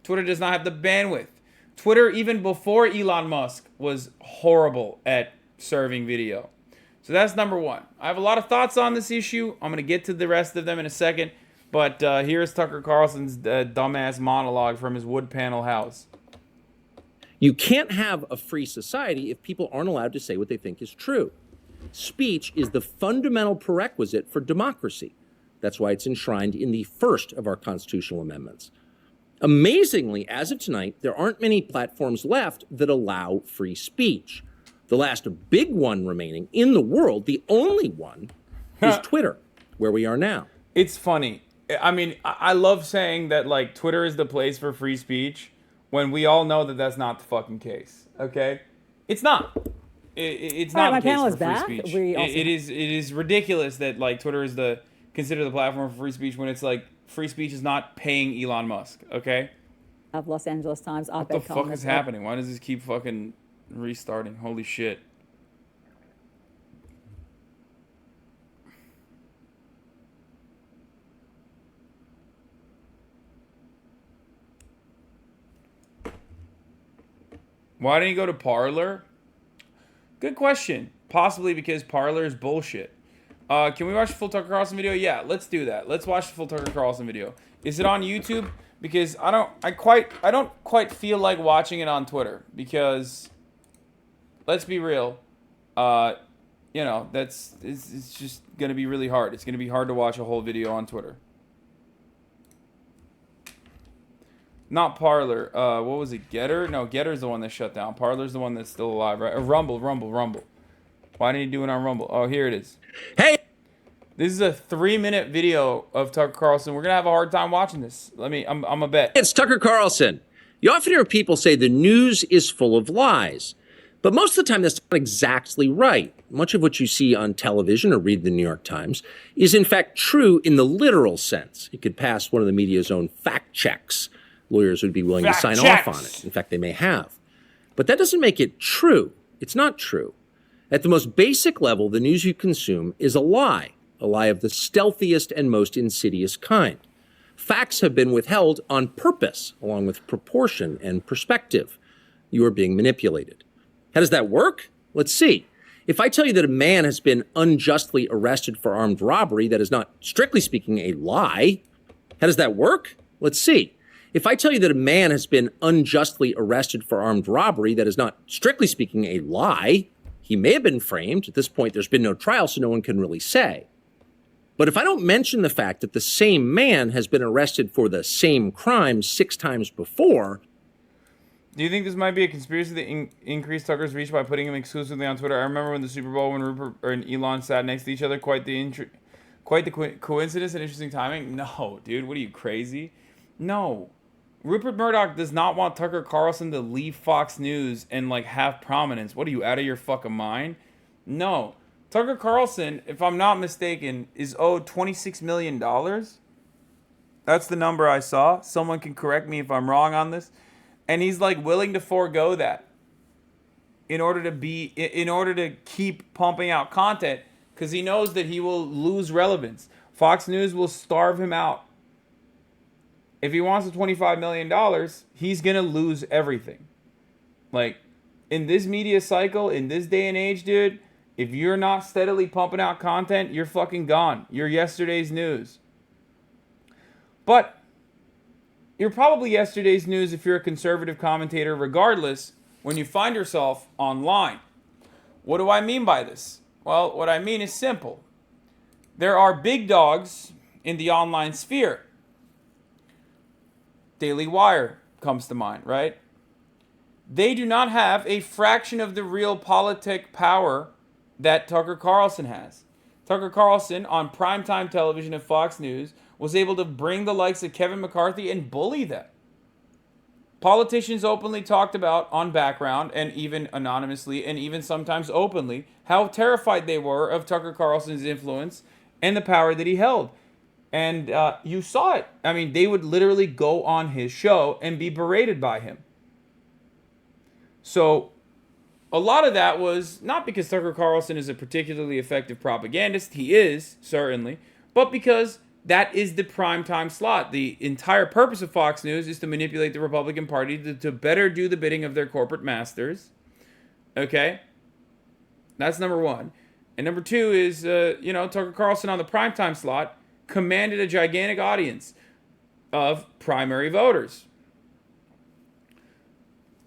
Twitter does not have the bandwidth. Twitter, even before Elon Musk, was horrible at serving video. So that's number one. I have a lot of thoughts on this issue. I'm going to get to the rest of them in a second. But here's Tucker Carlson's dumbass monologue from his wood panel house. You can't have a free society if people aren't allowed to say what they think is true. Speech is the fundamental prerequisite for democracy. That's why it's enshrined in the first of our constitutional amendments. Amazingly, as of tonight, there aren't many platforms left that allow free speech. The last big one remaining in the world, the only one, is Twitter, where we are now. It's funny. I mean, I love saying that, like, Twitter is the place for free speech when we all know that that's not the fucking case, okay? It's not. It's not the case for free speech. It is ridiculous that, like, Twitter is the consider the platform for free speech when it's like free speech is not paying Elon Musk, okay? Of Los Angeles Times What op-ed the fuck columnist. is happening? Why does this keep fucking restarting? Holy shit. Why didn't you go to Parler? Good question. Possibly because Parler is bullshit. Can we watch the full Tucker Carlson video? Yeah, let's do that. Let's watch the full Tucker Carlson video. Is it on YouTube? Because I don't quite feel like watching it on Twitter, because let's be real, you know, it's just gonna be really hard. It's gonna be hard to watch a whole video on Twitter. Not Parler. What was it? Getter? No, Getter's the one that shut down. Parler's the one that's still alive, right? Rumble. Why didn't you do it on Rumble? Oh, here it is. Hey! This is a 3-minute video of Tucker Carlson. We're gonna have a hard time watching this. I'm a bet. It's Tucker Carlson. You often hear people say the news is full of lies. But most of the time, that's not exactly right. Much of what you see on television or read the New York Times is, in fact, true in the literal sense. It could pass one of the media's own fact checks. Lawyers would be willing to sign off on it. In fact, they may have. But that doesn't make it true. It's not true. At the most basic level, the news you consume is a lie of the stealthiest and most insidious kind. Facts have been withheld on purpose, along with proportion and perspective. You are being manipulated. How does that work? Let's see. If I tell you that a man has been unjustly arrested for armed robbery, that is not, strictly speaking, a lie. How does that work? Let's see. If I tell you that a man has been unjustly arrested for armed robbery, that is not, strictly speaking, a lie. He may have been framed. At this point, there's been no trial, so no one can really say. But if I don't mention the fact that the same man has been arrested for the same crime 6 times before. Do you think this might be a conspiracy to increase Tucker's reach by putting him exclusively on Twitter? I remember when the Super Bowl, when Rupert and Elon sat next to each other. Quite the coincidence and interesting timing. No, dude, what are you, crazy? No. Rupert Murdoch does not want Tucker Carlson to leave Fox News and like have prominence. What are you, out of your fucking mind? No. Tucker Carlson, if I'm not mistaken, is owed $26 million. That's the number I saw. Someone can correct me if I'm wrong on this. And he's like willing to forego that in order to keep pumping out content, because he knows that he will lose relevance. Fox News will starve him out. If he wants the $25 million, he's going to lose everything. Like, in this media cycle, in this day and age, dude, if you're not steadily pumping out content, you're fucking gone. You're yesterday's news. But you're probably yesterday's news if you're a conservative commentator, regardless, when you find yourself online. What do I mean by this? Well, what I mean is simple. There are big dogs in the online sphere. Daily Wire comes to mind, right? They do not have a fraction of the real politic power that Tucker Carlson has. Tucker Carlson, on primetime television at Fox News, was able to bring the likes of Kevin McCarthy and bully them. Politicians openly talked about on background, and even anonymously, and even sometimes openly, how terrified they were of Tucker Carlson's influence and the power that he held. And you saw it. I mean, they would literally go on his show and be berated by him. So a lot of that was not because Tucker Carlson is a particularly effective propagandist. He is, certainly. But because that is the primetime slot. The entire purpose of Fox News is to manipulate the Republican Party to better do the bidding of their corporate masters. Okay? That's number one. And number two is, Tucker Carlson on the primetime slot commanded a gigantic audience of primary voters.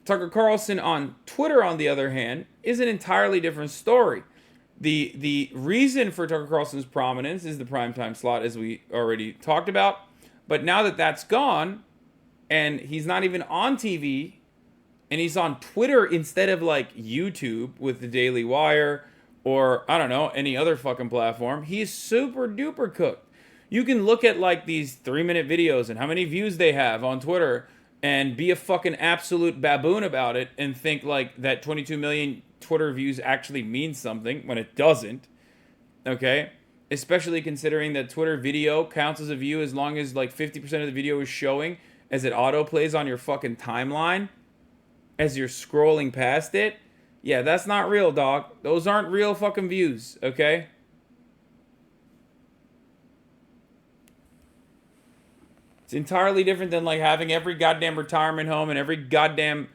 Tucker Carlson on Twitter, on the other hand, is an entirely different story. The reason for Tucker Carlson's prominence is the primetime slot, as we already talked about. But now that that's gone, and he's not even on TV, and he's on Twitter instead of like YouTube with the Daily Wire or, I don't know, any other fucking platform, he's super duper cooked. You can look at like these 3-minute videos and how many views they have on Twitter and be a fucking absolute baboon about it and think like that 22 million Twitter views actually means something when it doesn't. Okay? especially considering that Twitter video counts as a view as long as like 50% of the video is showing as it auto plays on your fucking timeline as you're scrolling past it. Yeah, that's not real, dog. Those aren't real fucking views, okay? It's entirely different than like having every goddamn retirement home and every goddamn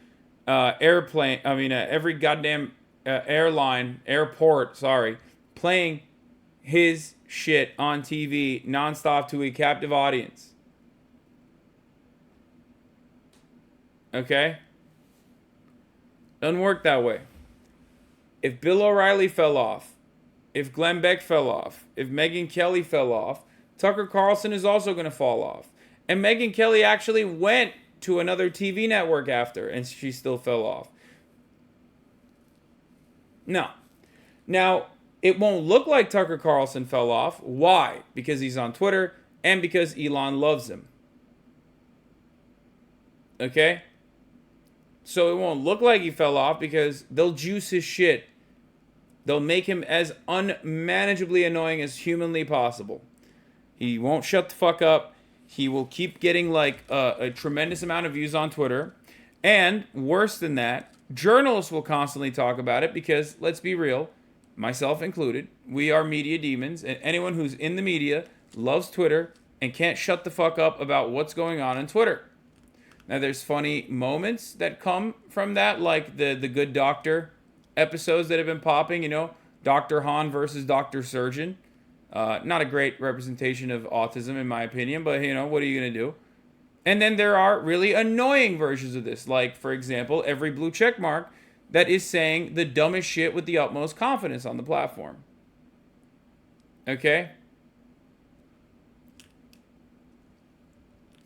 every goddamn airport, playing his shit on TV nonstop to a captive audience. Okay? Doesn't work that way. If Bill O'Reilly fell off, if Glenn Beck fell off, if Megyn Kelly fell off, Tucker Carlson is also going to fall off. And Megyn Kelly actually went to another TV network after, and she still fell off. No. Now, it won't look like Tucker Carlson fell off. Why? Because he's on Twitter and because Elon loves him. Okay? So it won't look like he fell off because they'll juice his shit. They'll make him as unmanageably annoying as humanly possible. He won't shut the fuck up. He will keep getting like a tremendous amount of views on Twitter. And worse than that, journalists will constantly talk about it because, let's be real, myself included, we are media demons. And anyone who's in the media loves Twitter and can't shut the fuck up about what's going on Twitter. Now, there's funny moments that come from that, like the Good Doctor episodes that have been popping, you know, Dr. Han versus Dr. Surgeon. Not a great representation of autism, in my opinion, but, you know, what are you going to do? And then there are really annoying versions of this, like, for example, every blue check mark that is saying the dumbest shit with the utmost confidence on the platform. Okay?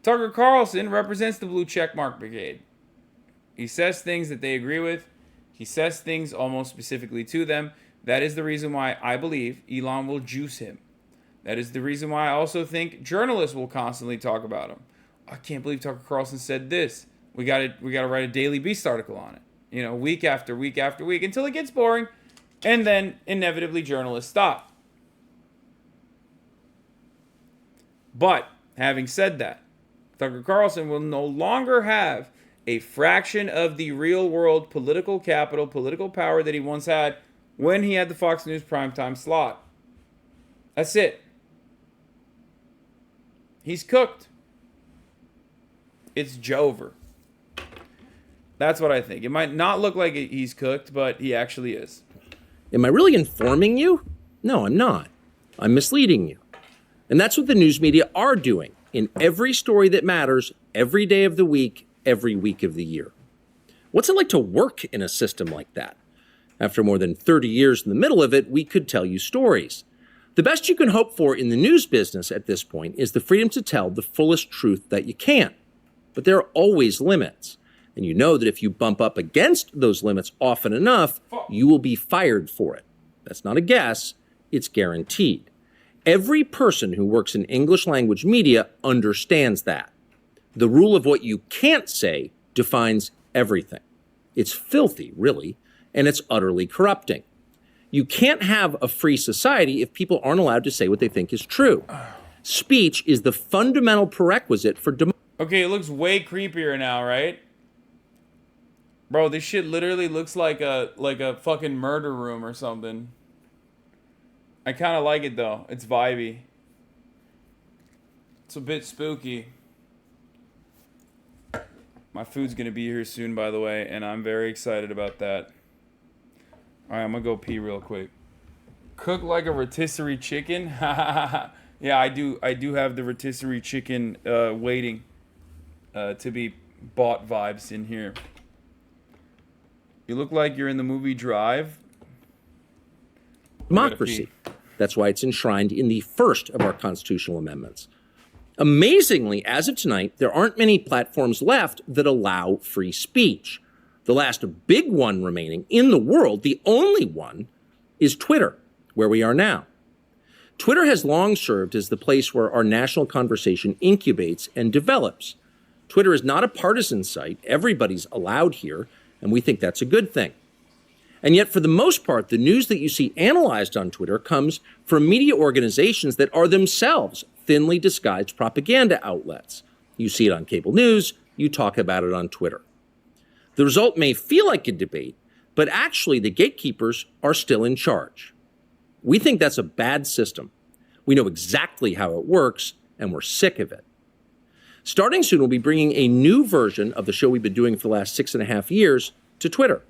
Tucker Carlson represents the blue checkmark brigade. He says things that they agree with. He says things almost specifically to them. That is the reason why I believe Elon will juice him. That is the reason why I also think journalists will constantly talk about him. I can't believe Tucker Carlson said this. We got to write a Daily Beast article on it. You know, week after week after week until it gets boring, and then inevitably journalists stop. But having said that, Tucker Carlson will no longer have a fraction of the real world political capital, political power that he once had when he had the Fox News primetime slot. That's it. He's cooked. It's Jover. That's what I think. It might not look like he's cooked, but he actually is. Am I really informing you? No, I'm not. I'm misleading you. And that's what the news media are doing in every story that matters, every day of the week, every week of the year. What's it like to work in a system like that? After more than 30 years in the middle of it, we could tell you stories. The best you can hope for in the news business at this point is the freedom to tell the fullest truth that you can. But there are always limits. And you know that if you bump up against those limits often enough, you will be fired for it. That's not a guess, it's guaranteed. Every person who works in English language media understands that. The rule of what you can't say defines everything. It's filthy, really, and it's utterly corrupting. You can't have a free society if people aren't allowed to say what they think is true. Speech is the fundamental prerequisite for democracy. Okay, it looks way creepier now, right? Bro, this shit literally looks like a fucking murder room or something. I kind of like it though. It's vibey. It's a bit spooky. My food's gonna be here soon, by the way, and I'm very excited about that. All right, I'm gonna go pee real quick. Cook like a rotisserie chicken? Yeah, I do have the rotisserie chicken waiting to be bought vibes in here. You look like you're in the movie Drive. Democracy. That's why it's enshrined in the first of our constitutional amendments. Amazingly, as of tonight, there aren't many platforms left that allow free speech. The last big one remaining in the world, the only one, is Twitter, where we are now. Twitter has long served as the place where our national conversation incubates and develops. Twitter is not a partisan site. Everybody's allowed here, and we think that's a good thing. And yet, for the most part, the news that you see analyzed on Twitter comes from media organizations that are themselves thinly disguised propaganda outlets. You see it on cable news, you talk about it on Twitter. The result may feel like a debate, but actually the gatekeepers are still in charge. We think that's a bad system. We know exactly how it works, and we're sick of it. Starting soon, we'll be bringing a new version of the show we've been doing for the last 6.5 years to Twitter.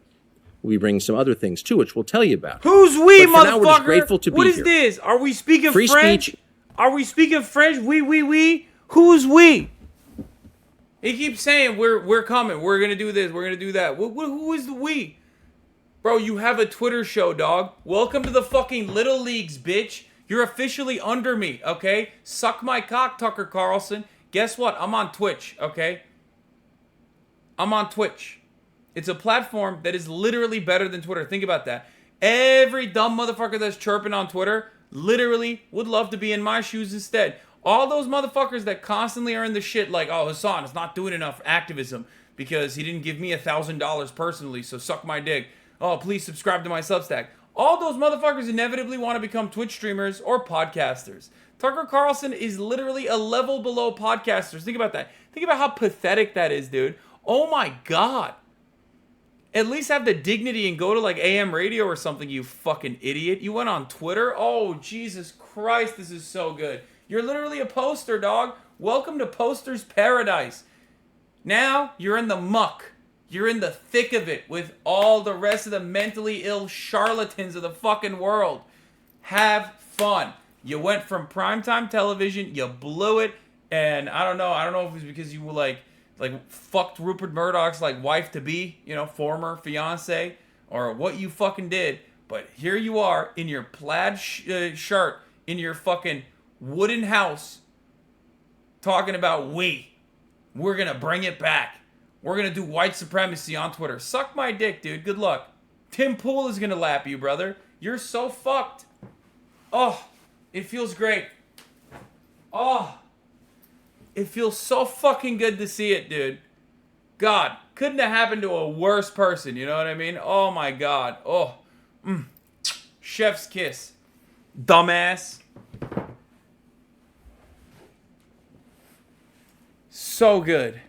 We'll be bringing some other things too, which we'll tell you about. Who's we, But for now, we're just motherfucker? grateful to What be is here. this? Are we speaking Free French? speech. Are we speaking French? We. Who's we? He keeps saying we're coming. We're gonna do this. We're gonna do that. Who is the we? Bro, you have a Twitter show, dog. Welcome to the fucking Little Leagues, bitch. You're officially under me, okay? Suck my cock, Tucker Carlson. Guess what? I'm on Twitch, okay? I'm on Twitch. It's a platform that is literally better than Twitter. Think about that. Every dumb motherfucker that's chirping on Twitter literally would love to be in my shoes instead. All those motherfuckers that constantly are in the shit like, oh, Hasan is not doing enough activism because he didn't give me $1,000 personally, so suck my dick. Oh, please subscribe to my Substack. All those motherfuckers inevitably want to become Twitch streamers or podcasters. Tucker Carlson is literally a level below podcasters. Think about that. Think about how pathetic that is, dude. Oh my God. At least have the dignity and go to like AM radio or something, you fucking idiot. You went on Twitter? Oh, Jesus Christ, this is so good. You're literally a poster, dog. Welcome to Poster's Paradise. Now, you're in the muck. You're in the thick of it with all the rest of the mentally ill charlatans of the fucking world. Have fun. You went from primetime television, you blew it, and I don't know if it was because you were like fucked Rupert Murdoch's like wife-to-be, former fiance, or what you fucking did, but here you are in your plaid shirt, in your fucking wooden house, talking about we're gonna bring it back. We're gonna do white supremacy on Twitter. Suck my dick, dude. Good luck. Tim Pool is gonna lap you, brother. You're so fucked. Oh, it feels great. Oh, it feels so fucking good to see it, dude. God, couldn't have happened to a worse person, you know what I mean? Oh my God. Oh, chef's kiss. Dumbass. So good.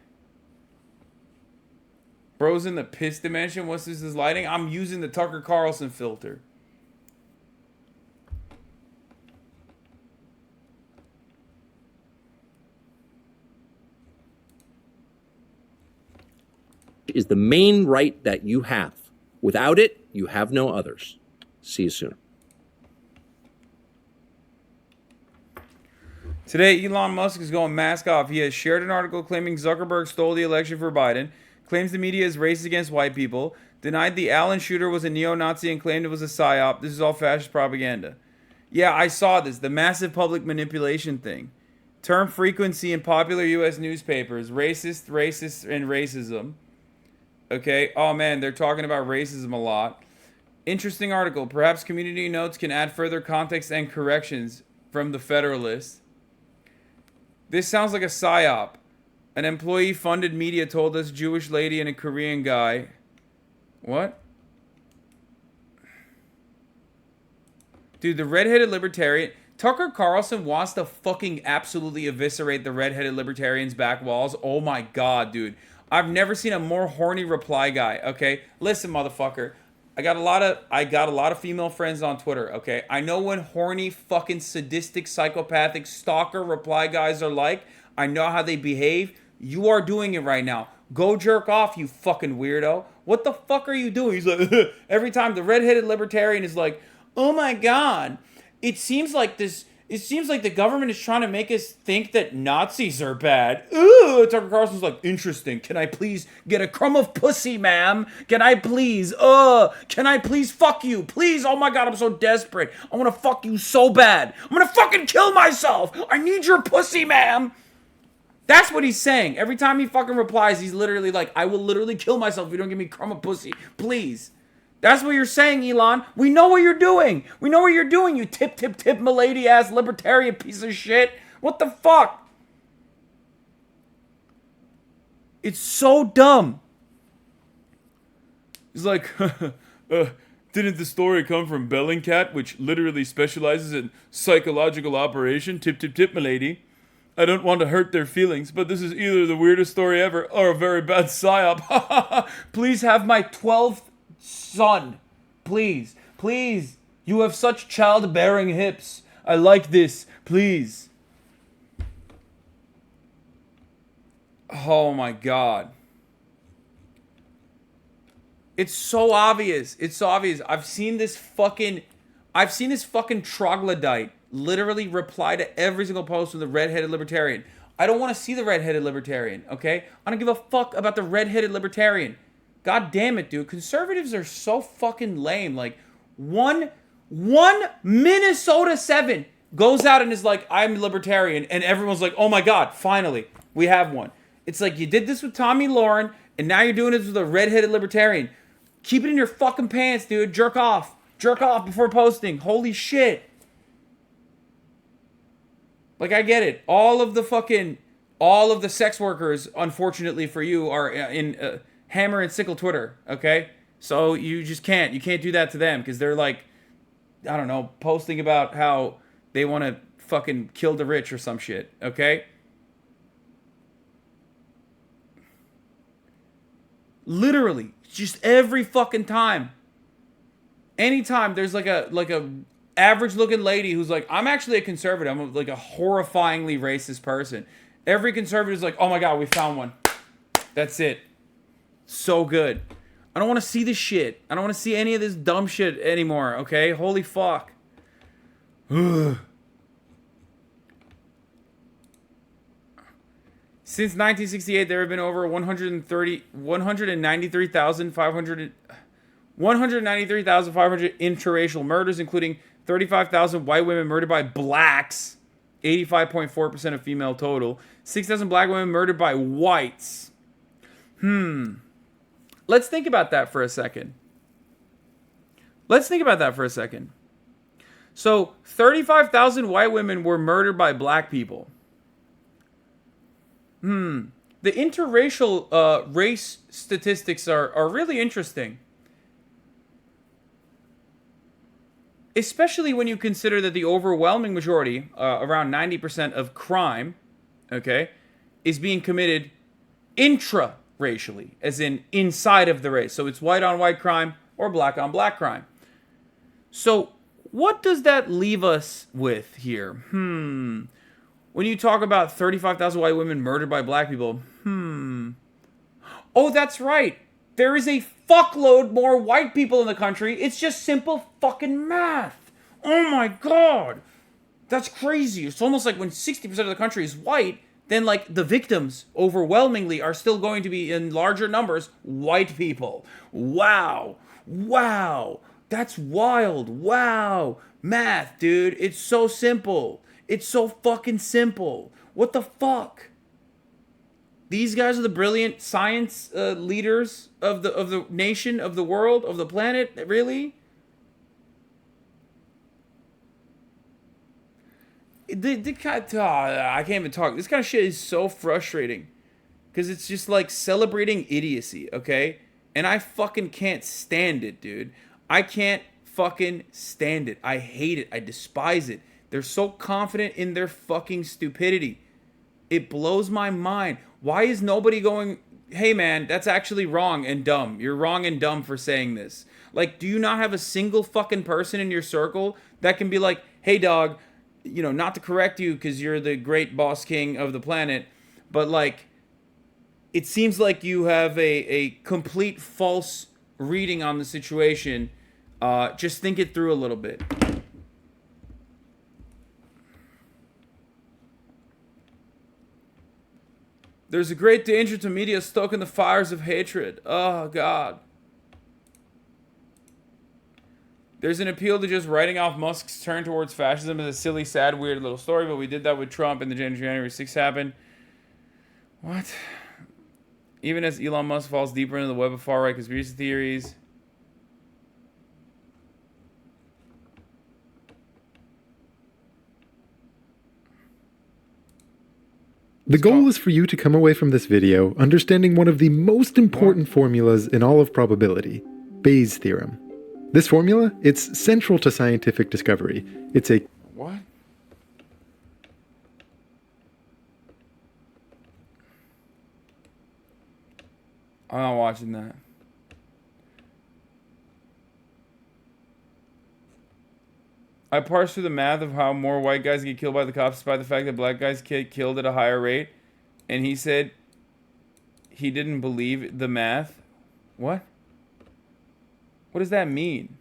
Bro's in the piss dimension. What's this lighting? I'm using the Tucker Carlson filter. Is the main right that you have. Without it, you have no others. See you soon. Today, Elon Musk is going mask off. He has shared an article claiming Zuckerberg stole the election for Biden, claims the media is racist against white people, denied the Allen shooter was a neo-Nazi and claimed it was a psyop. This is all fascist propaganda. Yeah, I saw this. The massive public manipulation thing. Term frequency in popular U.S. newspapers. Racist, and racism. Okay. Oh, man, they're talking about racism a lot. Interesting article. Perhaps community notes can add further context and corrections from the Federalist. This sounds like a psyop. An employee-funded media told us Jewish lady and a Korean guy. What? Dude, the Redheaded Libertarian... Tucker Carlson wants to fucking absolutely eviscerate the Redheaded Libertarians' back walls. Oh my God, dude. I've never seen a more horny reply guy, okay? Listen, motherfucker. I got a lot of female friends on Twitter, okay? I know when horny, fucking sadistic, psychopathic, stalker reply guys are like. I know how they behave. You are doing it right now. Go jerk off, you fucking weirdo. What the fuck are you doing? He's like, every time the Redheaded Libertarian is like, oh my God, it seems like the government is trying to make us think that Nazis are bad. Ooh, Tucker Carlson's like, interesting. Can I please get a crumb of pussy, ma'am? Can I please fuck you? Please, oh my God, I'm so desperate. I want to fuck you so bad. I'm going to fucking kill myself. I need your pussy, ma'am. That's what he's saying. Every time he fucking replies, he's literally like, I will literally kill myself if you don't give me a crumb of pussy. Please. That's what you're saying, Elon. We know what you're doing. We know what you're doing, you tip, milady ass libertarian piece of shit. What the fuck? It's so dumb. He's like, Didn't the story come from Bellingcat, which literally specializes in psychological operation? Tip, tip, tip, milady. I don't want to hurt their feelings, but this is either the weirdest story ever or a very bad psyop. Please have my 12th son. Please. Please. You have such childbearing hips. I like this. Please. Oh my God. It's so obvious. It's so obvious. I've seen this fucking troglodyte literally reply to every single post from the Redheaded Libertarian. I don't want to see the Redheaded Libertarian, okay? I don't give a fuck about the Redheaded Libertarian. God damn it, dude. Conservatives are so fucking lame. Like, one Minnesota 7 goes out and is like, I'm libertarian, and everyone's like, oh my God, finally, we have one. It's like, you did this with Tommy Lauren, and now you're doing this with a Redheaded Libertarian. Keep it in your fucking pants, dude. Jerk off. Jerk off before posting. Holy shit. Like, I get it. All of the sex workers, unfortunately for you, are in hammer and sickle Twitter, okay? So you just can't. You can't do that to them because they're like, I don't know, posting about how they want to fucking kill the rich or some shit, okay? Literally, just every fucking time. Anytime there's like a average looking lady who's like, I'm actually a conservative. I'm like a horrifyingly racist person. Every conservative is like, oh my God, we found one. That's it. So good. I don't want to see this shit. I don't want to see any of this dumb shit anymore, okay? Holy fuck. Ugh. Since 1968, there have been over 193,500 interracial murders, including 35,000 white women murdered by blacks, 85.4% of female total, 6,000 black women murdered by whites. Let's think about that for a second. So, 35,000 white women were murdered by black people. The interracial race statistics are really interesting. Especially when you consider that the overwhelming majority, around 90% of crime, okay, is being committed intra-racially, as in inside of the race. So it's white on white crime or black on black crime. So what does that leave us with here? When you talk about 35,000 white women murdered by black people, oh, that's right. There is a fuckload more white people in the country. It's just simple fucking math. Oh my God. That's crazy. It's almost like when 60% of the country is white, then like the victims overwhelmingly are still going to be in larger numbers white people. Wow. Wow. That's wild. Wow. Math, dude. It's so simple. It's so fucking simple. What the fuck? These guys are the brilliant science leaders of the nation, of the world, of the planet. Really? I can't even talk. This kind of shit is so frustrating because it's just like celebrating idiocy, okay? And I fucking can't stand it, dude. I can't fucking stand it. I hate it. I despise it. They're so confident in their fucking stupidity. It blows my mind. Why is nobody going, hey man, that's actually wrong and dumb. You're wrong and dumb for saying this. Like, do you not have a single fucking person in your circle that can be like, hey dog, you know, not to correct you because you're the great boss king of the planet, but like, it seems like you have a complete false reading on the situation. Just think it through a little bit. There's a great danger to media stoking the fires of hatred. Oh, God. There's an appeal to just writing off Musk's turn towards fascism as a silly, sad, weird little story, but we did that with Trump and the January 6th happened. What? Even as Elon Musk falls deeper into the web of far-right conspiracy theories. The goal is for you to come away from this video understanding one of the most important formulas in all of probability, Bayes' theorem. This formula, it's central to scientific discovery. It's a... What? I'm not watching that. I parsed through the math of how more white guys get killed by the cops despite the fact that black guys get killed at a higher rate. And he said he didn't believe the math. What? What does that mean?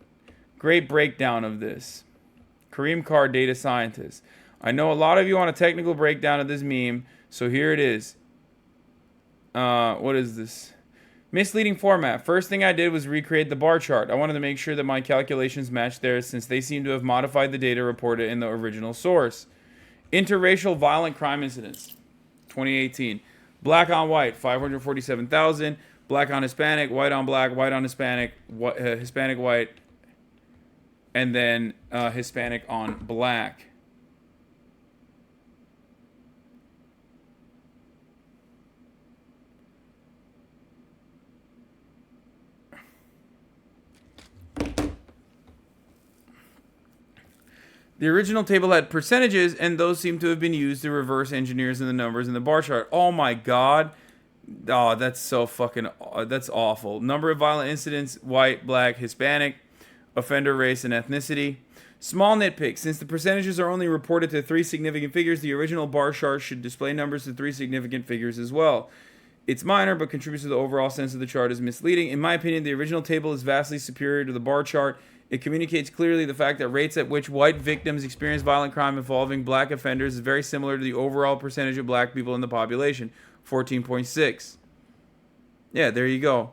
Great breakdown of this. Kareem Carr, data scientist. I know a lot of you want a technical breakdown of this meme, so here it is. What is this? Misleading format. First thing I did was recreate the bar chart. I wanted to make sure that my calculations matched theirs since they seem to have modified the data reported in the original source. Interracial violent crime incidents. 2018. Black on white, 547,000. Black on Hispanic, white on black, white on Hispanic, Hispanic white, and then Hispanic on black. The original table had percentages, and those seem to have been used to reverse engineers in the numbers in the bar chart. Oh my god. Oh, that's so fucking... that's awful. Number of violent incidents, white, black, Hispanic, offender race, and ethnicity. Small nitpick. Since the percentages are only reported to 3 significant figures, the original bar chart should display numbers to 3 significant figures as well. It's minor, but contributes to the overall sense of the chart as misleading. In my opinion, the original table is vastly superior to the bar chart. It communicates clearly the fact that rates at which white victims experience violent crime involving black offenders is very similar to the overall percentage of black people in the population, 14.6. Yeah, there you go.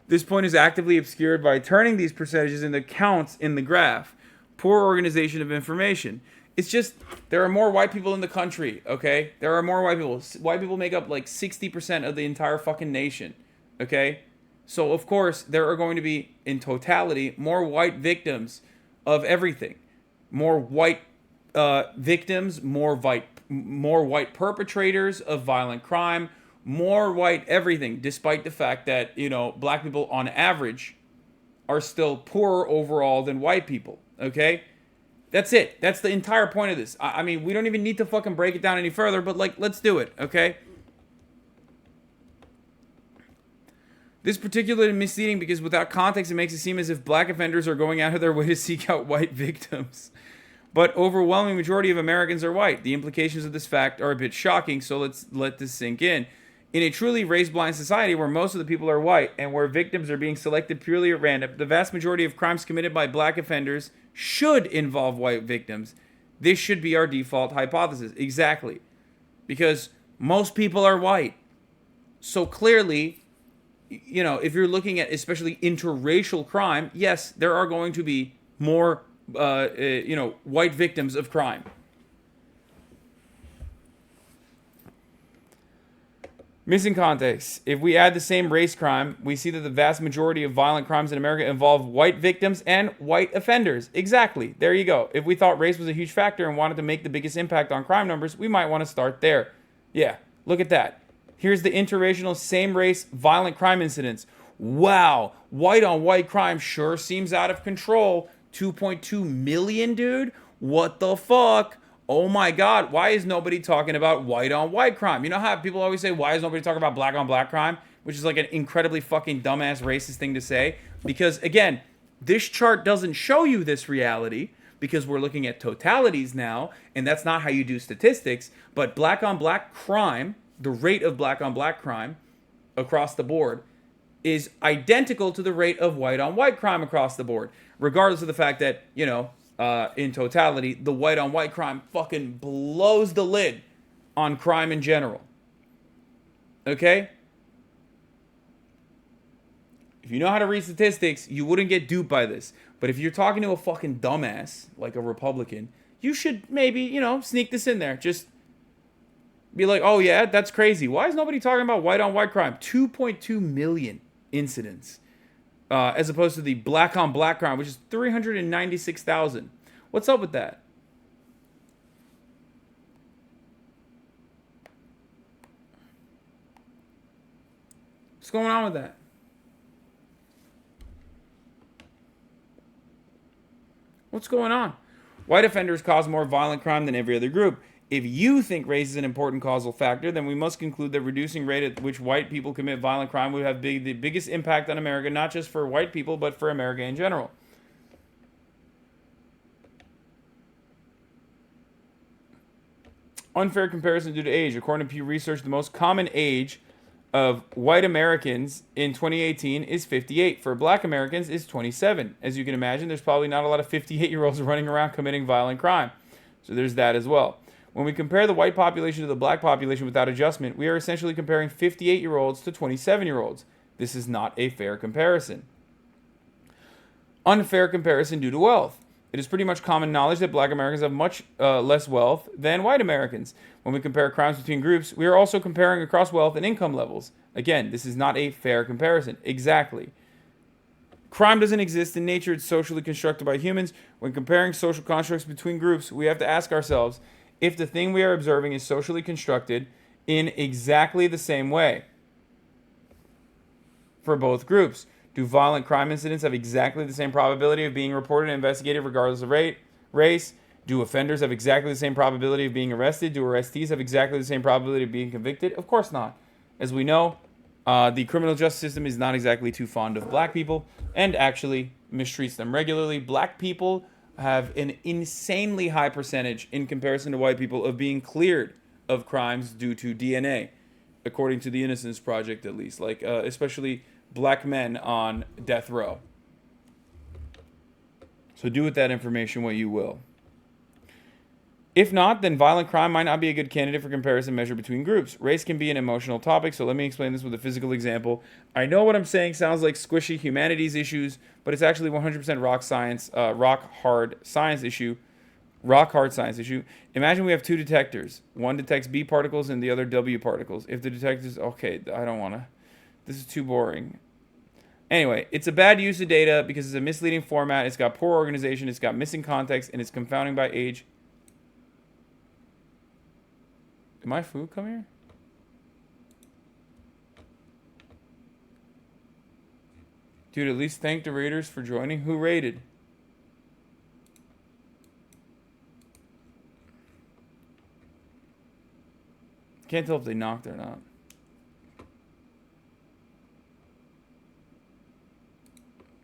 This point is actively obscured by turning these percentages into counts in the graph. Poor organization of information. It's just, there are more white people in the country, okay? There are more white people. White people make up like 60% of the entire fucking nation, okay? So, of course, there are going to be, in totality, more white victims of everything. More white victims, more white perpetrators of violent crime, more white everything, despite the fact that, you know, black people on average are still poorer overall than white people, okay? That's it. That's the entire point of this. I mean, we don't even need to fucking break it down any further, but, like, let's do it, okay? This particularly misleading because without context, it makes it seem as if black offenders are going out of their way to seek out white victims. But overwhelming majority of Americans are white. The implications of this fact are a bit shocking, so let's let this sink in. In a truly race-blind society where most of the people are white and where victims are being selected purely at random, the vast majority of crimes committed by black offenders should involve white victims. This should be our default hypothesis. Exactly. Because most people are white. So clearly, you know, if you're looking at especially interracial crime, yes, there are going to be more, you know, white victims of crime. Missing context. If we add the same race crime, we see that the vast majority of violent crimes in America involve white victims and white offenders. Exactly. There you go. If we thought race was a huge factor and wanted to make the biggest impact on crime numbers, we might want to start there. Yeah, look at that. Here's the interracial same-race violent crime incidents. Wow, white-on-white crime sure seems out of control. 2.2 million, dude? What the fuck? Oh my god, why is nobody talking about white-on-white crime? You know how people always say, why is nobody talking about black-on-black crime? Which is like an incredibly fucking dumbass racist thing to say. Because, again, this chart doesn't show you this reality because we're looking at totalities now, and that's not how you do statistics. But black-on-black crime, the rate of black-on-black crime across the board, is identical to the rate of white-on-white crime across the board. Regardless of the fact that, you know, in totality, the white-on-white crime fucking blows the lid on crime in general. Okay? If you know how to read statistics, you wouldn't get duped by this. But if you're talking to a fucking dumbass, like a Republican, you should maybe, you know, sneak this in there. Just be like, oh yeah, that's crazy. Why is nobody talking about white-on-white crime? 2.2 million incidents. As opposed to the black-on-black crime, which is 396,000. What's up with that? What's going on with that? What's going on? White offenders cause more violent crime than every other group. If you think race is an important causal factor, then we must conclude that reducing rate at which white people commit violent crime would have the biggest impact on America, not just for white people, but for America in general. Unfair comparison due to age. According to Pew Research, the most common age of white Americans in 2018 is 58. For black Americans, is 27. As you can imagine, there's probably not a lot of 58-year-olds running around committing violent crime. So there's that as well. When we compare the white population to the black population without adjustment, we are essentially comparing 58-year-olds to 27-year-olds. This is not a fair comparison. Unfair comparison due to wealth. It is pretty much common knowledge that black Americans have much less wealth than white Americans. When we compare crimes between groups, we are also comparing across wealth and income levels. Again, this is not a fair comparison. Exactly. Crime doesn't exist in nature. It's socially constructed by humans. When comparing social constructs between groups, we have to ask ourselves if the thing we are observing is socially constructed in exactly the same way for both groups. Do violent crime incidents have exactly the same probability of being reported and investigated regardless of race? Do offenders have exactly the same probability of being arrested? Do arrestees have exactly the same probability of being convicted? Of course not. As we know, the criminal justice system is not exactly too fond of black people and actually mistreats them regularly. Black people have an insanely high percentage in comparison to white people of being cleared of crimes due to DNA, according to the Innocence Project at least, like especially black men on death row. So do with that information what you will. If not, then violent crime might not be a good candidate for comparison measure between groups. Race can be an emotional topic, so let me explain this with a physical example. I know what I'm saying sounds like squishy humanities issues, but it's actually 100% rock hard science issue. Imagine we have two detectors. One detects B particles and the other W particles. If the detectors, okay, I don't want to. This is too boring. Anyway, it's a bad use of data because it's a misleading format. It's got poor organization. It's got missing context, and it's confounding by age. Did my food come here? Dude, at least thank the raiders for joining. Who raided? Can't tell if they knocked or not.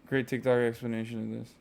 Great TikTok explanation of this.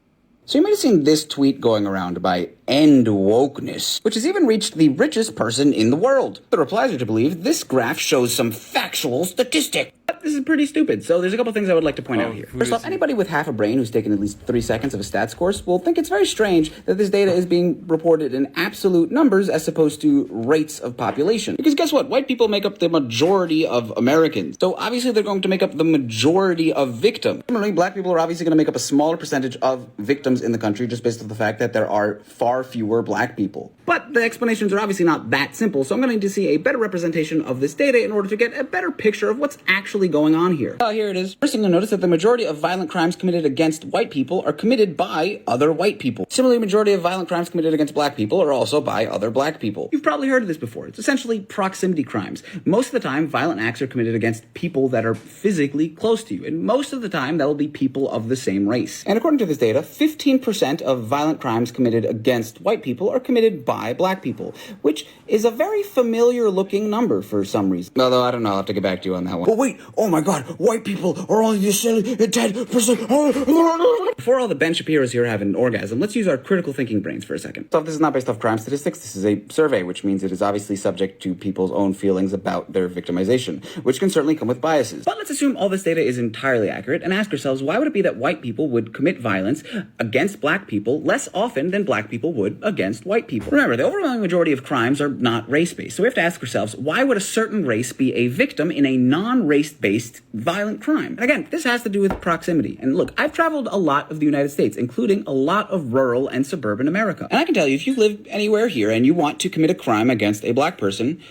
So you might have seen this tweet going around by End Wokeness, which has even reached the richest person in the world. The replies are to believe this graph shows some factual statistic. But this is pretty stupid, so there's a couple things I would like to point out here. First off, anybody with half a brain who's taken at least 3 seconds of a stats course will think it's very strange that this data is being reported in absolute numbers as opposed to rates of population. Because guess what? White people make up the majority of Americans. So obviously they're going to make up the majority of victims. Similarly, black people are obviously going to make up a smaller percentage of victims in the country just based on the fact that there are far fewer black people. But the explanations are obviously not that simple, so I'm going to need to see a better representation of this data in order to get a better picture of what's actually going on here. Here it is. First thing to notice that the majority of violent crimes committed against white people are committed by other white people. Similarly, the majority of violent crimes committed against black people are also by other black people. You've probably heard of this before. It's essentially proximity crimes. Most of the time, violent acts are committed against people that are physically close to you, and most of the time, that will be people of the same race. And according to this data, 15% of violent crimes committed against white people are committed by black people, which is a very familiar looking number for some reason. Although, I don't know, I'll have to get back to you on that one. But wait, oh my god, white people are only the 10%. Before all the Ben Shapiro's here having an orgasm, let's use our critical thinking brains for a second. So this is not based off crime statistics, this is a survey, which means it is obviously subject to people's own feelings about their victimization, which can certainly come with biases. But let's assume all this data is entirely accurate and ask ourselves, why would it be that white people would commit violence against black people less often than black people would against white people? Remember, the overwhelming majority of crimes are not race-based, so we have to ask ourselves, why would a certain race be a victim in a non-race-based violent crime? And again, this has to do with proximity. And look, I've traveled a lot of the United States, including a lot of rural and suburban America. And I can tell you, if you live anywhere here and you want to commit a crime against a black person,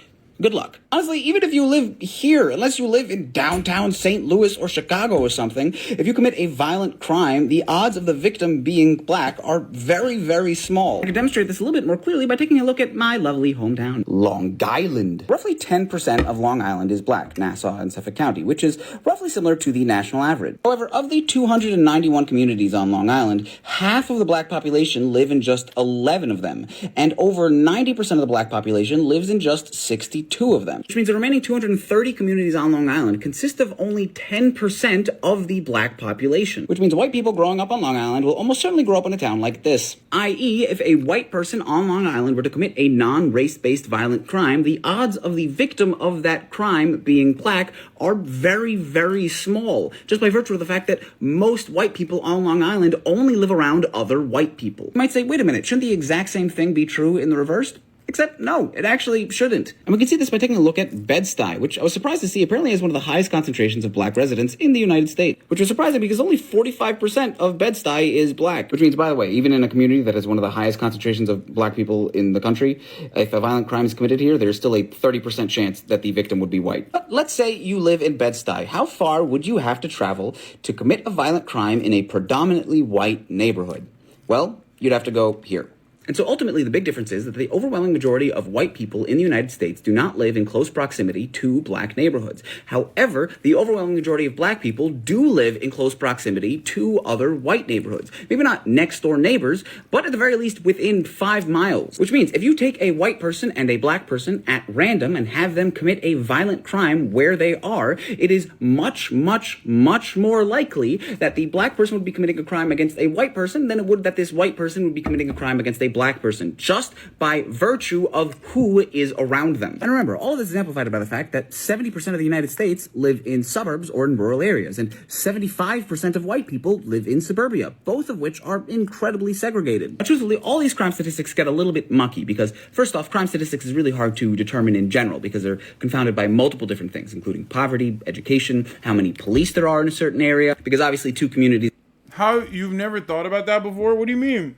good luck. Honestly, even if you live here, unless you live in downtown St. Louis or Chicago or something, if you commit a violent crime, the odds of the victim being black are very, very small. I can demonstrate this a little bit more clearly by taking a look at my lovely hometown, Long Island. Roughly 10% of Long Island is black, Nassau and Suffolk County, which is roughly similar to the national average. However, of the 291 communities on Long Island, half of the black population live in just 11 of them, and over 90% of the black population lives in just 62 of them, which means the remaining 230 communities on Long Island consist of only 10% of the black population, which means white people growing up on Long Island will almost certainly grow up in a town like this. I.e., if a white person on Long Island were to commit a non-race-based violent crime, the odds of the victim of that crime being black are very, very small, just by virtue of the fact that most white people on Long Island only live around other white people. You might say, wait a minute, shouldn't the exact same thing be true in the reverse? Except, no, it actually shouldn't. And we can see this by taking a look at Bed-Stuy, which I was surprised to see apparently has one of the highest concentrations of black residents in the United States, which was surprising because only 45% of Bed-Stuy is black, which means, by the way, even in a community that has one of the highest concentrations of black people in the country, if a violent crime is committed here, there's still a 30% chance that the victim would be white. But let's say you live in Bed-Stuy. How far would you have to travel to commit a violent crime in a predominantly white neighborhood? Well, you'd have to go here. And so ultimately, the big difference is that the overwhelming majority of white people in the United States do not live in close proximity to black neighborhoods. However, the overwhelming majority of black people do live in close proximity to other white neighborhoods. Maybe not next door neighbors, but at the very least within 5 miles. Which means if you take a white person and a black person at random and have them commit a violent crime where they are, it is much, much, much more likely that the black person would be committing a crime against a white person than it would that this white person would be committing a crime against a black person, just by virtue of who is around them. And remember, all of this is amplified by the fact that 70% of the United States live in suburbs or in rural areas, and 75% of white people live in suburbia, both of which are incredibly segregated. Now, truthfully, all these crime statistics get a little bit mucky because, first off, crime statistics is really hard to determine in general because they're confounded by multiple different things, including poverty, education, how many police there are in a certain area, because obviously two communities... How? You've never thought about that before? What do you mean?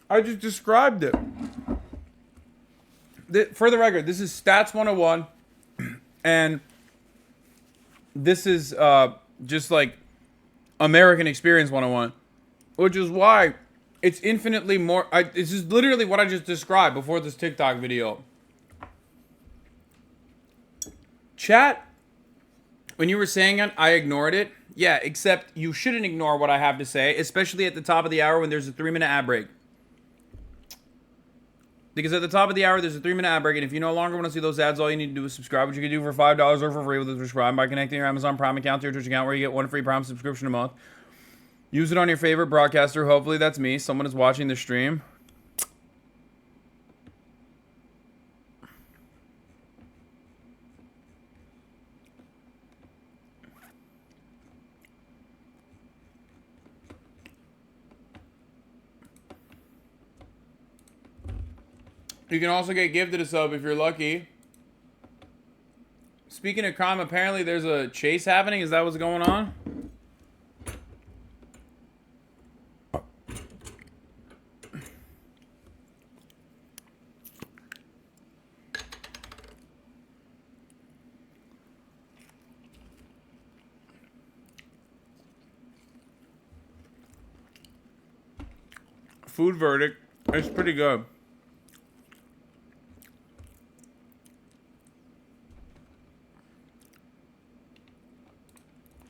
I just described it. For the record, this is Stats 101, and this is just like American Experience 101, which is why it's infinitely more... this is literally what I just described before this TikTok video. Chat, when you were saying it, I ignored it. Yeah, except you shouldn't ignore what I have to say, especially at the top of the hour when there's a 3-minute ad break. Because at the top of the hour, there's a 3-minute ad break, and if you no longer want to see those ads, all you need to do is subscribe, which you can do for $5 or for free with a subscribe by connecting your Amazon Prime account to your Twitch account, where you get 1 free Prime subscription a month. Use it on your favorite broadcaster. Hopefully that's me. Someone is watching the stream. You can also get gifted a sub if you're lucky. Speaking of crime, apparently there's a chase happening. Is that what's going on? Food verdict. It's pretty good.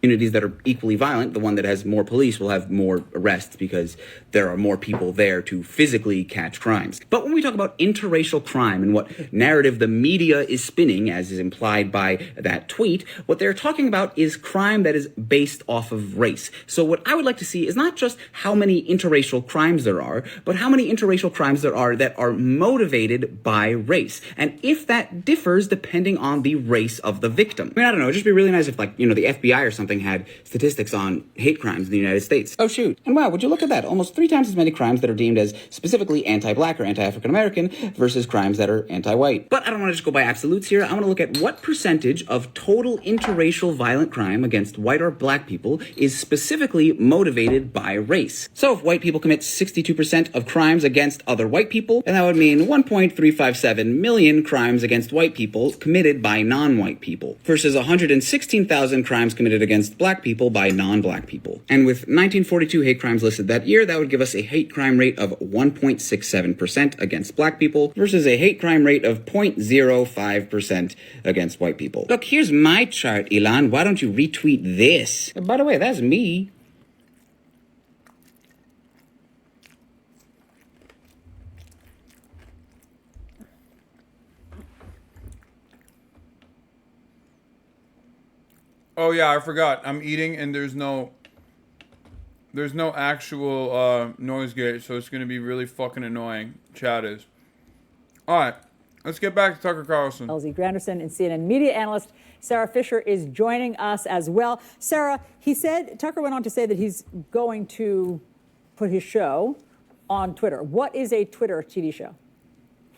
Communities that are equally violent, the one that has more police will have more arrests because there are more people there to physically catch crimes. But when we talk about interracial crime and what narrative the media is spinning, as is implied by that tweet, what they're talking about is crime that is based off of race. So what I would like to see is not just how many interracial crimes there are, but how many interracial crimes there are that are motivated by race. And if that differs depending on the race of the victim. I mean, I don't know, it'd just be really nice if, like, you know, the FBI or something something had statistics on hate crimes in the United States. Oh shoot. And wow, would you look at that? Almost 3 times as many crimes that are deemed as specifically anti-black or anti-African American versus crimes that are anti-white. But I don't want to just go by absolutes here. I want to look at what percentage of total interracial violent crime against white or black people is specifically motivated by race. So if white people commit 62% of crimes against other white people, then that would mean 1.357 million crimes against white people committed by non-white people versus 116,000 crimes committed against black people by non-black people. And with 1942 hate crimes listed that year, that would give us a hate crime rate of 1.67% against black people versus a hate crime rate of 0.05% against white people. Look, here's my chart, Elon. Why don't you retweet this? By the way, that's me. Oh yeah, I forgot. I'm eating and there's no actual noise gate, so it's gonna be really fucking annoying. Chat is. Alright, let's get back to Tucker Carlson. LZ Granderson and CNN media analyst Sarah Fisher is joining us as well. Sarah, Tucker went on to say that he's going to put his show on Twitter. What is a Twitter TV show?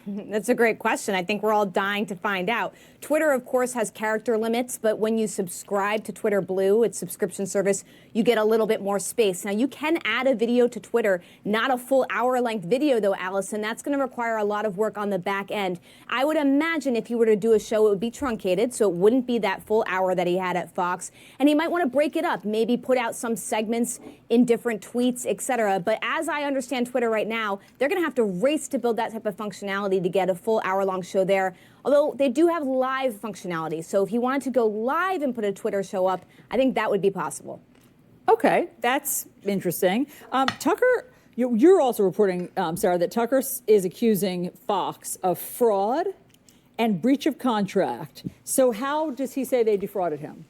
That's a great question. I think we're all dying to find out. Twitter, of course, has character limits, but when you subscribe to Twitter Blue, its subscription service, you get a little bit more space. Now, you can add a video to Twitter, not a full hour-length video, though, Allison. That's going to require a lot of work on the back end. I would imagine if you were to do a show, it would be truncated, so it wouldn't be that full hour that he had at Fox. And he might want to break it up, maybe put out some segments in different tweets, etc. But as I understand Twitter right now, they're going to have to race to build that type of functionality to get a full hour-long show there. Although they do have live functionality. So if he wanted to go live and put a Twitter show up, I think that would be possible. Okay, that's interesting. Tucker, you're also reporting, Sarah, that Tucker is accusing Fox of fraud and breach of contract. So how does he say they defrauded him?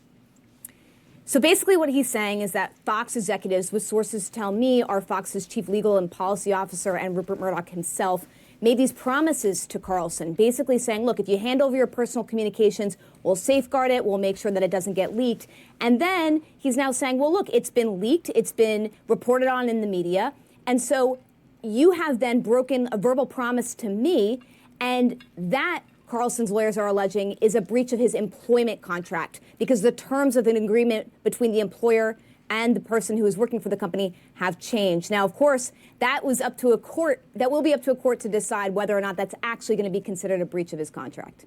So basically what he's saying is that Fox executives, with sources tell me are Fox's chief legal and policy officer and Rupert Murdoch himself, made these promises to Carlson, basically saying, look, if you hand over your personal communications, we'll safeguard it, we'll make sure that it doesn't get leaked. And then he's now saying, well, look, it's been leaked, it's been reported on in the media, and so you have then broken a verbal promise to me, and that, Carlson's lawyers are alleging, is a breach of his employment contract because the terms of an agreement between the employer and the person who is working for the company have changed. Now, of course, that was up to a court. That will be up to a court to decide whether or not that's actually going to be considered a breach of his contract.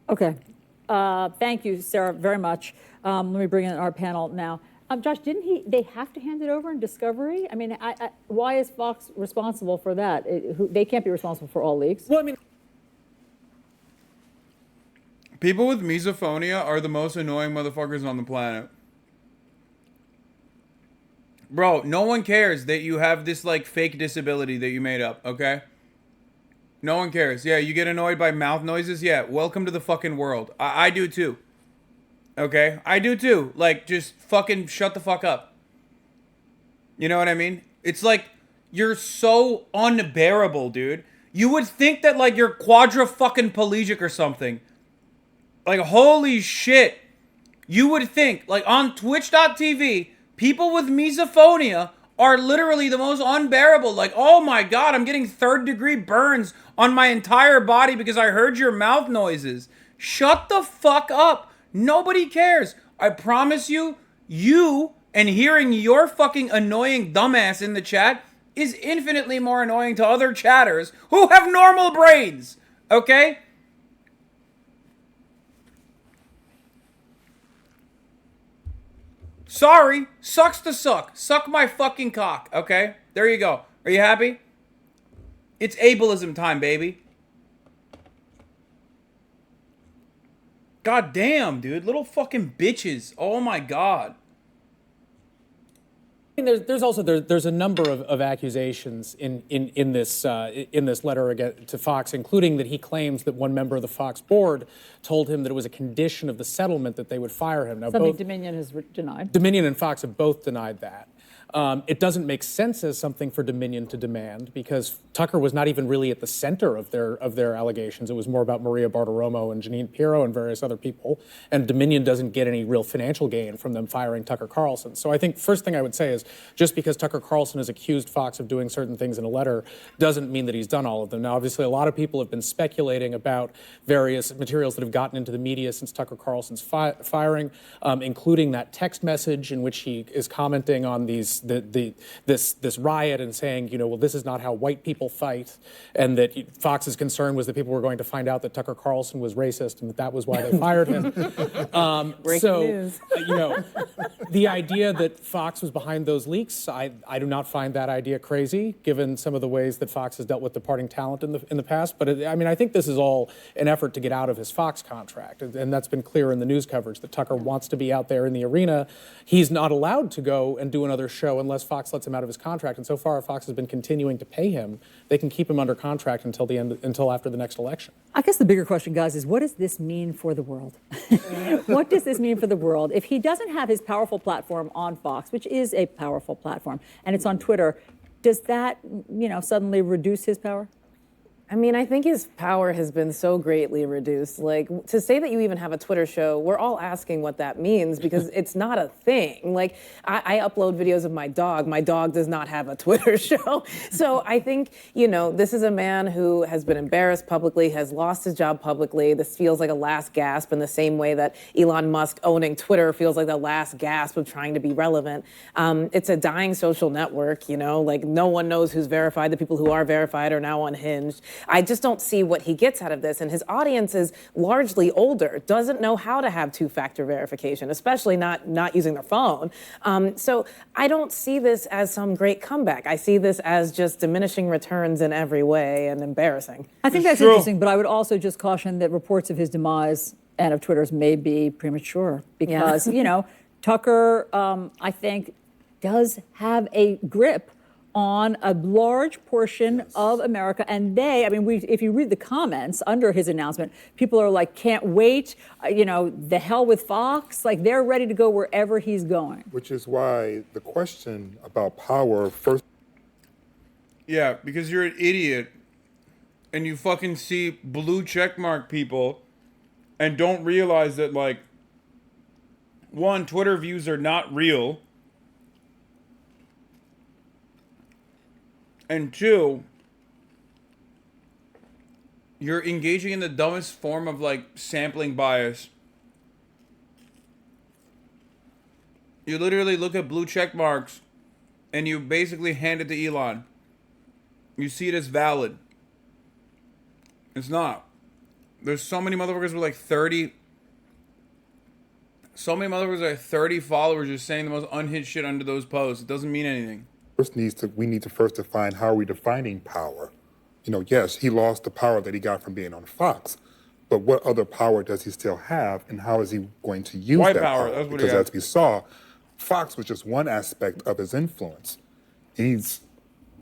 Okay. Thank you, Sarah, very much. Let me bring in our panel now. Josh, they have to hand it over in discovery? I mean, why is Fox responsible for that? They can't be responsible for all leaks. Well, I mean, people with misophonia are the most annoying motherfuckers on the planet. Bro, no one cares that you have this, like, fake disability that you made up, okay? No one cares. Yeah, you get annoyed by mouth noises? Yeah, welcome to the fucking world. I do too. Okay? I do too. Like, just fucking shut the fuck up. You know what I mean? It's like, you're so unbearable, dude. You would think that, like, you're quadra-fucking-pelagic or something. Like, holy shit. You would think, like, on Twitch.tv... people with misophonia are literally the most unbearable. Like, oh my God, I'm getting 3rd-degree burns on my entire body because I heard your mouth noises. Shut the fuck up. Nobody cares. I promise you, you and hearing your fucking annoying dumbass in the chat is infinitely more annoying to other chatters who have normal brains. Okay? Sorry, sucks to suck. Suck my fucking cock, okay? There you go. Are you happy? It's ableism time, baby. God damn, dude. Little fucking bitches. Oh my God. There's also a number of accusations in this letter to Fox, including that he claims that one member of the Fox board told him that it was a condition of the settlement that they would fire him. Now, Something Dominion has denied. Dominion and Fox have both denied that. It doesn't make sense as something for Dominion to demand because Tucker was not even really at the center of their allegations. It was more about Maria Bartiromo and Janine Pirro and various other people. And Dominion doesn't get any real financial gain from them firing Tucker Carlson. So I think first thing I would say is just because Tucker Carlson has accused Fox of doing certain things in a letter doesn't mean that he's done all of them. Now, obviously, a lot of people have been speculating about various materials that have gotten into the media since Tucker Carlson's firing, including that text message in which he is commenting on this riot and saying, well, this is not how white people fight, and that Fox's concern was that people were going to find out that Tucker Carlson was racist and that was why they fired him. Breaking news. The idea that Fox was behind those leaks, I do not find that idea crazy, given some of the ways that Fox has dealt with departing talent in the past. But I think this is all an effort to get out of his Fox contract, and that's been clear in the news coverage that Tucker wants to be out there in the arena. He's not allowed to go and do another show unless Fox lets him out of his contract. And so far, Fox has been continuing to pay him. They can keep him under contract until after the next election. I guess the bigger question, guys, is what does this mean for the world? What does this mean for the world? If he doesn't have his powerful platform on Fox, which is a powerful platform, and it's on Twitter, does that, suddenly reduce his power? I think his power has been so greatly reduced. Like, to say that you even have a Twitter show, we're all asking what that means because it's not a thing. Like, I upload videos of my dog. My dog does not have a Twitter show. So I think, this is a man who has been embarrassed publicly, has lost his job publicly. This feels like a last gasp in the same way that Elon Musk owning Twitter feels like the last gasp of trying to be relevant. It's a dying social network, like no one knows who's verified. The people who are verified are now unhinged. I just don't see what he gets out of this. And his audience is largely older, doesn't know how to have two-factor verification, especially not using their phone. So I don't see this as some great comeback. I see this as just diminishing returns in every way and embarrassing. I think that's interesting, but I would also just caution that reports of his demise and of Twitter's may be premature because, Tucker, I think, does have a grip on a large portion of America. And if you read the comments under his announcement, people are like, can't wait, the hell with Fox. Like, they're ready to go wherever he's going. Which is why the question about power first. Yeah, because you're an idiot and you fucking see blue checkmark people and don't realize that, one, Twitter views are not real. And two, you're engaging in the dumbest form of sampling bias. You literally look at blue check marks and you basically hand it to Elon. You see it as valid. It's not. There's so many motherfuckers with 30. So many motherfuckers with 30 followers just saying the most unhinged shit under those posts. It doesn't mean anything. We need to first define how are we defining power. Yes, he lost the power that he got from being on Fox, but what other power does he still have, and how is he going to use that power? That's what because as we saw, Fox was just one aspect of his influence. He's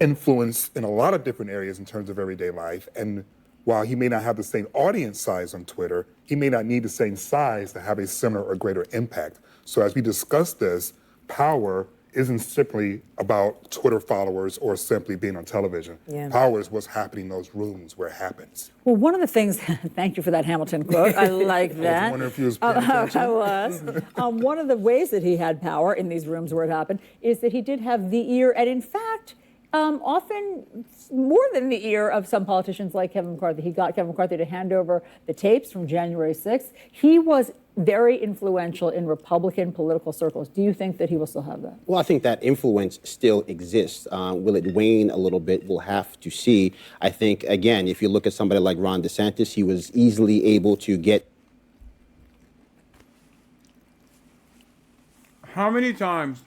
influenced in a lot of different areas in terms of everyday life, and while he may not have the same audience size on Twitter, he may not need the same size to have a similar or greater impact. So as we discuss this, power isn't simply about Twitter followers or simply being on television. Yeah. Power is what's happening in those rooms where it happens. Well, one of the things, thank you for that Hamilton quote. I like that. I was wondering if you was paying attention. I was. One of the ways that he had power in these rooms where it happened is that he did have the ear, and in fact, often more than the ear of some politicians like Kevin McCarthy. He got Kevin McCarthy to hand over the tapes from January 6th. He was very influential in Republican political circles. Do you think that he will still have that? Well, I think that influence still exists. Will it wane a little bit? We'll have to see. I think, again, if you look at somebody like Ron DeSantis, he was easily able to get. How many times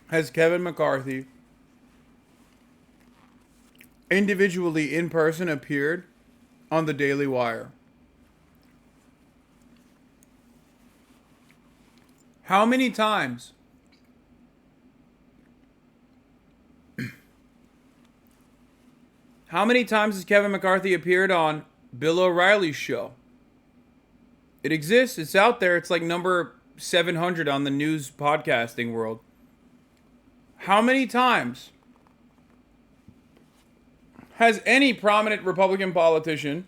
has Kevin McCarthy individually in person appeared on the Daily Wire? How many times? How many times has Kevin McCarthy appeared on Bill O'Reilly's show? It exists. It's out there. It's like number 700 on the news podcasting world. How many times has any prominent Republican politician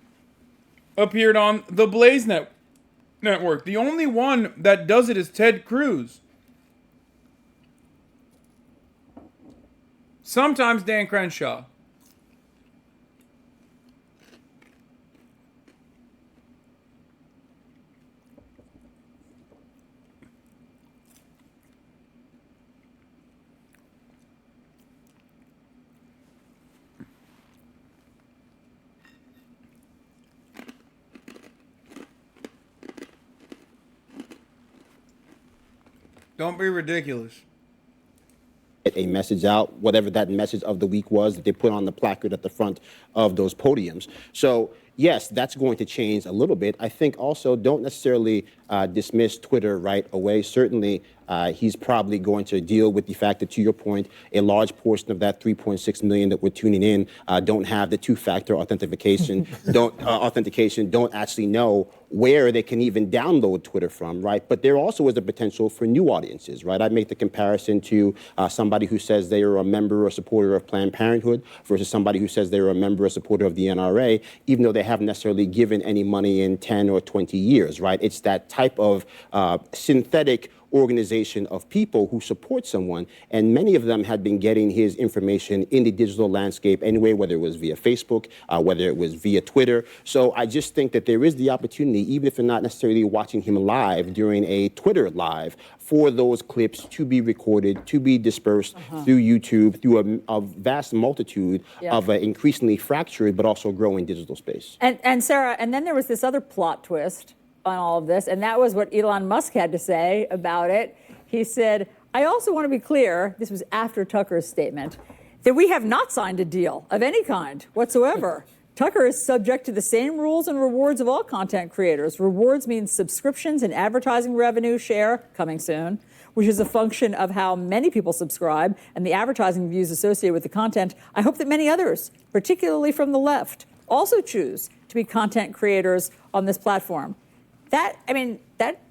appeared on the Blaze Network? The only one that does it is Ted Cruz. Sometimes Dan Crenshaw. Don't be ridiculous. A message out, whatever that message of the week was that they put on the placard at the front of those podiums. So yes, that's going to change a little bit. I think also don't necessarily dismiss Twitter right away. Certainly, he's probably going to deal with the fact that, to your point, a large portion of that 3.6 million that we're tuning in don't have the two-factor authentication, don't actually know where they can even download Twitter from, right? But there also is a potential for new audiences, right? I make the comparison to somebody who says they are a member or supporter of Planned Parenthood versus somebody who says they're a member or supporter of the NRA, even though they haven't necessarily given any money in 10 or 20 years, right? It's that type of synthetic organization of people who support someone, and many of them had been getting his information in the digital landscape anyway, whether it was via Facebook, whether it was via Twitter. So I just think that there is the opportunity, even if you're not necessarily watching him live during a Twitter live, for those clips to be recorded, to be dispersed through YouTube, through a vast multitude of an increasingly fractured but also growing digital space. And Sarah, and then there was this other plot twist on all of this, and that was what Elon Musk had to say about it. He said, I also want to be clear, this was after Tucker's statement, that we have not signed a deal of any kind whatsoever. Tucker is subject to the same rules and rewards of all content creators. Rewards means subscriptions and advertising revenue share, coming soon, which is a function of how many people subscribe and the advertising views associated with the content. I hope that many others, particularly from the left, also choose to be content creators on this platform. That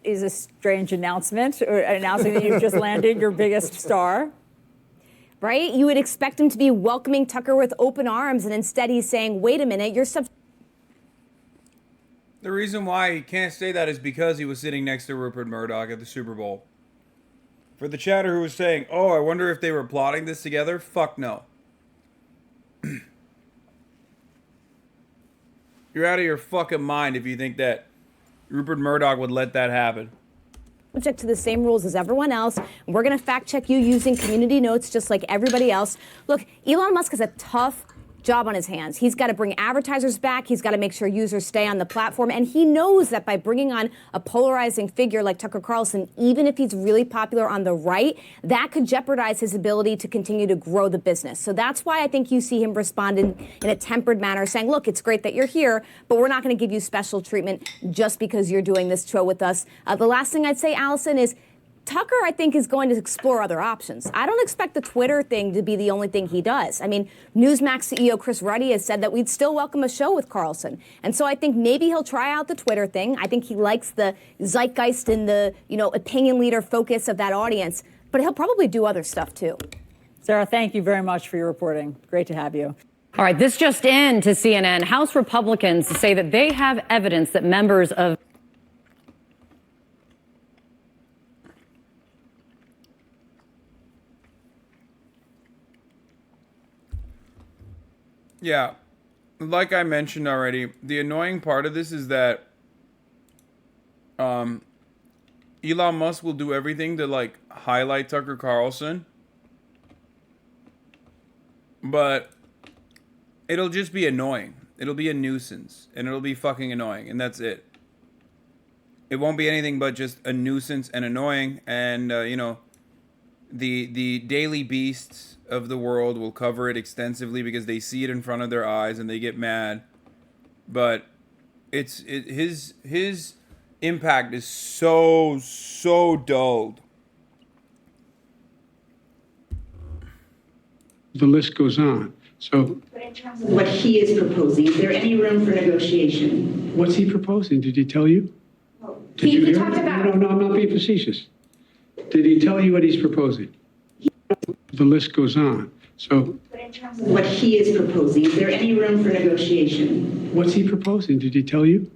is a strange announcement, or announcing that you've just landed your biggest star. Right? You would expect him to be welcoming Tucker with open arms, and instead he's saying, wait a minute, you're The reason why he can't say that is because he was sitting next to Rupert Murdoch at the Super Bowl. For the chatter who was saying, oh, I wonder if they were plotting this together, fuck no. You're out of your fucking mind if you think that Rupert Murdoch would let that happen. Subject to the same rules as everyone else. We're going to fact check you using community notes just like everybody else. Look, Elon Musk has a tough job on his hands. He's got to bring advertisers back. He's got to make sure users stay on the platform. And he knows that by bringing on a polarizing figure like Tucker Carlson, even if he's really popular on the right, that could jeopardize his ability to continue to grow the business. So that's why I think you see him respond in a tempered manner, saying, look, it's great that you're here, but we're not going to give you special treatment just because you're doing this show with us. The last thing I'd say, Allison, is Tucker, I think, is going to explore other options. I don't expect the Twitter thing to be the only thing he does. I mean, Newsmax CEO Chris Ruddy has said that we'd still welcome a show with Carlson. And so I think maybe he'll try out the Twitter thing. I think he likes the zeitgeist and the, opinion leader focus of that audience. But he'll probably do other stuff, too. Sarah, thank you very much for your reporting. Great to have you. All right, this just in to CNN. House Republicans say that they have evidence that members of Yeah, like I mentioned already, the annoying part of this is that Elon Musk will do everything to highlight Tucker Carlson, but it'll just be annoying. It'll be a nuisance, and it'll be fucking annoying, and that's it. It won't be anything but just a nuisance and annoying, and the daily beasts of the world will cover it extensively because they see it in front of their eyes and they get mad. But his impact is so dulled. The list goes on. So, but in terms of what he is proposing, is there any room for negotiation? What's he proposing? Did he tell you? Did you hear him? No, I'm not being facetious. Did he tell you what he's proposing? The list goes on. So But in terms of what he is proposing, is there any room for negotiation? what's he proposing? Did he tell you?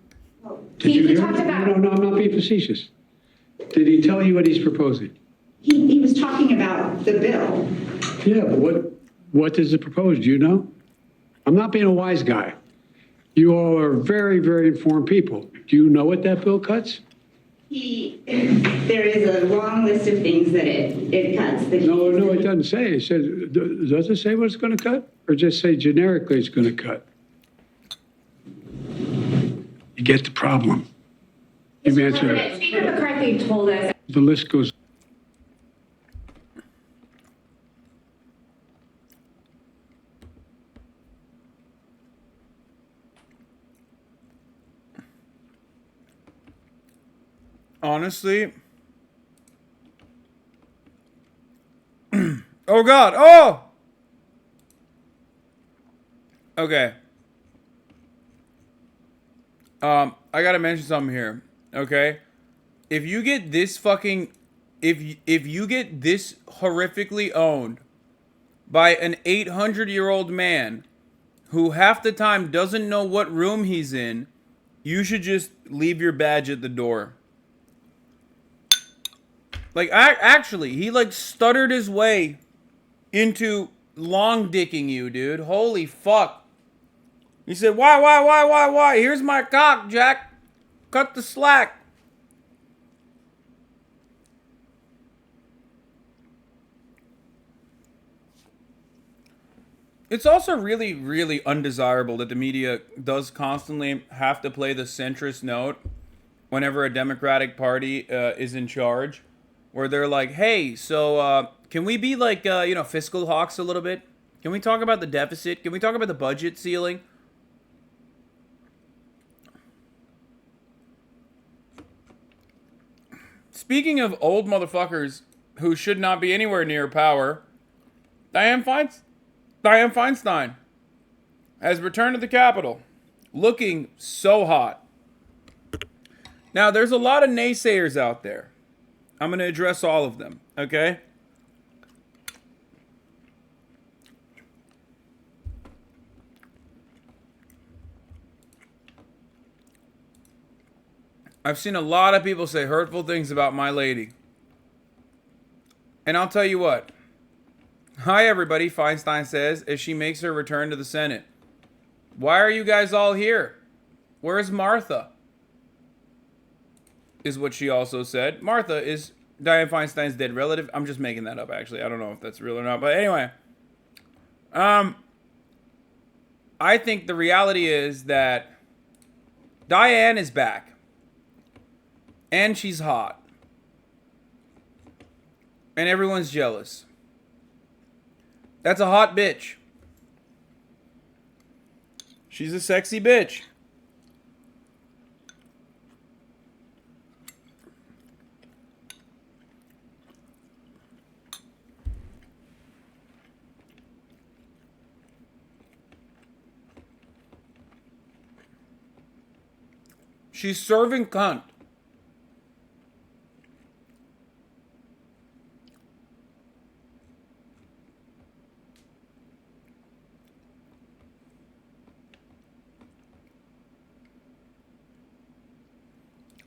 Did you hear him? No, I'm not being facetious. Did he tell you what he's proposing? He was talking about the bill. Yeah, but what does it propose? Do you know? I'm not being a wise guy. You all are very, very informed people. Do you know what that bill cuts? There is a long list of things that it cuts. No, it doesn't say. It says, does it say what it's going to cut? Or just say generically it's going to cut? You get the problem. You've answered it. Speaker McCarthy told us. The list goes. Honestly. Oh God. Oh. Okay. I gotta mention something here. Okay. If you get this fucking, if you get this horrifically owned by an 800-year-old man who half the time doesn't know what room he's in, you should just leave your badge at the door. Like, actually, he, like, stuttered his way into long dicking you, dude. Holy fuck. He said, why? Here's my cock, Jack. Cut the slack. It's also really, really undesirable that the media does constantly have to play the centrist note whenever a Democratic Party is in charge. Where they're like, hey, so can we be like, fiscal hawks a little bit? Can we talk about the deficit? Can we talk about the budget ceiling? Speaking of old motherfuckers who should not be anywhere near power, Dianne Feinstein has returned to the Capitol, looking so hot. Now, there's a lot of naysayers out there. I'm going to address all of them, okay? I've seen a lot of people say hurtful things about my lady. And I'll tell you what. Hi, everybody, Feinstein says, as she makes her return to the Senate. Why are you guys all here? Where's Martha? Is what she also said. Martha is Dianne Feinstein's dead relative. I'm just making that up, actually. I don't know if that's real or not. But anyway. I think the reality is that Dianne is back. And she's hot. And everyone's jealous. That's a hot bitch. She's a sexy bitch. She's serving cunt.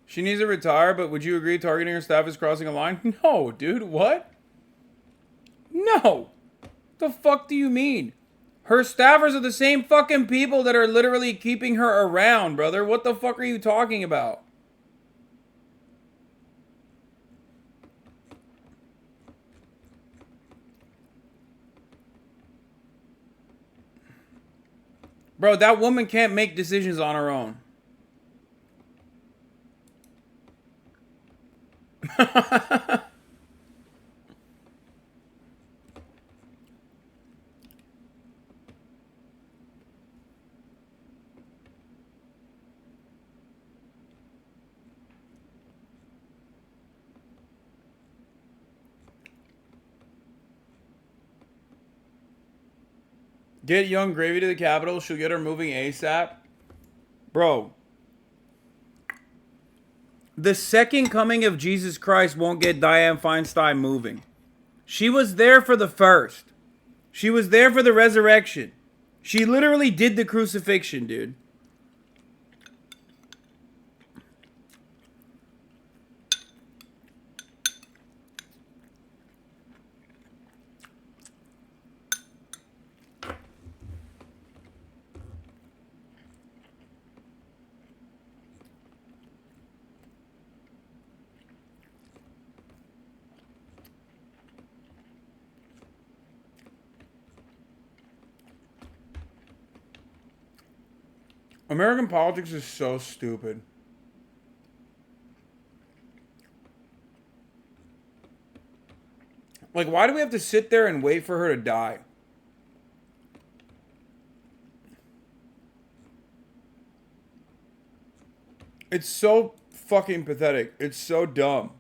She needs to retire, but would you agree targeting her staff is crossing a line? No, dude, what? No. The fuck do you mean? Her staffers are the same fucking people that are literally keeping her around, brother. What the fuck are you talking about? Bro, that woman can't make decisions on her own. Get Young Gravy to the Capitol. She'll get her moving ASAP. Bro. The second coming of Jesus Christ won't get Dianne Feinstein moving. She was there for the first. She was there for the resurrection. She literally did the crucifixion, dude. American politics is so stupid. Like, why do we have to sit there and wait for her to die? It's so fucking pathetic. It's so dumb.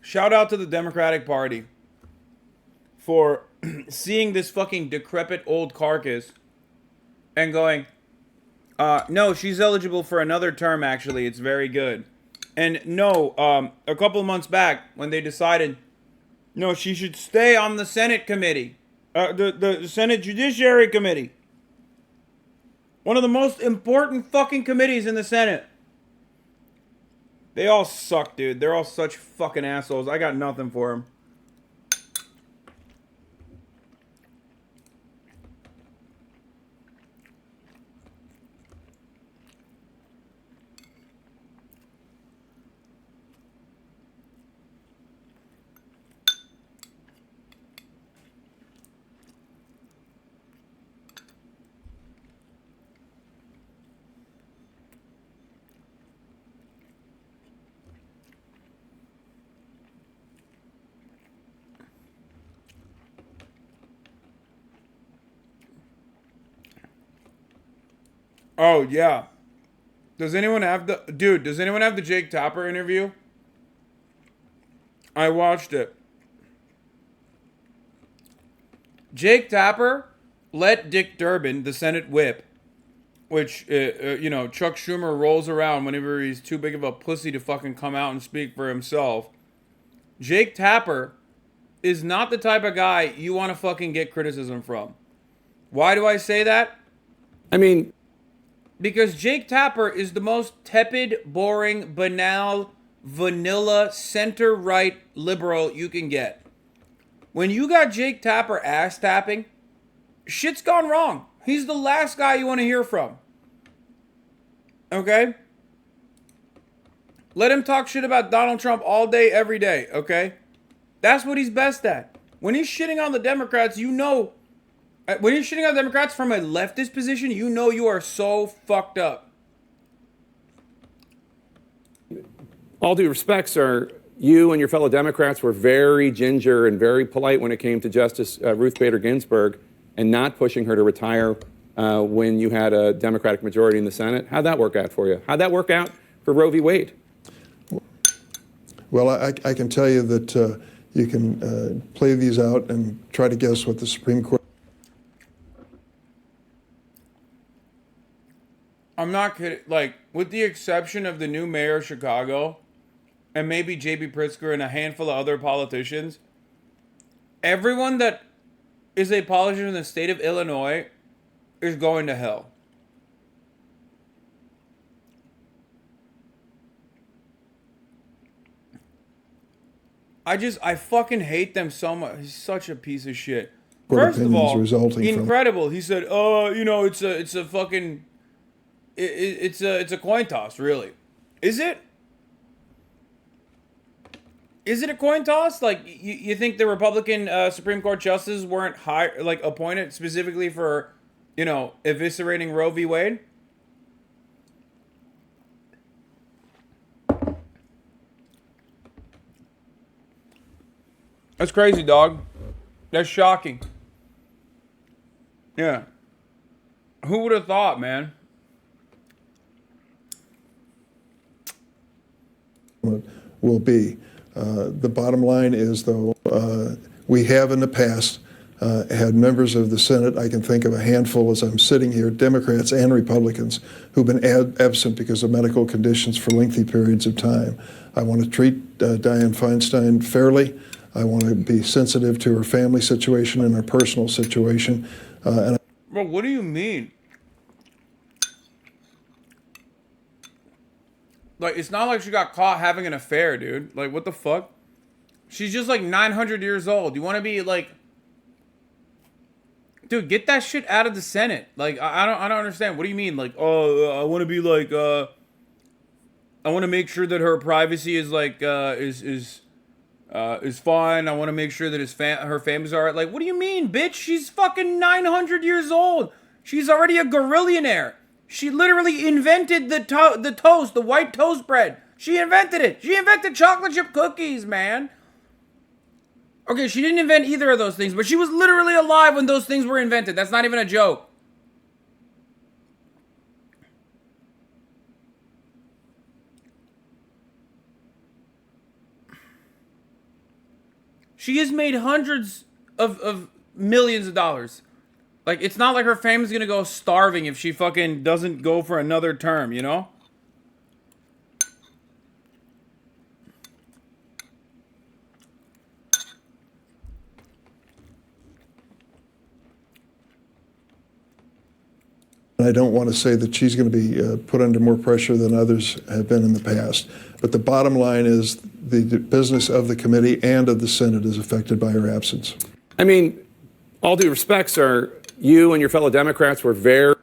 Shout out to the Democratic Party for seeing this fucking decrepit old carcass and going, no, she's eligible for another term, actually. It's very good. And no, a couple of months back when they decided, no, she should stay on the Senate committee, the Senate Judiciary Committee. One of the most important fucking committees in the Senate. They all suck, dude. They're all such fucking assholes. I got nothing for them. Oh, yeah. Does anyone have the... Dude, does anyone have the Jake Tapper interview? I watched it. Jake Tapper let Dick Durbin, the Senate whip, which, you know, Chuck Schumer rolls around whenever he's too big of a pussy to fucking come out and speak for himself. Jake Tapper is not the type of guy you want to fucking get criticism from. Why do I say that? I mean... Because Jake Tapper is the most tepid, boring, banal, vanilla, center-right liberal you can get. When you got Jake Tapper ass-tapping, shit's gone wrong. He's the last guy you want to hear from. Okay? Let him talk shit about Donald Trump all day, every day, okay? That's what he's best at. When he's shitting on the Democrats, you know... When you're shitting on Democrats from a leftist position, you know you are so fucked up. All due respect, sir, you and your fellow Democrats were very ginger and very polite when it came to Justice Ruth Bader Ginsburg and not pushing her to retire when you had a Democratic majority in the Senate. How'd that work out for you? How'd that work out for Roe v. Wade? Well, I can tell you that you can play these out and try to guess what the Supreme Court... I'm not kidding. Like, with the exception of the new mayor of Chicago and maybe J.B. Pritzker and a handful of other politicians, everyone that is a politician in the state of Illinois is going to hell. I fucking hate them so much. He's such a piece of shit. First of all, incredible. He said, you know, it's a fucking... It's a coin toss, really. Is it? Is it a coin toss? Like, you think the Republican Supreme Court justices weren't appointed specifically for, you know, eviscerating Roe v. Wade? That's crazy, dog. That's shocking. Yeah. Who would have thought, man? will be. The bottom line is, though, we have in the past had members of the Senate, I can think of a handful as I'm sitting here, Democrats and Republicans, who've been absent because of medical conditions for lengthy periods of time. I want to treat Dianne Feinstein fairly. I want to be sensitive to her family situation and her personal situation. Bro, what do you mean? Like, it's not like she got caught having an affair, dude. Like, what the fuck? She's just like 900 years old. You want to be like... Dude, get that shit out of the Senate. Like, I don't understand. What do you mean? Like, oh, I want to be like, I want to make sure that her privacy is like, is fine. I want to make sure that her family's all right. Like, what do you mean, bitch? She's fucking 900 years old. She's already a gorillionaire. She literally invented the toast, the white toast bread. She invented it. She invented chocolate chip cookies, man. Okay, she didn't invent either of those things, but she was literally alive when those things were invented. That's not even a joke. She has made hundreds of millions of dollars. Like, it's not like her family's gonna go starving if she fucking doesn't go for another term, you know? I don't want to say that she's going to be put under more pressure than others have been in the past. But the bottom line is the business of the committee and of the Senate is affected by her absence. I mean, all due respect, sir, you and your fellow Democrats were very...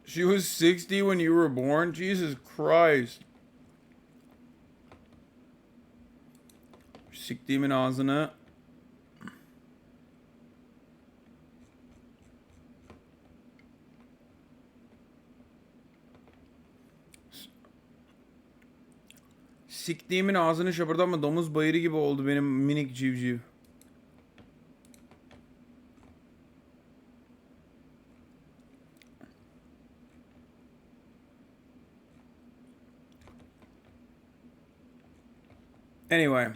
She was 60 when you were born? Jesus Christ. Siktiğimin ağzına. Siktiğimin ağzını şapırdatma, domuz bayırı gibi oldu benim minik civciv. Anyway.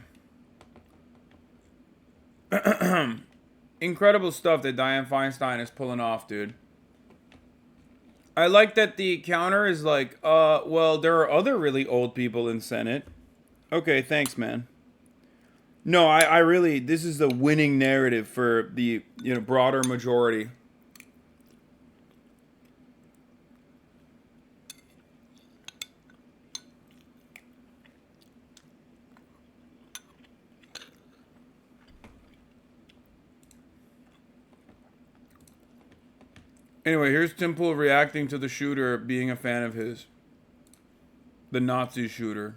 Incredible stuff that Dianne Feinstein is pulling off, dude. I like that the counter is like, well, there are other really old people in Senate. Okay, thanks, man. No, I really, this is the winning narrative for the, broader majority. Anyway, here's Tim Pool reacting to the shooter being a fan of his. The Nazi shooter.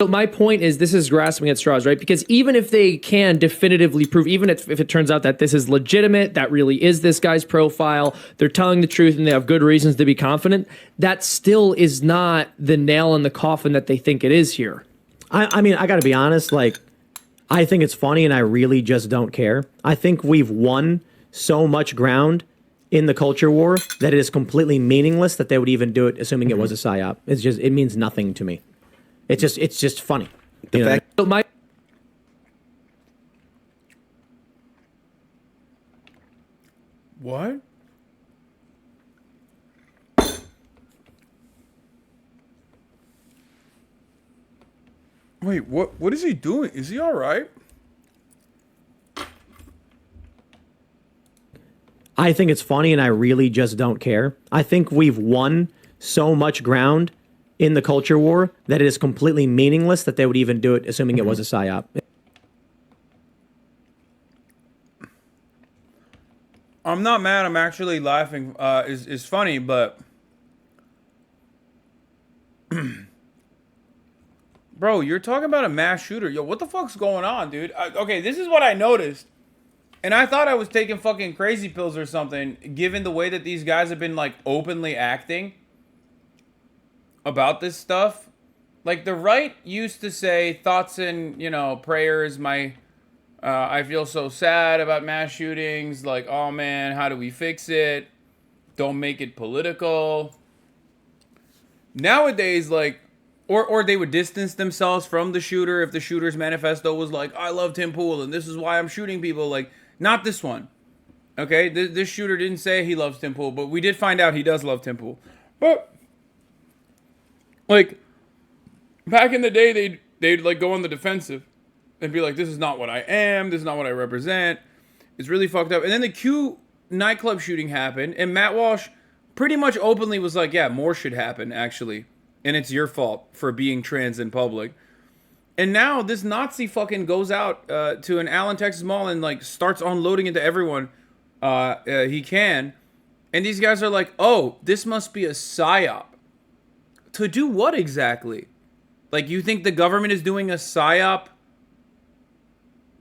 So my point is, this is grasping at straws, right? Because even if they can definitively prove, even if it turns out that this is legitimate, that really is this guy's profile, they're telling the truth and they have good reasons to be confident, that still is not the nail in the coffin that they think it is here. I mean, I got to be honest, like, I think it's funny and I really just don't care. I think we've won so much ground in the culture war that it is completely meaningless that they would even do it, assuming it was a psyop. It's just, it means nothing to me. It's just funny. The fact, so my what? Wait, what is he doing? Is he all right? I think it's funny and I really just don't care. I think we've won so much ground in the culture war that it is completely meaningless that they would even do it, assuming it was a psyop. I'm not mad. I'm actually laughing. Is funny, but bro, you're talking about a mass shooter. Yo, what the fuck's going on, dude? Okay, this is what I noticed. And I thought I was taking fucking crazy pills or something, given the way that these guys have been, like, openly acting about this stuff. Like, the right used to say thoughts and, you know, prayers. I feel so sad about mass shootings. Like, oh man, how do we fix it? Don't make it political. Nowadays, like, or they would distance themselves from the shooter if the shooter's manifesto was like, I love Tim Pool and this is why I'm shooting people. Like, not this one. Okay, this shooter didn't say he loves Tim Pool, but we did find out he does love Tim Pool. But, like, back in the day, they'd like go on the defensive and be like, this is not what I am. This is not what I represent. It's really fucked up. And then the Q nightclub shooting happened, and Matt Walsh pretty much openly was like, yeah, more should happen, actually. And it's your fault for being trans in public. And now this Nazi fucking goes out to an Allen, Texas mall and like starts unloading into everyone he can. And these guys are like, oh, this must be a psyop. To do what exactly? Like, you think the government is doing a psyop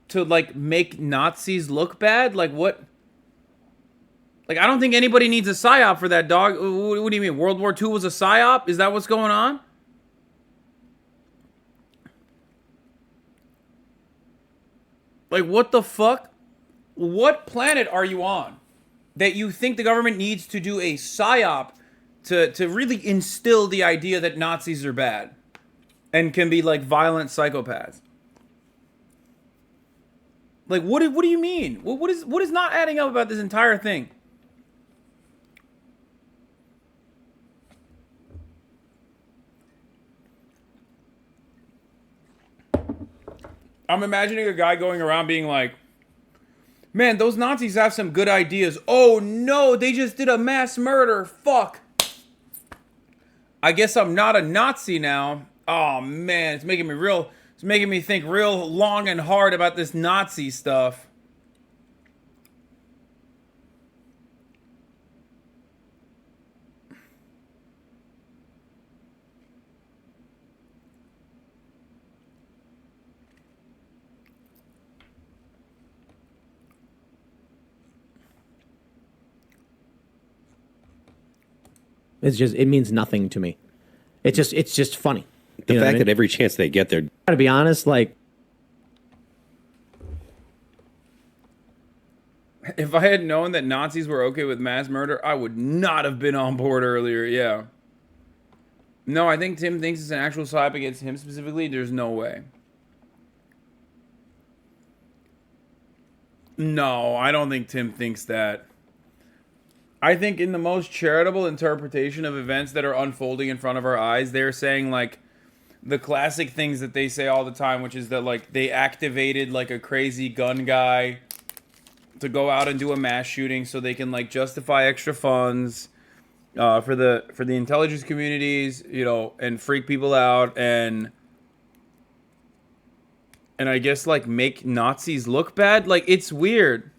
to, like, make Nazis look bad? Like, what? Like, I don't think anybody needs a psyop for that, dog. What do you mean? World War II was a psyop? Is that what's going on? Like, what the fuck? What planet are you on that you think the government needs to do a psyop to really instill the idea that Nazis are bad and can be, like, violent psychopaths? Like, what do you mean? What is not adding up about this entire thing? I'm imagining a guy going around being like, man, those Nazis have some good ideas. Oh no, they just did a mass murder. Fuck. I guess I'm not a Nazi now. Oh man, it's making me think real long and hard about this Nazi stuff. It means nothing to me. It's just funny. The fact that every chance they get, they're... Gotta be honest, like... If I had known that Nazis were okay with mass murder, I would not have been on board earlier, yeah. No, I think Tim thinks it's an actual swipe against him specifically. There's no way. No, I don't think Tim thinks that. I think in the most charitable interpretation of events that are unfolding in front of our eyes, they're saying, like, the classic things that they say all the time, which is that, like, they activated, like, a crazy gun guy to go out and do a mass shooting so they can, like, justify extra funds for the intelligence communities, you know, and freak people out and I guess, like, make Nazis look bad. Like, it's weird.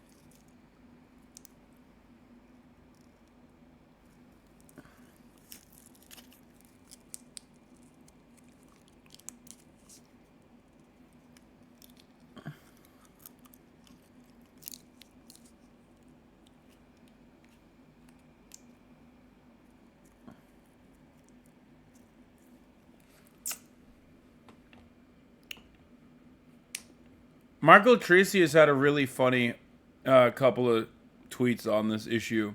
Michael Tracey has had a really funny couple of tweets on this issue.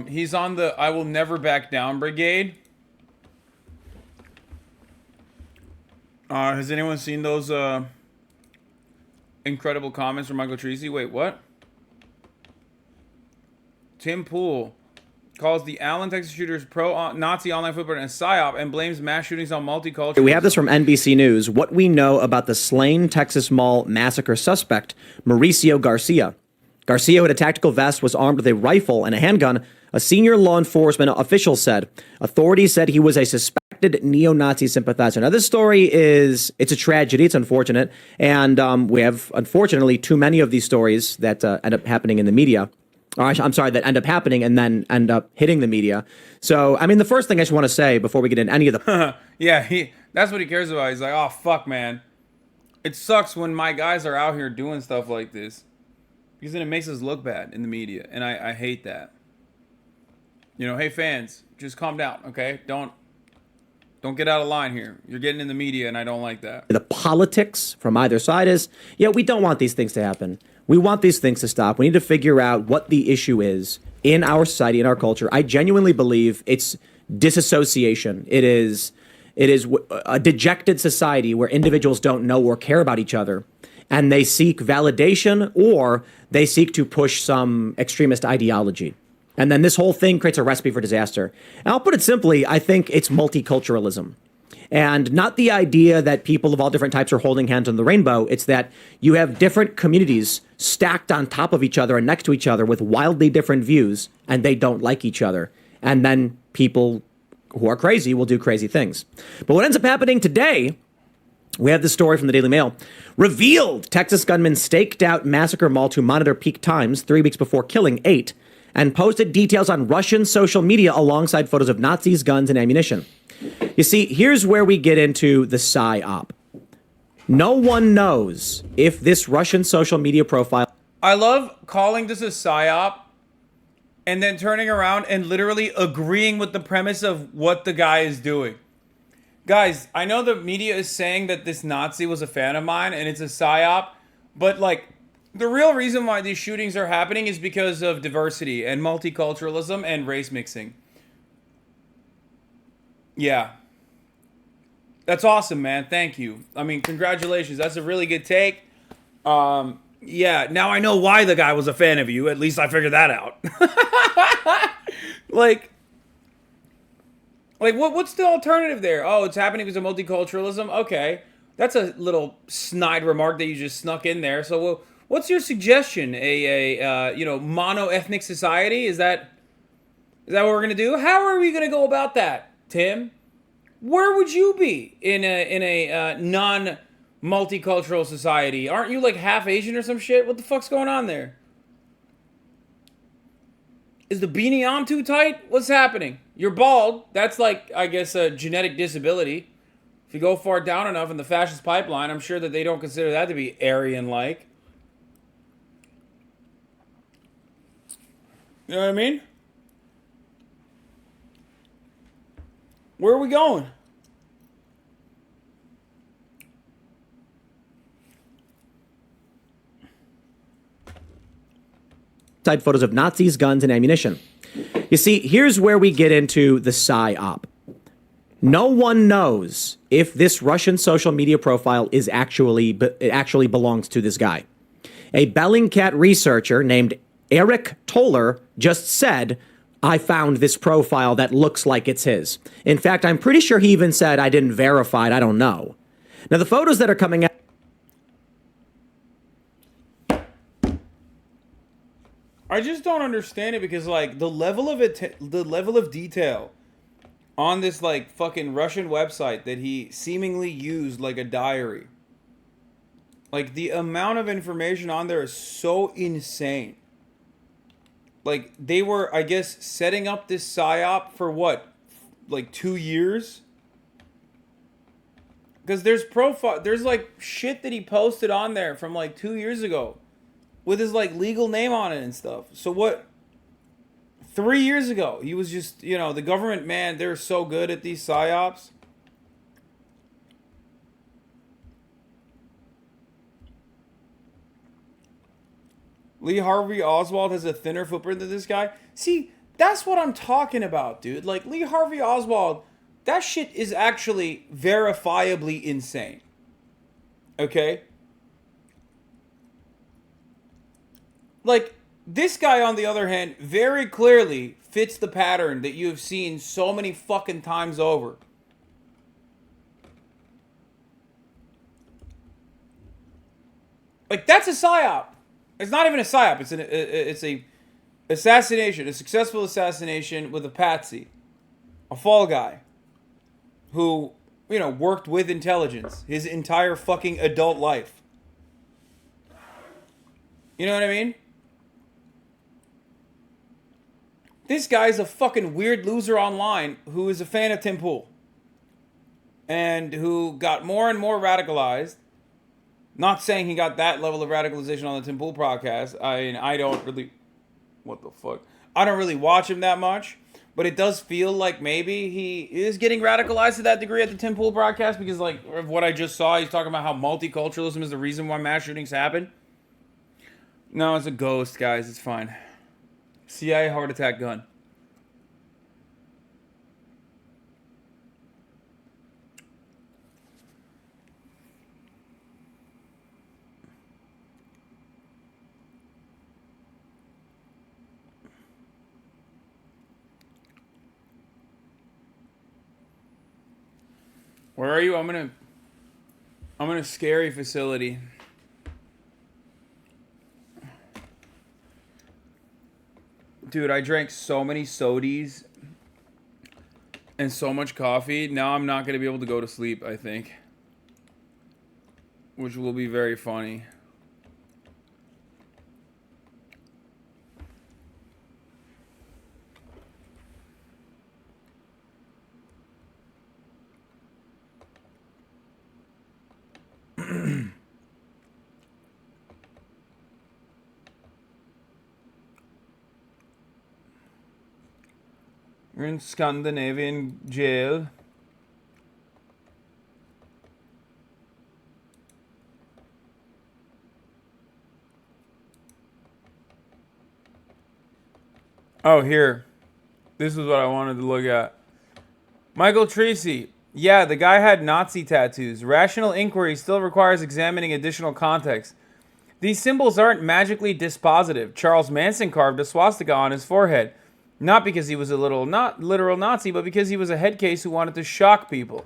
He's on the I Will Never Back Down Brigade. Has anyone seen those incredible comments from Michael Tracey? Wait, what? Tim Pool calls the Allen, Texas shooters pro-Nazi online footprint a psyop and blames mass shootings on multicultural. We have this from NBC News. What we know about the slain Texas Mall massacre suspect, Mauricio Garcia. Garcia, who had a tactical vest, was armed with a rifle and a handgun. A senior law enforcement official said. Authorities said he was a suspected neo-Nazi sympathizer. Now, this story it's a tragedy. It's unfortunate. And we have, unfortunately, too many of these stories that end up happening in the media. I'm sorry, that end up happening and then end up hitting the media. So, I mean, the first thing I just want to say before we get into any of the... Yeah, that's what he cares about. He's like, oh, fuck, man. It sucks when my guys are out here doing stuff like this. Because then it makes us look bad in the media. And I hate that. You know, hey, fans, just calm down, okay? Don't Don't get out of line here. You're getting in the media, and I don't like that. The politics from either side is, yeah, we don't want these things to happen. We want these things to stop. We need to figure out what the issue is in our society, in our culture. I genuinely believe it's disassociation. It is a dejected society where individuals don't know or care about each other, and they seek validation or they seek to push some extremist ideology. And then this whole thing creates a recipe for disaster. And I'll put it simply, I think it's multiculturalism. And not the idea that people of all different types are holding hands on the rainbow. It's that you have different communities stacked on top of each other and next to each other with wildly different views, and they don't like each other. And then people who are crazy will do crazy things. But what ends up happening today, we have this story from the Daily Mail. Revealed Texas gunman staked out massacre mall to monitor peak times 3 weeks before killing 8 and posted details on Russian social media alongside photos of Nazis, guns, and ammunition. You see, here's where we get into the psyop. No one knows if this Russian social media profile... I love calling this a psyop and then turning around and literally agreeing with the premise of what the guy is doing. Guys, I know the media is saying that this Nazi was a fan of mine and it's a psyop, but like, the real reason why these shootings are happening is because of diversity and multiculturalism and race mixing. Yeah. That's awesome, man. Thank you. I mean, congratulations. That's a really good take. Yeah, now I know why the guy was a fan of you. At least I figured that out. Like what's the alternative there? Oh, it's happening because of multiculturalism? Okay. That's a little snide remark that you just snuck in there. So, what's your suggestion? A mono-ethnic society? Is that what we're gonna do? How are we gonna go about that, Tim? Where would you be in a non-multicultural society? Aren't you like half Asian or some shit? What the fuck's going on there? Is the beanie on too tight? What's happening? You're bald. That's like, I guess, a genetic disability. If you go far down enough in the fascist pipeline, I'm sure that they don't consider that to be Aryan-like. You know what I mean? Where are we going? Side photos of Nazis, guns, and ammunition. You see, here's where we get into the psyop. No one knows if this Russian social media profile is actually belongs to this guy. A Bellingcat researcher named Eric Toller just said, I found this profile that looks like it's his. In fact, I'm pretty sure he even said, I didn't verify it, I don't know. Now, the photos that are coming out... I just don't understand it because, like, the level of detail on this, like, fucking Russian website that he seemingly used like a diary. Like, the amount of information on there is so insane. Like, they were, I guess, setting up this psyop for what? Like 2 years? Because there's like shit that he posted on there from like 2 years ago with his like legal name on it and stuff. So what? 3 years ago, he was just, the government, man, they're so good at these psyops. Lee Harvey Oswald has a thinner footprint than this guy. See, that's what I'm talking about, dude. Like, Lee Harvey Oswald, that shit is actually verifiably insane. Okay? Like, this guy, on the other hand, very clearly fits the pattern that you have seen so many fucking times over. Like, that's a psyop. It's not even a psyop. It's a assassination, a successful assassination with a patsy, a fall guy, who worked with intelligence his entire fucking adult life. You know what I mean? This guy's a fucking weird loser online who is a fan of Tim Pool, and who got more and more radicalized. Not saying he got that level of radicalization on the Tim Pool podcast. I mean, I don't really... What the fuck? I don't really watch him that much. But it does feel like maybe he is getting radicalized to that degree at the Tim Pool broadcast because, like, of what I just saw, he's talking about how multiculturalism is the reason why mass shootings happen. No, it's a ghost, guys. It's fine. CIA heart attack gun. Where are you? I'm in a scary facility. Dude, I drank so many sodies and so much coffee. Now I'm not going to be able to go to sleep, I think. Which will be very funny. We're in Scandinavian jail. Oh, here. This is what I wanted to look at. Michael Tracey. Yeah, the guy had Nazi tattoos. Rational inquiry still requires examining additional context. These symbols aren't magically dispositive. Charles Manson carved a swastika on his forehead. Not because he was a not literal Nazi, but because he was a head case who wanted to shock people.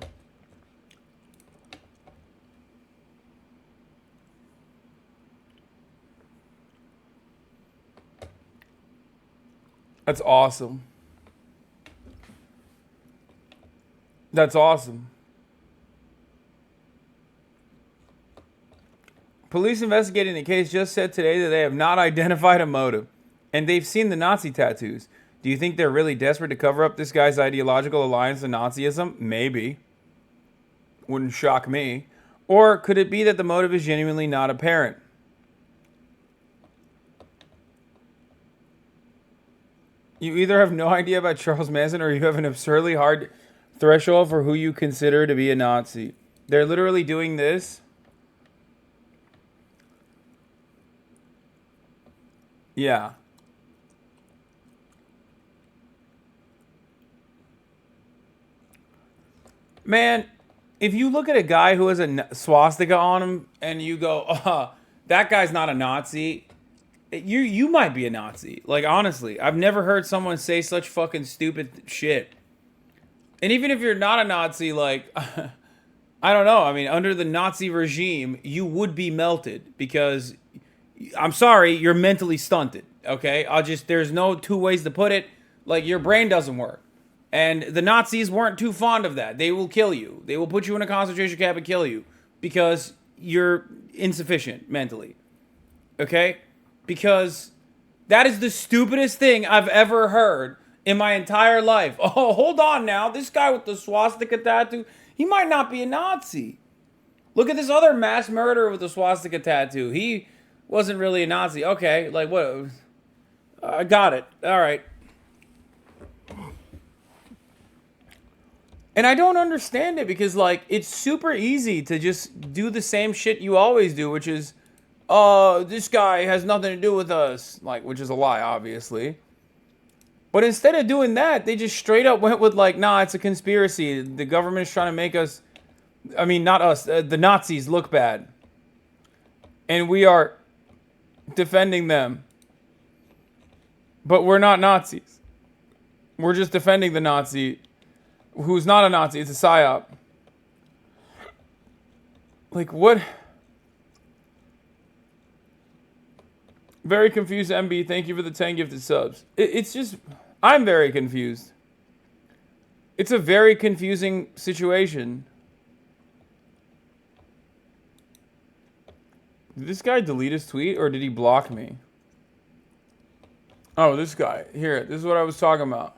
That's awesome. That's awesome. Police investigating the case just said today that they have not identified a motive, and they've seen the Nazi tattoos. Do you think they're really desperate to cover up this guy's ideological alliance to Nazism? Maybe. Wouldn't shock me. Or could it be that the motive is genuinely not apparent? You either have no idea about Charles Manson or you have an absurdly hard threshold for who you consider to be a Nazi. They're literally doing this. Yeah. Man, if you look at a guy who has a swastika on him and you go, that guy's not a Nazi, you might be a Nazi. Like, honestly, I've never heard someone say such fucking stupid shit. And even if you're not a Nazi, like, I don't know. I mean, under the Nazi regime, you would be melted because, I'm sorry, you're mentally stunted, okay? There's no two ways to put it. Like, your brain doesn't work. And the Nazis weren't too fond of that. They will kill you. They will put you in a concentration camp and kill you because you're insufficient mentally. Okay? Because that is the stupidest thing I've ever heard in my entire life. Oh, hold on now. This guy with the swastika tattoo, he might not be a Nazi. Look at this other mass murderer with the swastika tattoo. He wasn't really a Nazi. Okay, like what? I got it. All right. And I don't understand it because, like, it's super easy to just do the same shit you always do, which is, this guy has nothing to do with us. Like, which is a lie, obviously. But instead of doing that, they just straight up went with, like, nah, it's a conspiracy. The government is trying to make us, I mean, not us, the Nazis look bad. And we are defending them. But we're not Nazis. We're just defending the Nazi who's not a Nazi. It's a psyop. Like, what? Very confused, MB. Thank you for the 10 gifted subs. It's just, I'm very confused. It's a very confusing situation. Did this guy delete his tweet or did he block me? Oh, this guy. Here, this is what I was talking about.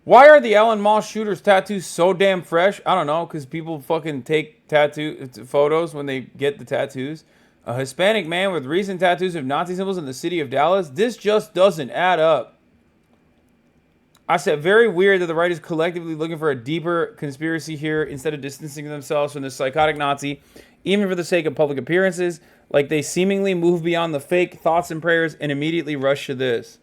Why are the Ellen Mall shooters' tattoos so damn fresh? I don't know, because people fucking take tattoo photos when they get the tattoos. A Hispanic man with recent tattoos of Nazi symbols in the city of Dallas. This just doesn't add up. I said, very weird that the right is collectively looking for a deeper conspiracy here instead of distancing themselves from this psychotic Nazi, even for the sake of public appearances. Like they seemingly move beyond the fake thoughts and prayers and immediately rush to this.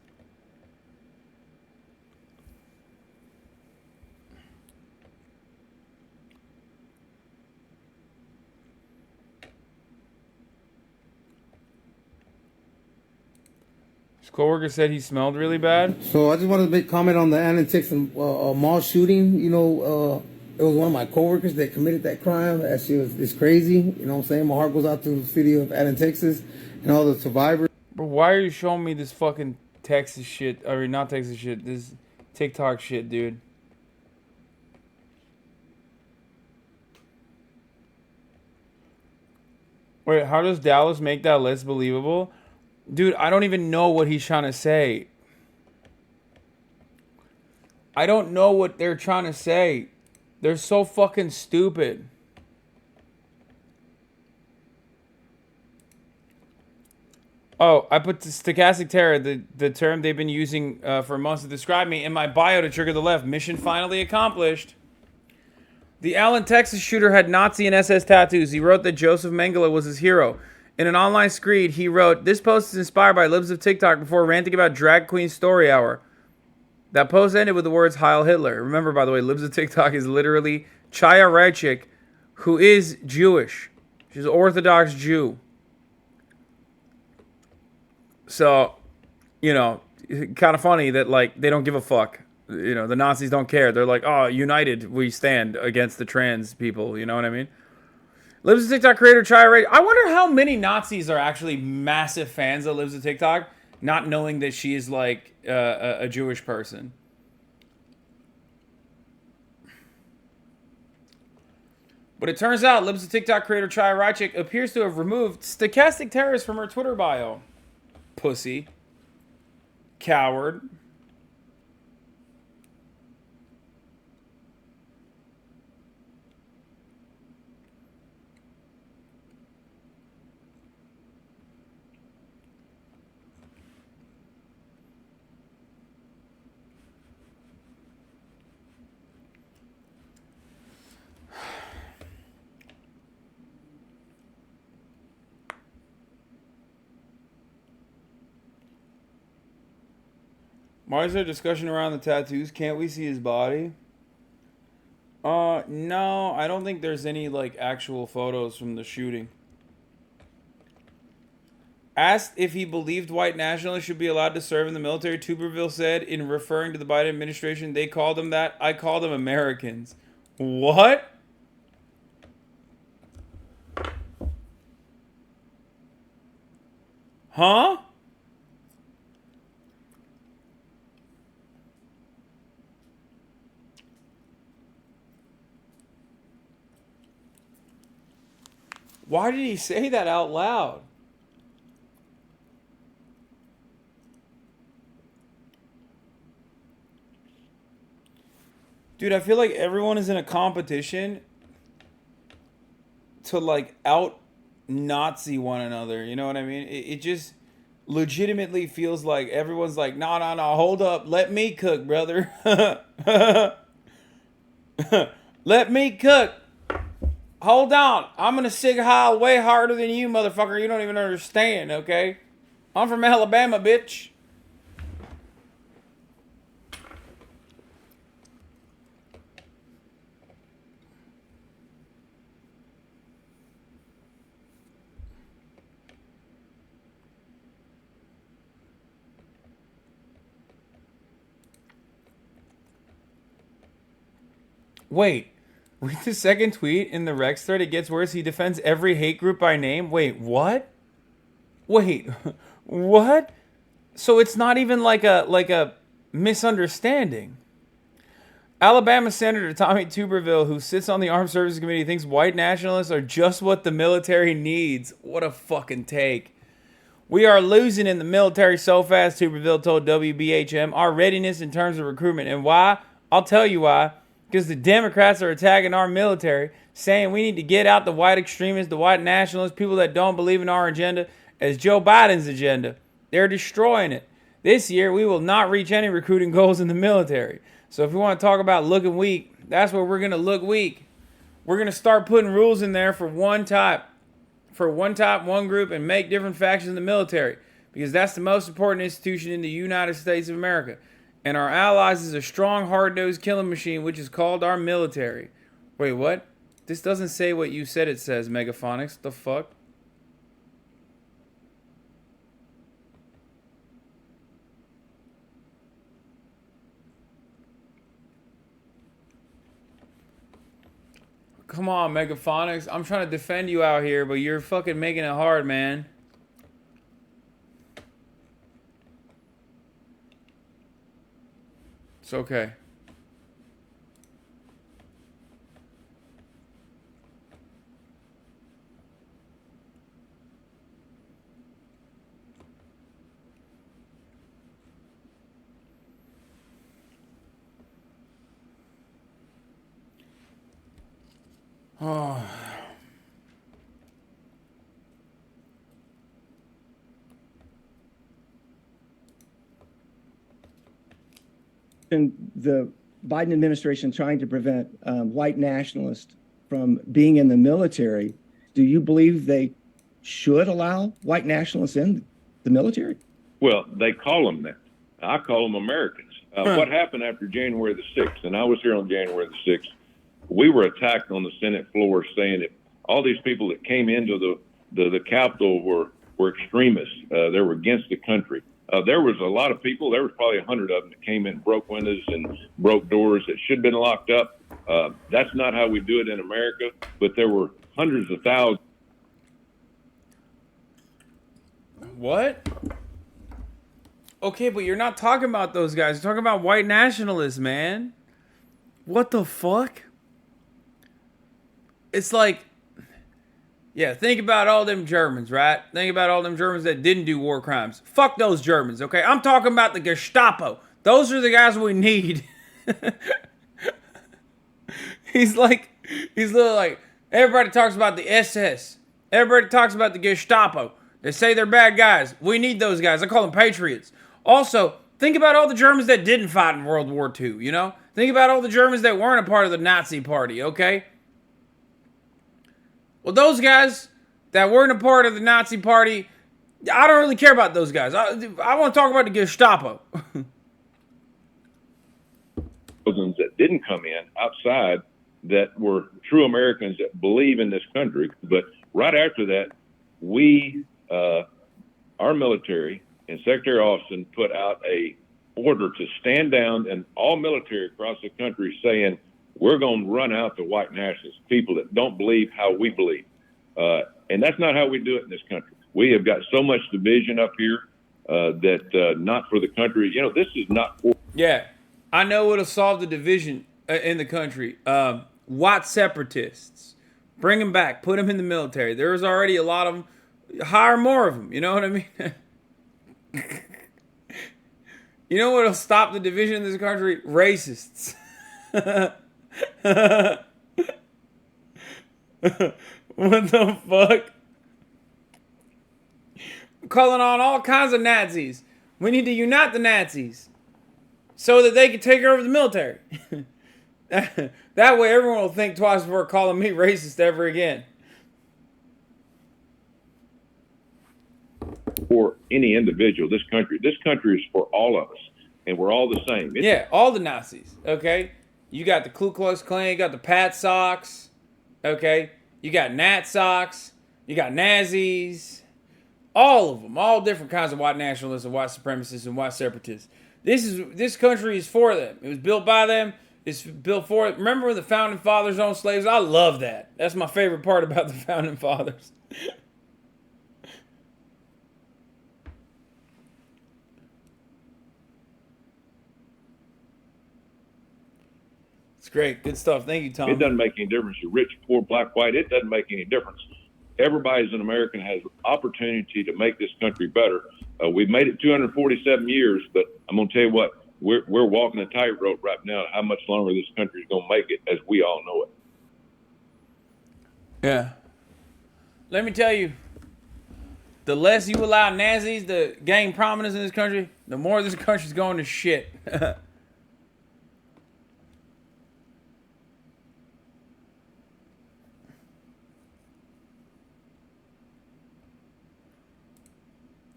Coworker said he smelled really bad. So I just wanted to make comment on the Allen, Texas mall shooting. You know, it was one of my coworkers that committed that crime. That shit is crazy. You know what I'm saying? My heart goes out to the city of Allen, Texas, and all the survivors. But why are you showing me this fucking Texas shit? I mean, not Texas shit. This TikTok shit, dude. Wait, how does Dallas make that less believable? Dude, I don't even know what he's trying to say. I don't know what they're trying to say. They're so fucking stupid. Oh, I put stochastic terror, the term they've been using for months to describe me, in my bio to trigger the left. Mission finally accomplished. The Allen, Texas shooter had Nazi and SS tattoos. He wrote that Joseph Mengele was his hero. In an online screed, he wrote, "This post is inspired by libs of TikTok before ranting about drag queen story hour." That post ended with the words Heil Hitler. Remember, by the way, libs of TikTok is literally Chaya Reichik, who is Jewish. She's an Orthodox Jew. So, you know, kind of funny that, like, they don't give a fuck. You know, the Nazis don't care. They're like, oh, united we stand against the trans people. You know what I mean? Libs of TikTok creator Chaya Reichik. I wonder how many Nazis are actually massive fans of Libs of TikTok, not knowing that she is, like, a Jewish person. But it turns out Libs of TikTok creator Chaya Reichik appears to have removed stochastic terrorist from her Twitter bio. Pussy. Coward. Why is there discussion around the tattoos? Can't we see his body? No, I don't think there's any, like, actual photos from the shooting. Asked if he believed white nationalists should be allowed to serve in the military, Tuberville said, in referring to the Biden administration, they called them that. I call them Americans. What? Huh? Why did he say that out loud? Dude, I feel like everyone is in a competition to, like, out-Nazi one another. You know what I mean? It just legitimately feels like everyone's like, no, hold up. Let me cook, brother. Let me cook. Hold on. I'm going to sig heil way harder than you, motherfucker. You don't even understand, okay? I'm from Alabama, bitch. Wait. Read the second tweet in the Rex thread. It gets worse. He defends every hate group by name. Wait, what? Wait, what? So it's not even like a misunderstanding. Alabama Senator Tommy Tuberville, who sits on the Armed Services Committee, thinks white nationalists are just what the military needs. What a fucking take. We are losing in the military so fast, Tuberville told WBHM. Our readiness in terms of recruitment. And why? I'll tell you why. Because the Democrats are attacking our military, saying we need to get out the white extremists, the white nationalists, people that don't believe in our agenda as Joe Biden's agenda. They're destroying it. This year, we will not reach any recruiting goals in the military. So if we want to talk about looking weak, that's where we're going to look weak. We're going to start putting rules in there for one type, one group, and make different factions in the military. Because that's the most important institution in the United States of America. And our allies is a strong, hard-nosed killing machine, which is called our military. Wait, what? This doesn't say what you said it says, Megaphonics. The fuck? Come on, Megaphonics. I'm trying to defend you out here, but you're fucking making it hard, man. It's okay. Oh. And the Biden administration trying to prevent white nationalists from being in the military, do you believe they should allow white nationalists in the military? Well, they call them that. I call them Americans. What happened after January the 6th, and I was here on January the 6th, we were attacked on the Senate floor saying that all these people that came into the Capitol were extremists. They were against the country. There was a lot of people. There was probably 100 of them that came in, broke windows and broke doors that should have been locked up. That's not how we do it in America, but there were hundreds of thousands. What? Okay, but you're not talking about those guys. You're talking about white nationalists, man. What the fuck? It's like, yeah, think about all them Germans, right? Think about all them Germans that didn't do war crimes. Fuck those Germans, okay? I'm talking about the Gestapo. Those are the guys we need. He's literally like, everybody talks about the SS. Everybody talks about the Gestapo. They say they're bad guys. We need those guys. I call them patriots. Also, think about all the Germans that didn't fight in World War II, you know? Think about all the Germans that weren't a part of the Nazi party, okay? Well, those guys that weren't a part of the Nazi party, I don't really care about those guys. I want to talk about the Gestapo. Thousands that didn't come in outside that were true Americans that believe in this country. But right after that, our military and Secretary Austin put out a order to stand down, and all military across the country saying, we're going to run out the white nationalists, people that don't believe how we believe. And that's not how we do it in this country. We have got so much division up here that not for the country. You know, this is not for. Yeah, I know what'll solve the division in the country. White separatists. Bring them back. Put them in the military. There's already a lot of them. Hire more of them. You know what I mean? You know what'll stop the division in this country? Racists. What the fuck? I'm calling on all kinds of Nazis. We need to unite the Nazis so that they can take over the military. That way everyone will think twice before calling me racist ever again. For any individual, this country is for all of us, and we're all the same. Yeah, all the Nazis, okay? You got the Ku Klux Klan, you got the Pat Socks, okay? You got Nat Socks, you got Nazis, all of them, all different kinds of white nationalists and white supremacists and white separatists. This country is for them. It was built by them. It's built for it. Remember when the founding fathers owned slaves? I love that. That's my favorite part about the founding fathers. It's great. Good stuff. Thank you, Tom. It doesn't make any difference. You're rich, poor, black, white. It doesn't make any difference. Everybody as an American has opportunity to make this country better. We've made it 247 years, but I'm going to tell you what, we're walking a tightrope right now. How much longer this country is going to make it, as we all know it. Yeah. Let me tell you, The less you allow Nazis to gain prominence in this country, the more this country's going to shit.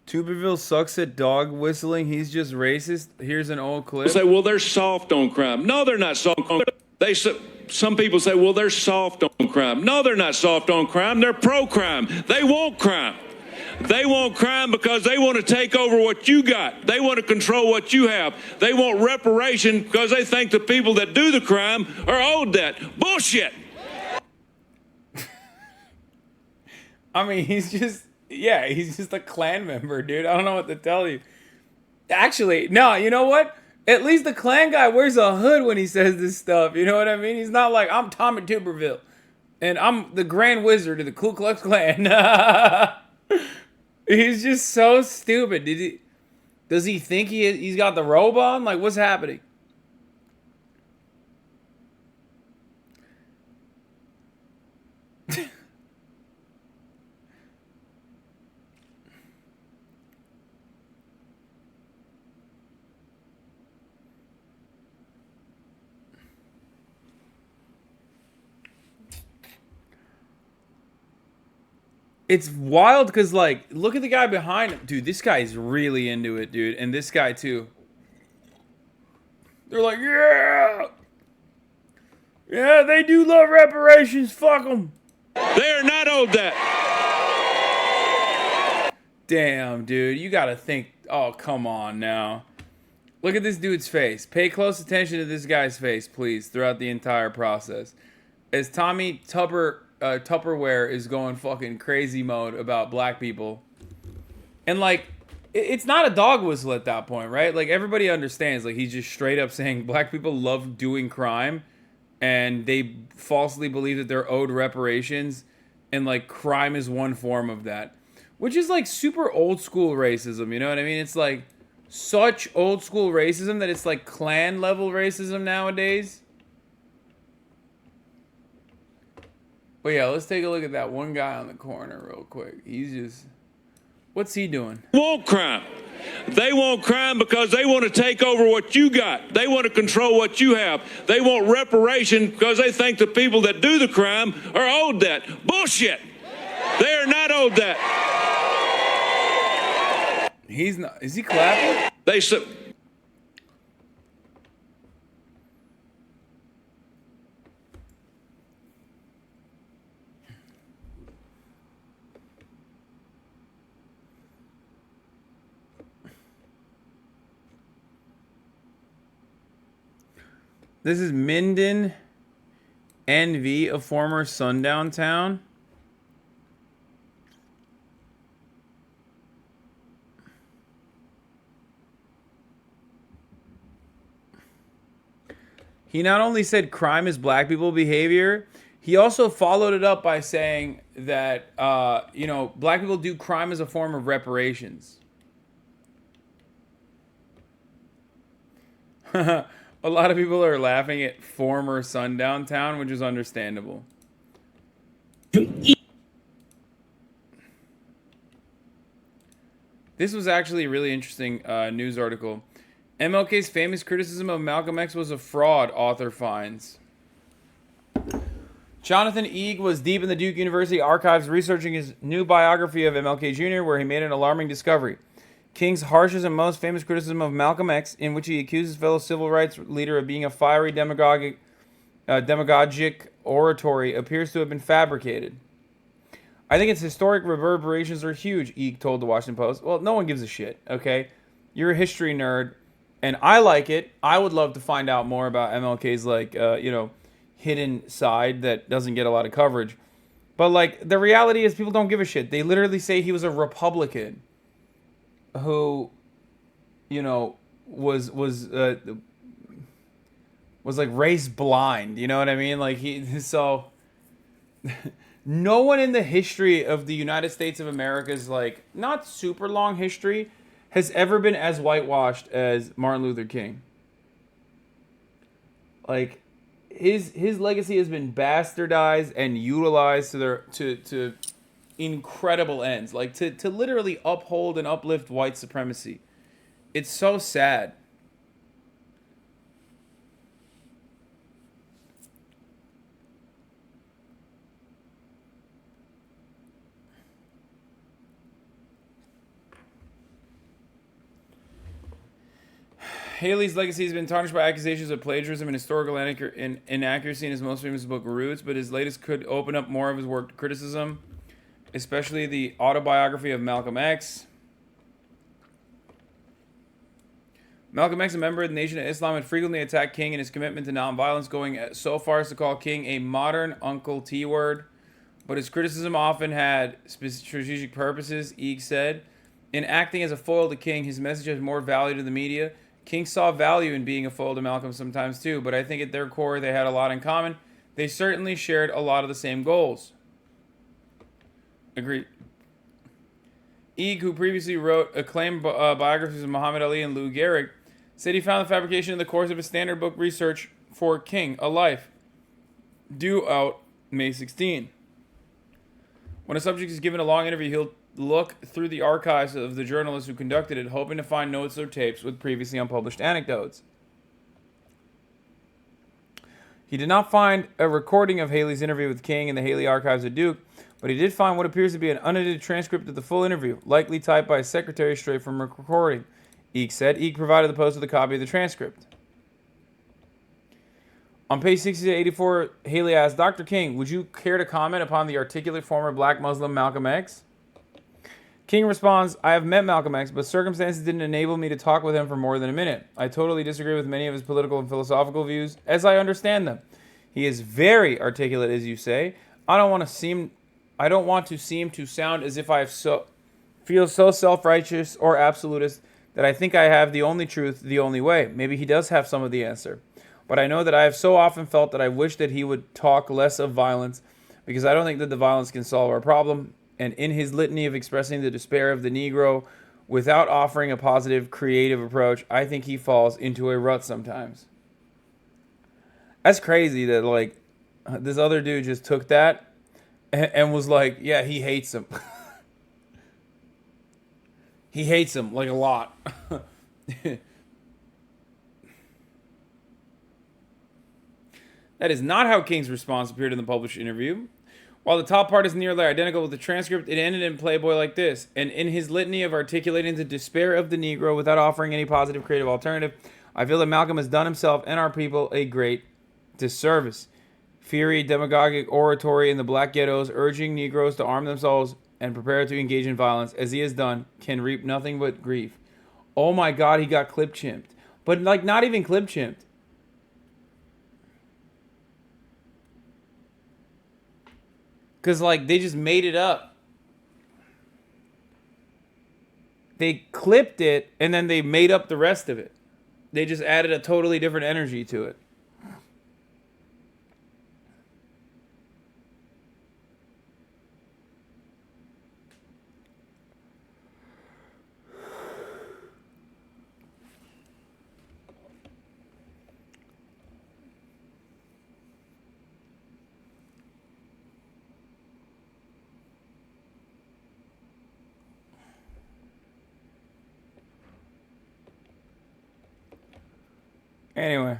Tuberville sucks at dog whistling. He's just racist. Here's an old clip. Say, well, they're soft on crime. No, they're not soft on crime. Some people say, well, they're soft on crime. No, they're not soft on crime. They're pro-crime. They want crime. They want crime because they want to take over what you got. They want to control what you have. They want reparation because they think the people that do the crime are owed that. Bullshit. I mean, he's just a Klan member, dude. I don't know what to tell you. Actually, no, you know what? At least the Klan guy wears a hood when he says this stuff. You know what I mean? He's not like, I'm Tommy Tuberville, and I'm the Grand Wizard of the Ku Klux Klan. He's just so stupid. Does he think he's got the robe on? Like, what's happening? It's wild because, like, look at the guy behind him. Dude, this guy's really into it, dude. And this guy, too. They're like, yeah! Yeah, they do love reparations. Fuck them. They're not owed that. Damn, dude. You got to think. Oh, come on now. Look at this dude's face. Pay close attention to this guy's face, please, throughout the entire process. As Tommy Tupperware is going fucking crazy mode about black people. And, like, it's not a dog whistle at that point, right? Like, everybody understands. Like, he's just straight up saying black people love doing crime and they falsely believe that they're owed reparations, and, like, crime is one form of that. Which is, like, super old school racism, you know what I mean? It's, like, such old school racism that it's, like, Klan level racism nowadays. But yeah, let's take a look at that one guy on the corner real quick. He's just... What's he doing? Want crime. They want crime because they want to take over what you got. They want to control what you have. They want reparation because they think the people that do the crime are owed that. Bullshit. They are not owed that. He's not... Is he clapping? This is Minden, NV, a former sundown town. He not only said crime is black people behavior, he also followed it up by saying that, you know, black people do crime as a form of reparations. A lot of people are laughing at former sundown town, which is understandable. This was actually a really interesting news article. MLK's famous criticism of Malcolm X was a fraud, author finds. Jonathan Eeg was deep in the Duke University archives researching his new biography of MLK Jr., where he made an alarming discovery. King's harshest and most famous criticism of Malcolm X, in which he accuses fellow civil rights leader of being a fiery demagogic oratory, appears to have been fabricated. I think its historic reverberations are huge, Eek told the Washington Post. Well, no one gives a shit, okay? You're a history nerd, and I like it. I would love to find out more about MLK's, like, you know, hidden side that doesn't get a lot of coverage. But, like, the reality is people don't give a shit. They literally say he was a Republican who, you know, was like race blind, you know what I mean? Like so no one in the history of the United States of America's, like, not super long history, has ever been as whitewashed as Martin Luther King. Like, his legacy has been bastardized and utilized to incredible ends. Like to literally uphold and uplift white supremacy. It's so sad. Haley's legacy has been tarnished by accusations of plagiarism and historical inaccuracy in his most famous book, Roots, but his latest could open up more of his work to criticism, especially the autobiography of Malcolm X. Malcolm X, a member of the Nation of Islam, had frequently attacked King and his commitment to nonviolence, going so far as to call King a modern Uncle T-word. But his criticism often had strategic purposes, Eeg said. In acting as a foil to King, his message has more value to the media. King saw value in being a foil to Malcolm sometimes too, but I think at their core they had a lot in common. They certainly shared a lot of the same goals. Agreed. Eeg, who previously wrote acclaimed biographies of Muhammad Ali and Lou Gehrig, said he found the fabrication in the course of his standard book research for King, A Life, due out May 16. When a subject is given a long interview, he'll look through the archives of the journalists who conducted it, hoping to find notes or tapes with previously unpublished anecdotes. He did not find a recording of Haley's interview with King in the Haley archives at Duke, but he did find what appears to be an unedited transcript of the full interview, likely typed by a secretary straight from a recording, Eek said. Eek provided the Post with a copy of the transcript. On page 60 to 84, Haley asked, Dr. King, would you care to comment upon the articulate former black Muslim Malcolm X? King responds, I have met Malcolm X, but circumstances didn't enable me to talk with him for more than a minute. I totally disagree with many of his political and philosophical views, as I understand them. He is very articulate, as you say. I don't want to seem to sound as if feel so self-righteous or absolutist that I think I have the only truth, the only way. Maybe he does have some of the answer. But I know that I have so often felt that I wish that he would talk less of violence, because I don't think that the violence can solve our problem. And in his litany of expressing the despair of the Negro without offering a positive, creative approach, I think he falls into a rut sometimes. That's crazy that, like, this other dude just took that and was like, yeah, he hates him. He hates him, like, a lot. That is not how King's response appeared in the published interview. While the top part is nearly identical with the transcript, it ended in Playboy like this. And in his litany of articulating the despair of the Negro without offering any positive creative alternative, I feel that Malcolm has done himself and our people a great disservice. Fiery, demagogic oratory in the black ghettos, urging Negroes to arm themselves and prepare to engage in violence, as he has done, can reap nothing but grief. Oh my God, he got clip-chimped. But, like, not even clip-chimped. Because, like, they just made it up. They clipped it, and then they made up the rest of it. They just added a totally different energy to it. Anyway.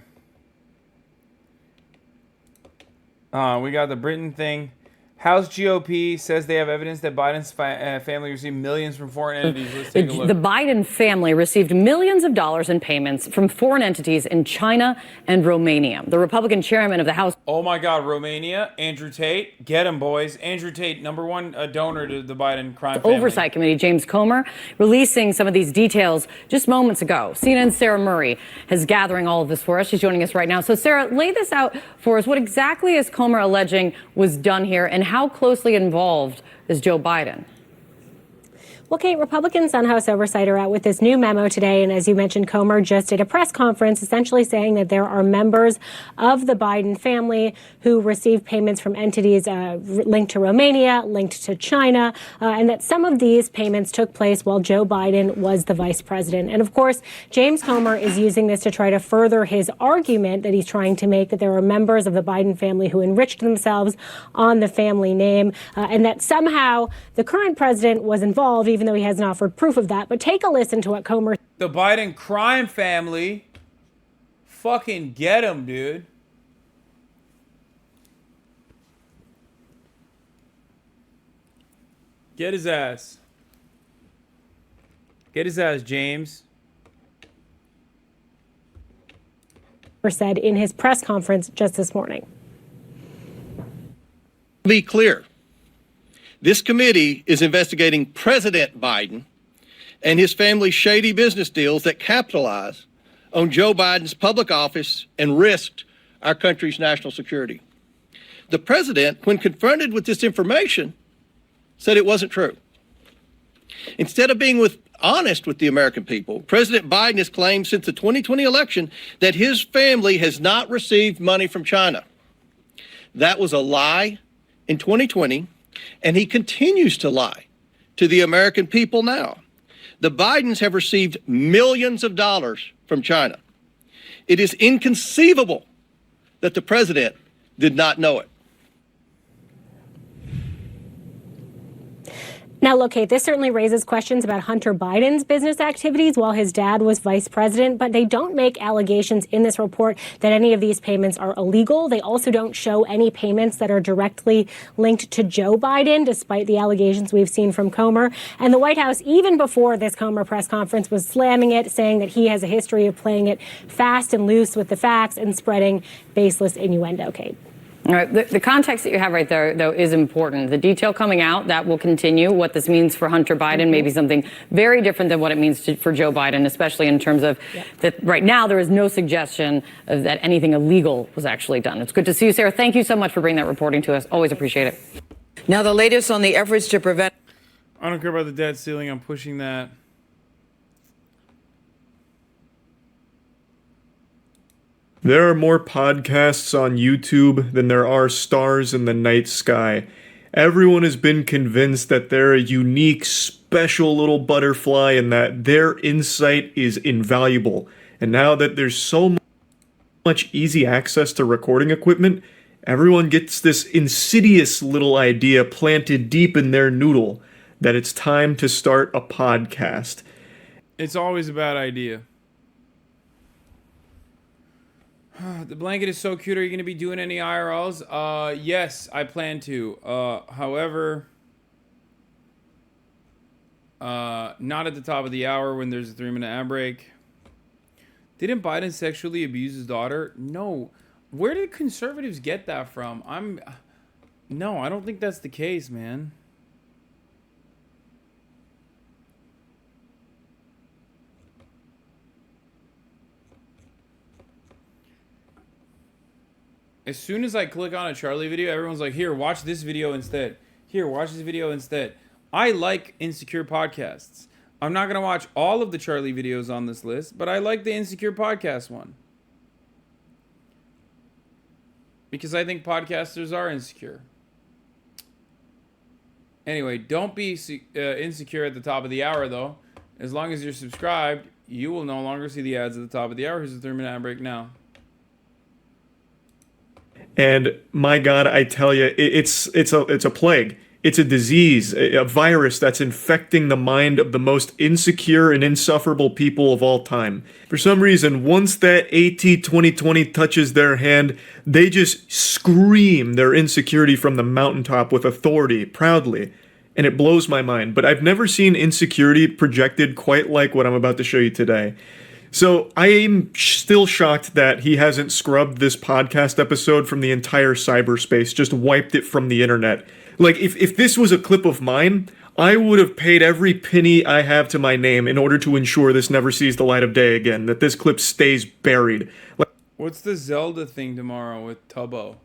We got the Britain thing. House GOP says they have evidence that Biden's family received millions from foreign entities. Let's take a look. The Biden family received millions of dollars in payments from foreign entities in China and Romania. The Republican chairman of the House. Oh my God, Romania, Andrew Tate. Get him, boys. Andrew Tate, #1 donor to the Biden crime family. Oversight Committee, James Comer, releasing some of these details just moments ago. CNN's Sarah Murray is gathering all of this for us. She's joining us right now. So, Sarah, lay this out for us. What exactly is Comer alleging was done here, and how closely involved is Joe Biden? Well, Kate, Republicans on House Oversight are out with this new memo today. And as you mentioned, Comer just did a press conference essentially saying that there are members of the Biden family who received payments from entities linked to Romania, linked to China, and that some of these payments took place while Joe Biden was the vice president. And of course, James Comer is using this to try to further his argument that he's trying to make that there are members of the Biden family who enriched themselves on the family name, and that somehow the current president was involved, even though he hasn't offered proof of that. But take a listen to what Comer... The Biden crime family. Fucking get him, dude. Get his ass. Get his ass, James. said in his press conference just this morning. Be clear. This committee is investigating President Biden and his family's shady business deals that capitalize on Joe Biden's public office and risked our country's national security. The president, when confronted with this information, said it wasn't true. Instead of being honest with the American people, President Biden has claimed since the 2020 election that his family has not received money from China. That was a lie in 2020, and he continues to lie to the American people now. The Bidens have received millions of dollars from China. It is inconceivable that the president did not know it. Now, look, Kate, this certainly raises questions about Hunter Biden's business activities while his dad was vice president, but they don't make allegations in this report that any of these payments are illegal. They also don't show any payments that are directly linked to Joe Biden, despite the allegations we've seen from Comer. And the White House, even before this Comer press conference, was slamming it, saying that he has a history of playing it fast and loose with the facts and spreading baseless innuendo, Kate. All right. The context that you have right there, though, is important. The detail coming out, that will continue. What this means for Hunter Biden may be something very different than what it means for Joe Biden, especially in terms of that right now there is no suggestion of that anything illegal was actually done. It's good to see you, Sarah. Thank you so much for bringing that reporting to us. Always appreciate it. Now, the latest on the efforts to prevent... I don't care about the debt ceiling. I'm pushing that. There are more podcasts on YouTube than there are stars in the night sky. Everyone has been convinced that they're a unique, special little butterfly and that their insight is invaluable. And now that there's so much easy access to recording equipment, everyone gets this insidious little idea planted deep in their noodle that it's time to start a podcast. It's always a bad idea. The blanket is so cute. Are you going to be doing any IRLs? Yes, I plan to. However, not at the top of the hour when there's a 3-minute ad break. Didn't Biden sexually abuse his daughter? No. Where did conservatives get that from? No, I don't think that's the case, man. As soon as I click on a Charlie video, everyone's like, here, watch this video instead. Here, watch this video instead. I like Insecure podcasts. I'm not going to watch all of the Charlie videos on this list, but I like the Insecure podcast one. Because I think podcasters are insecure. Anyway, don't be insecure at the top of the hour, though. As long as you're subscribed, you will no longer see the ads at the top of the hour. Here's a 3-minute ad break now. And my God, I tell you, it's a plague. It's a disease, a virus that's infecting the mind of the most insecure and insufferable people of all time. For some reason, once that AT 2020 touches their hand, they just scream their insecurity from the mountaintop with authority, proudly. And it blows my mind. But I've never seen insecurity projected quite like what I'm about to show you today. So I am still shocked that he hasn't scrubbed this podcast episode from the entire cyberspace, just wiped it from the internet. Like, if this was a clip of mine, I would have paid every penny I have to my name in order to ensure this never sees the light of day again, that this clip stays buried. What's the Zelda thing tomorrow with Tubbo?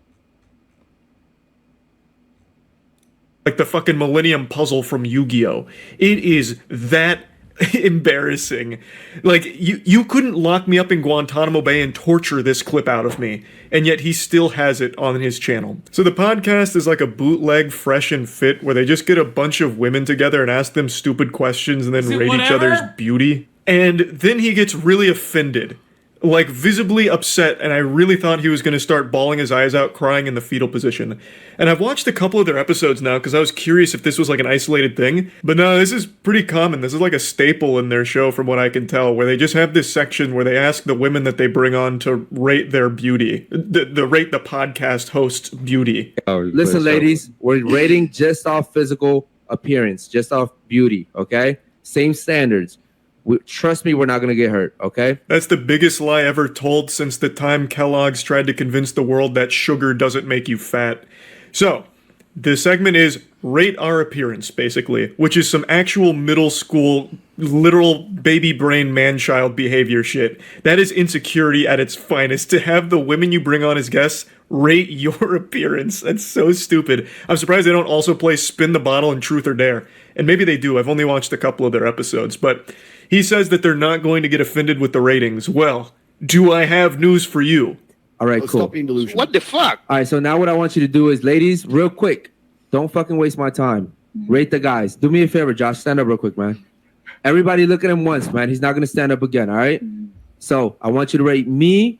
like the fucking Millennium Puzzle from Yu-Gi-Oh. It is that embarrassing. Like, you couldn't lock me up in Guantanamo Bay and torture this clip out of me, and yet he still has it on his channel. So the podcast is like a bootleg Fresh and Fit, where they just get a bunch of women together and ask them stupid questions and then rate each other's beauty. And then he gets really offended, like visibly upset, and I really thought he was going to start bawling his eyes out, crying in the fetal position. And I've watched a couple of their episodes now because I was curious if this was like an isolated thing, but no, this is pretty common. This is like a staple in their show from what I can tell, where they just have this section where they ask the women that they bring on to rate their beauty, the rate the podcast host's beauty. Listen, ladies, we're rating just off physical appearance, just off beauty, okay? Same standards. Trust me, we're not going to get hurt, okay? That's the biggest lie ever told since the time Kellogg's tried to convince the world that sugar doesn't make you fat. So, the segment is rate our appearance, basically, which is some actual middle school, literal baby brain man-child behavior shit. That is insecurity at its finest. To have the women you bring on as guests rate your appearance. That's so stupid. I'm surprised they don't also play Spin the Bottle and Truth or Dare. And maybe they do. I've only watched a couple of their episodes, but he says that they're not going to get offended with the ratings. Well, do I have news for you? All right, cool. Stop being delusional. What the fuck? All right, so now what I want you to do is, ladies, real quick, don't fucking waste my time. Rate the guys. Do me a favor, Josh. Stand up real quick, man. Everybody look at him once, man. He's not going to stand up again, all right? So I want you to rate me,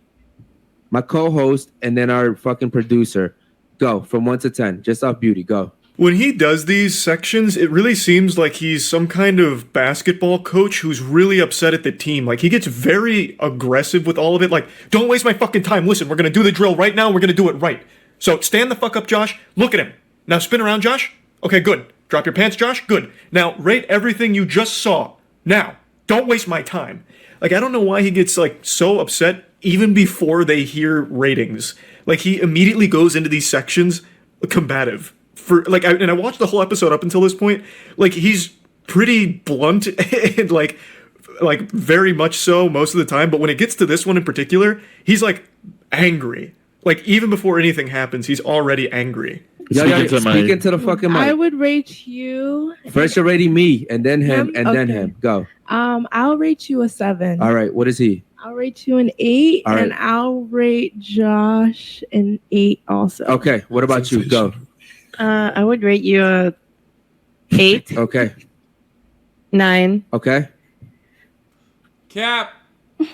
my co-host, and then our fucking producer. Go, from 1 to 10. Just off beauty. Go. When he does these sections, it really seems like he's some kind of basketball coach who's really upset at the team. Like, he gets very aggressive with all of it. Like, don't waste my fucking time. Listen, we're going to do the drill right now. We're going to do it right. So stand the fuck up, Josh. Look at him. Now spin around, Josh. Okay, good. Drop your pants, Josh. Good. Now rate everything you just saw. Now, don't waste my time. Like, I don't know why he gets, like, so upset even before they hear ratings. Like, he immediately goes into these sections combative. For like, I watched the whole episode up until this point. Like, he's pretty blunt and like very much so most of the time. But when it gets to this one in particular, he's like angry. Like, even before anything happens, he's already angry. Speaking to the fucking mic. I would rate you. First you're rating me, and then him, and then him. Go. I'll rate you a 7. All right, what is he? I'll rate you an 8, All right. and I'll rate Josh an 8 also. Okay, what about you? Go. I would rate you a 8. Okay. 9. Okay. Cap.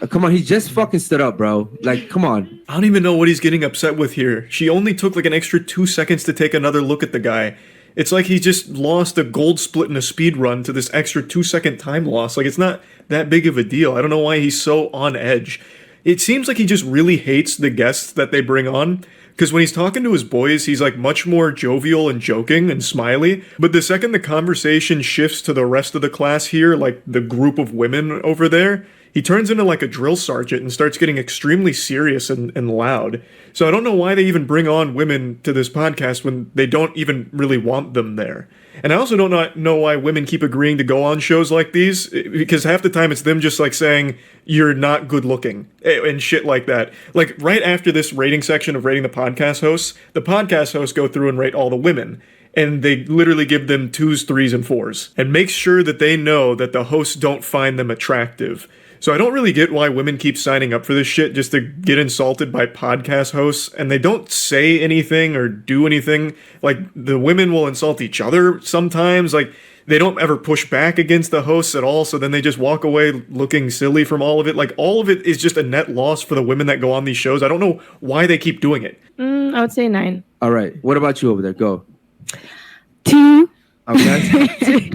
Come on, he just fucking stood up, bro. Like, come on. I don't even know what he's getting upset with here. She only took like an extra 2 seconds to take another look at the guy. It's like he just lost a gold split in a speed run to this extra 2-second time loss. Like, it's not that big of a deal. I don't know why he's so on edge. It seems like he just really hates the guests that they bring on. Because when he's talking to his boys, he's like much more jovial and joking and smiley. But the second the conversation shifts to the rest of the class here, like the group of women over there, he turns into like a drill sergeant and starts getting extremely serious and loud. So I don't know why they even bring on women to this podcast when they don't even really want them there. And I also don't know why women keep agreeing to go on shows like these, because half the time it's them just like saying, you're not good looking and shit like that. Like, right after this rating section of rating the podcast hosts go through and rate all the women. And they literally give them 2s, 3s, and 4s. And make sure that they know that the hosts don't find them attractive. So I don't really get why women keep signing up for this shit just to get insulted by podcast hosts, and they don't say anything or do anything. Like, the women will insult each other sometimes. Like, they don't ever push back against the hosts at all, so then they just walk away looking silly from all of it. Like, all of it is just a net loss for the women that go on these shows. I don't know why they keep doing it. I would say 9. All right, what about you over there? Go. 2. Okay.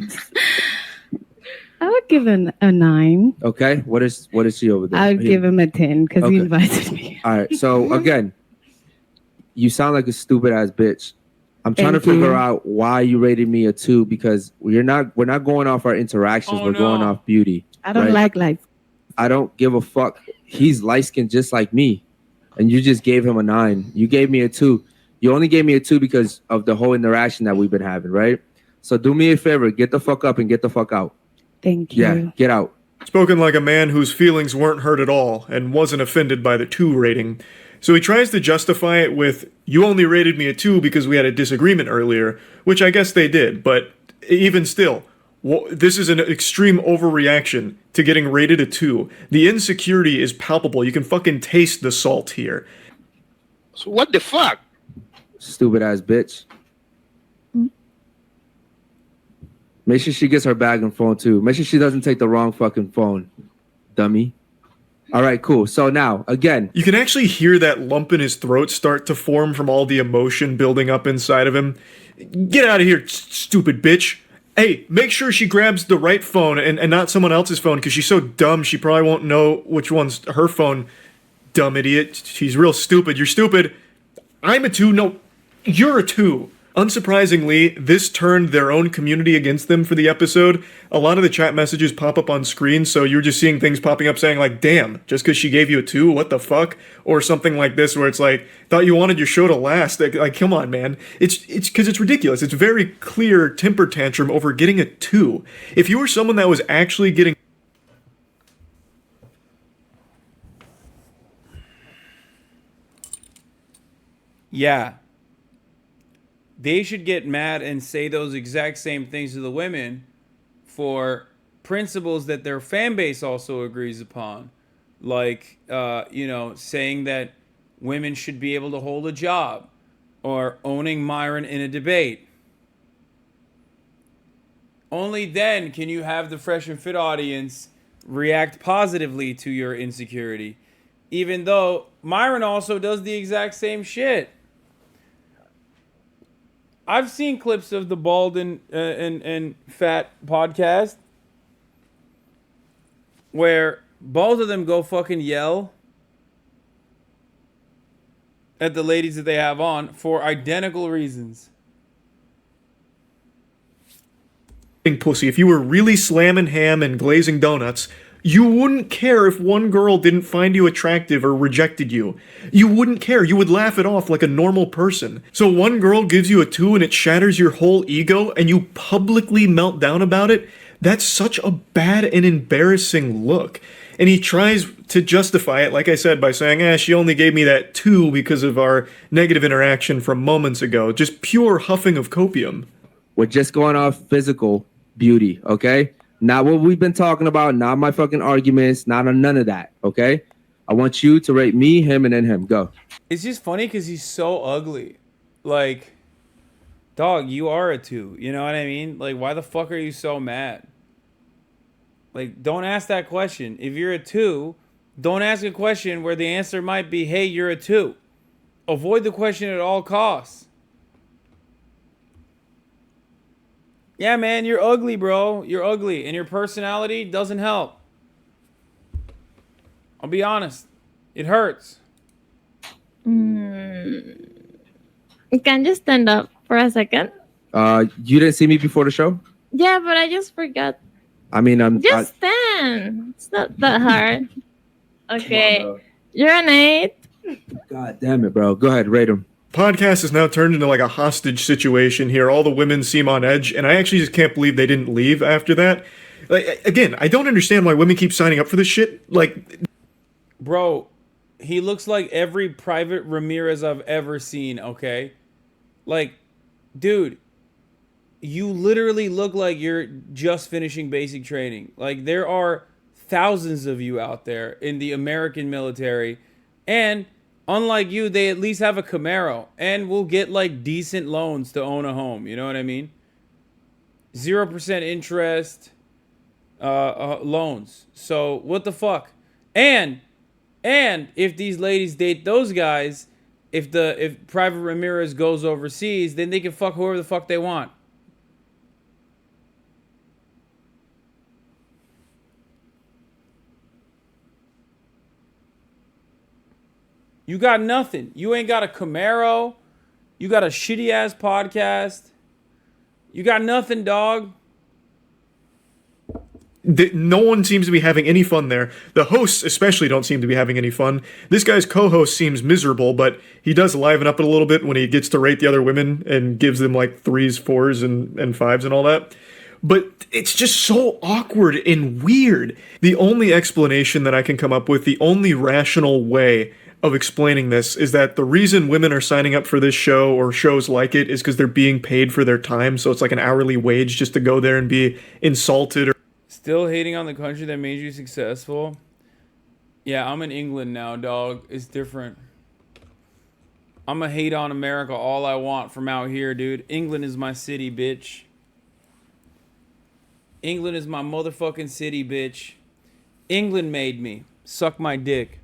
I would give him a 9. Okay, what is she over there? I would give him a 10 because he invited me. All right, so again, you sound like a stupid ass bitch. I'm trying to figure out why you rated me a 2, because we're not going off our interactions. We're going off beauty. I don't like light. I don't give a fuck. He's light skinned just like me, and you just gave him a 9. You gave me a 2. You only gave me a 2 because of the whole interaction that we've been having, right? So do me a favor, get the fuck up and get the fuck out. Thank you. Yeah, get out. Spoken like a man whose feelings weren't hurt at all and wasn't offended by the 2 rating. So he tries to justify it with, you only rated me a 2 because we had a disagreement earlier, which I guess they did, but even still, this is an extreme overreaction to getting rated a 2. The insecurity is palpable. You can fucking taste the salt here. So what the fuck? Stupid ass bitch. Make sure she gets her bag and phone too. Make sure she doesn't take the wrong fucking phone, dummy. All right, cool. So now, again, you can actually hear that lump in his throat start to form from all the emotion building up inside of him. Get out of here, stupid bitch. Hey, make sure she grabs the right phone and not someone else's phone, because she's so dumb she probably won't know which one's her phone. Dumb idiot. She's real stupid. You're stupid. I'm a 2. No, you're a 2. Unsurprisingly, this turned their own community against them for the episode. A lot of the chat messages pop up on screen, so you're just seeing things popping up saying like, damn, just because she gave you a 2, what the fuck? Or something like this where it's like, thought you wanted your show to last. Like come on, man. It's because it's ridiculous. It's very clear temper tantrum over getting a 2. If you were someone that was actually getting... Yeah. They should get mad and say those exact same things to the women for principles that their fan base also agrees upon. Like, saying that women should be able to hold a job, or owning Myron in a debate. Only then can you have the Fresh and Fit audience react positively to your insecurity. Even though Myron also does the exact same shit. I've seen clips of the Bald and Fat podcast where both of them go fucking yell at the ladies that they have on for identical reasons. Pussy, if you were really slamming ham and glazing donuts, you wouldn't care if one girl didn't find you attractive or rejected you. You wouldn't care. You would laugh it off like a normal person. So one girl gives you a 2 and it shatters your whole ego and you publicly melt down about it? That's such a bad and embarrassing look. And he tries to justify it, like I said, by saying, she only gave me that 2 because of our negative interaction from moments ago. Just pure huffing of copium. We're just going off physical beauty, okay? Not what we've been talking about, not my fucking arguments, not on none of that, okay? I want you to rate me, him, and then him. Go. It's just funny because he's so ugly. Like, dog, you are a 2. You know what I mean? Like, why the fuck are you so mad? Like, don't ask that question. If you're a 2, don't ask a question where the answer might be, hey, you're a 2. Avoid the question at all costs. Yeah, man, you're ugly, bro. You're ugly. And your personality doesn't help. I'll be honest. It hurts. Can you stand up for a second? You didn't see me before the show? Yeah, but I just forgot. I mean, Just stand. It's not that hard. Okay. On, you're an 8. God damn it, bro. Go ahead, rate him. Podcast is now turned into like a hostage situation here. All the women seem on edge, and I actually just can't believe they didn't leave after that. Like, again, I don't understand why women keep signing up for this shit. Like, bro, he looks like every Private Ramirez I've ever seen, okay? Like, dude, you literally look like you're just finishing basic training. Like, there are thousands of you out there in the American military, and unlike you, they at least have a Camaro and will get like decent loans to own a home. You know what I mean? 0% interest loans. So what the fuck? And if these ladies date those guys, if Private Ramirez goes overseas, then they can fuck whoever the fuck they want. You got nothing. You ain't got a Camaro. You got a shitty ass podcast. You got nothing, dog. No one seems to be having any fun there. The hosts especially don't seem to be having any fun. This guy's co-host seems miserable, but he does liven up it a little bit when he gets to rate the other women and gives them like 3s, 4s, and 5s and all that. but it's just so awkward and weird. The only explanation that I can come up with, the only rational way of explaining this, is that the reason women are signing up for this show or shows like it is because they're being paid for their time, so it's like an hourly wage just to go there and be insulted. Or Still hating on the country that made you successful? Yeah, I'm in England now, dog. It's different. I'm gonna hate on America all I want from out here, dude. England is my city, bitch. England is my motherfucking city, bitch. England made me. Suck my dick.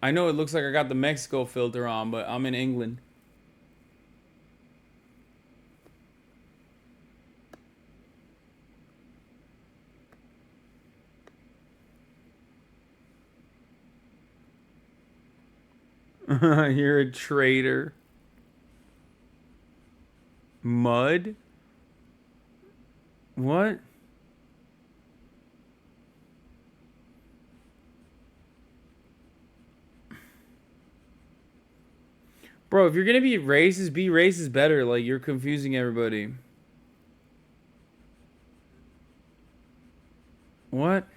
I know it looks like I got the Mexico filter on, but I'm in England. You're a traitor. Mud? What? Bro, if you're gonna be racist better. Like, you're confusing everybody. What?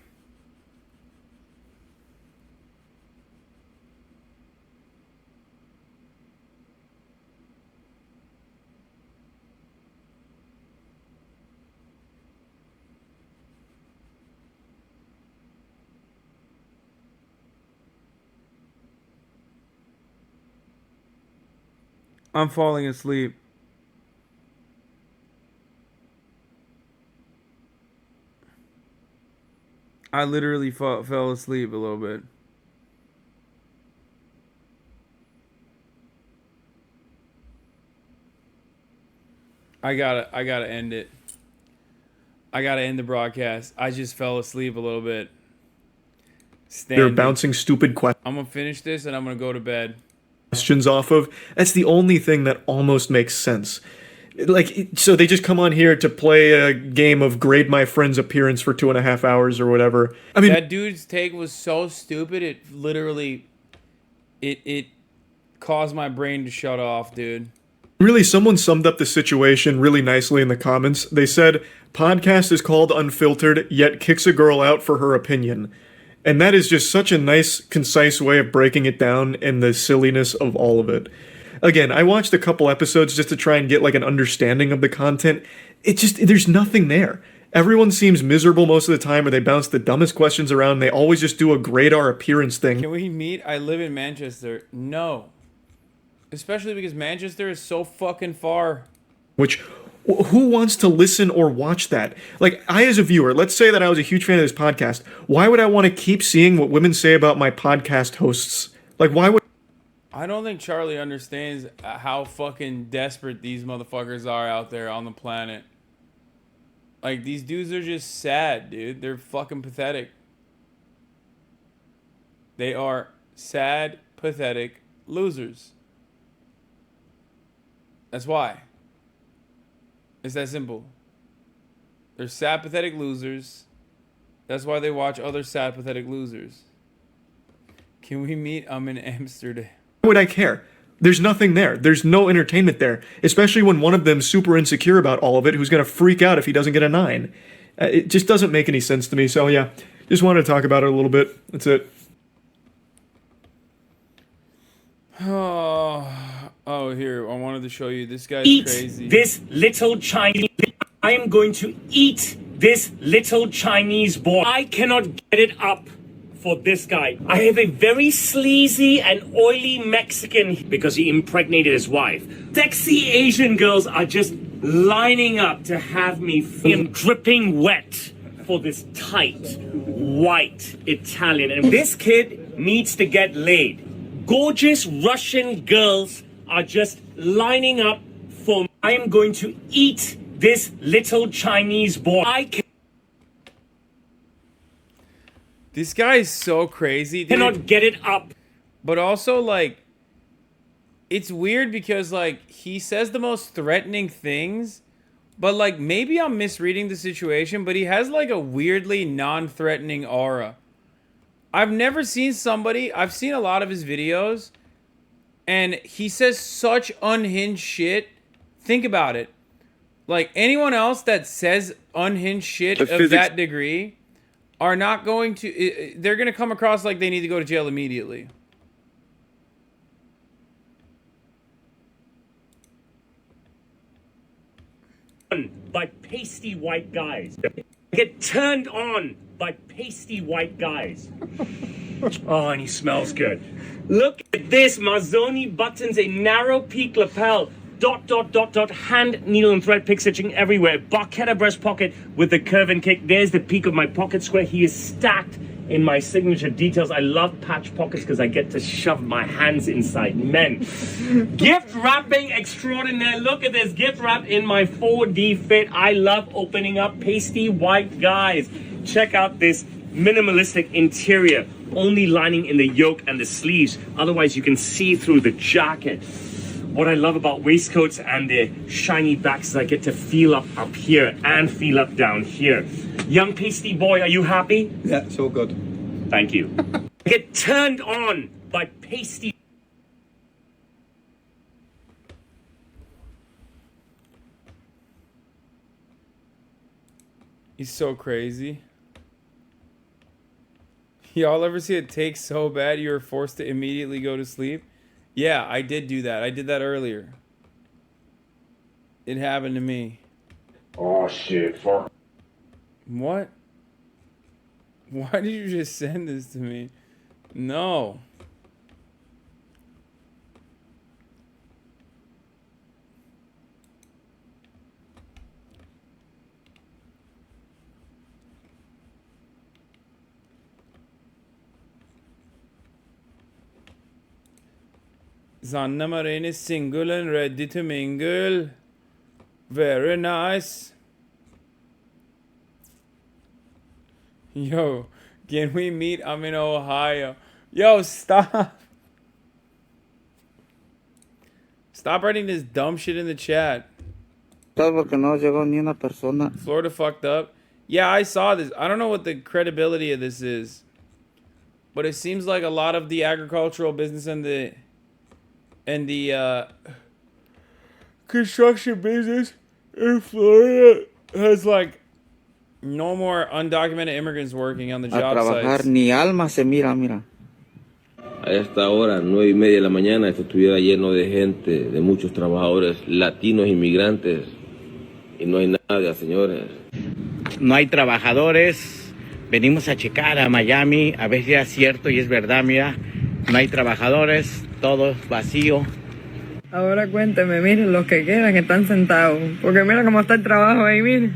I'm falling asleep. I literally fell asleep a little bit. I gotta end it. I gotta end the broadcast. I just fell asleep a little bit. they're bouncing stupid questions. I'm gonna finish this and I'm gonna go to bed. Questions off of. That's the only thing that almost makes sense. Like, so they just come on here to play a game of grade my friend's appearance for 2.5 hours or whatever. I mean, that dude's take was so stupid. It literally, it caused my brain to shut off, dude. Really, someone summed up the situation really nicely in the comments. They said, podcast is called Unfiltered, yet kicks a girl out for her opinion. And that is just such a nice, concise way of breaking it down and the silliness of all of it. Again, I watched a couple episodes just to try and get like an understanding of the content. It just, there's nothing there. Everyone seems miserable most of the time, or they bounce the dumbest questions around. They always just do a grade our appearance thing. Can we meet? I live in Manchester. No. Especially because Manchester is so fucking far. Which, who wants to listen or watch that? Like, I as a viewer, let's say that I was a huge fan of this podcast. Why would I want to keep seeing what women say about my podcast hosts? Like, why would... I don't think Charlie understands how fucking desperate these motherfuckers are out there on the planet. Like, these dudes are just sad, dude. They're fucking pathetic. They are sad, pathetic losers. That's why. It's that simple. They're sad, pathetic losers. That's why they watch other sad, pathetic losers. Can we meet? I'm in Amsterdam. Why would I care? There's nothing there. There's no entertainment there. Especially when one of them's super insecure about all of it, who's going to freak out if he doesn't get a 9. It just doesn't make any sense to me. So yeah, just wanted to talk about it a little bit. That's it. Oh, here, I wanted to show you. This guy's Eat crazy. this little Chinese. I am going to eat this little Chinese boy. I cannot get it up for this guy. I have a very sleazy and oily Mexican because he impregnated his wife. Sexy Asian girls are just lining up to have me dripping wet for this tight, white Italian. And this kid needs to get laid. Gorgeous Russian girls are just lining up for... I am going to eat this little Chinese boy. This guy is so crazy, dude. Cannot get it up. But also, like, it's weird because, like, he says the most threatening things, but, like, maybe I'm misreading the situation, but he has, like, a weirdly non-threatening aura. I've never seen somebody... I've seen a lot of his videos, and he says such unhinged shit. Think about it. Like, anyone else that says unhinged shit of that degree are not going to... They're going to come across like they need to go to jail immediately. By pasty white guys. Get turned on by pasty white guys. Oh, and he smells good. Look at this. Mazzoni buttons, a narrow peak lapel. ... hand, needle, and thread pick stitching everywhere. Barchetta breast pocket with the curve and kick. There's the peak of my pocket square. He is stacked in my signature details. I love patch pockets because I get to shove my hands inside men. Gift wrapping extraordinaire. Look at this gift wrap in my 4D fit. I love opening up pasty white guys. Check out this minimalistic interior. Only lining in the yoke and the sleeves. Otherwise, you can see through the jacket. What I love about waistcoats and their shiny backs is I get to feel up here and feel up down here. Young pasty boy, are you happy? Yeah, so good. Thank you. Get turned on by pasty. He's so crazy. Y'all ever see it take so bad you were forced to immediately go to sleep? Yeah, I did do that. I did that earlier. It happened to me. Oh shit, fuck. What? Why did you just send this to me? No. Zanna Marin is single and ready to mingle. Very nice. Yo, can we meet? I'm in Ohio. Yo, stop. Stop writing this dumb shit in the chat. Florida fucked up. Yeah, I saw this. I don't know what the credibility of this is. But it seems like a lot of the agricultural business and the construction business in Florida has like no more undocumented immigrants working on the job sites. Ni alma se mira, mira. A esta hora, 9:30 de la mañana, esto estuviera lleno de gente, de muchos trabajadores latinos, inmigrantes, y no hay nada, señores. No hay trabajadores. Venimos a checar a Miami, a ver si es cierto y es verdad, mira. No hay trabajadores, todo es vacío. Ahora cuénteme, miren, los que quedan están sentados. Porque mira cómo está el trabajo ahí, miren.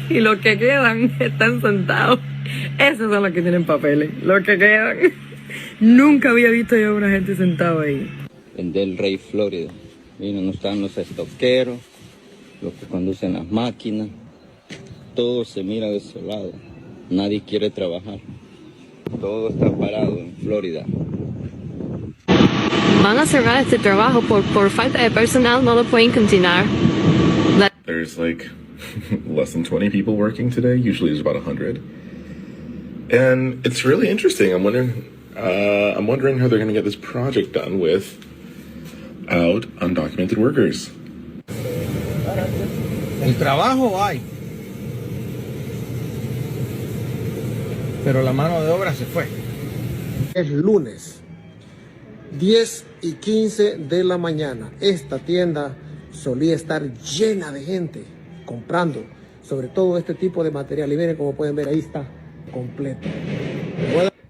Y los que quedan están sentados. Esos son los que tienen papeles, los que quedan. Nunca había visto yo a una gente sentada ahí. En Del Rey, Florida. Miren, están los estoqueros, los que conducen las máquinas. Todo se mira desolado. Nadie quiere trabajar. Todo está parado en Florida. Van a cerrar este trabajo por falta de personal, no lo pueden continuar. There's like less than 20 people working today. Usually there's about 100. And it's really interesting. I'm wondering how they're going to get this project done without undocumented workers. El trabajo hay. Pero la mano de obra se fue. Es lunes, 10:15 de la mañana. Esta tienda solía estar llena de gente comprando, sobre todo este tipo de material. Y miren, como pueden ver, ahí está completo.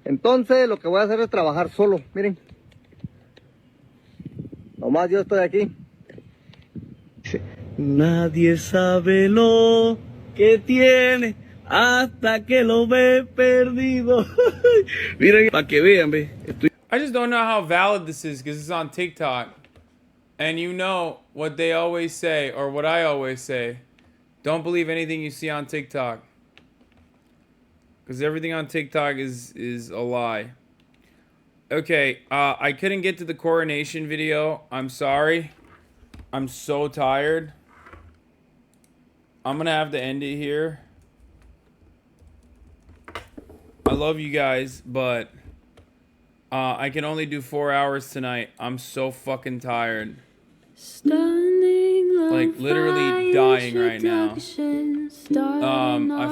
Entonces, lo que voy a hacer es trabajar solo. Miren, nomás yo estoy aquí. Nadie sabe lo que tiene hasta que lo ve perdido. Miren, para que vean, ve. I just don't know how valid this is because it's on TikTok. And you know what they always say, or what I always say. Don't believe anything you see on TikTok. Because everything on TikTok is a lie. Okay, I couldn't get to the coronation video. I'm sorry. I'm so tired. I'm going to have to end it here. I love you guys, but I can only do 4 hours tonight. I'm so fucking tired. Standing like literally dying right now. I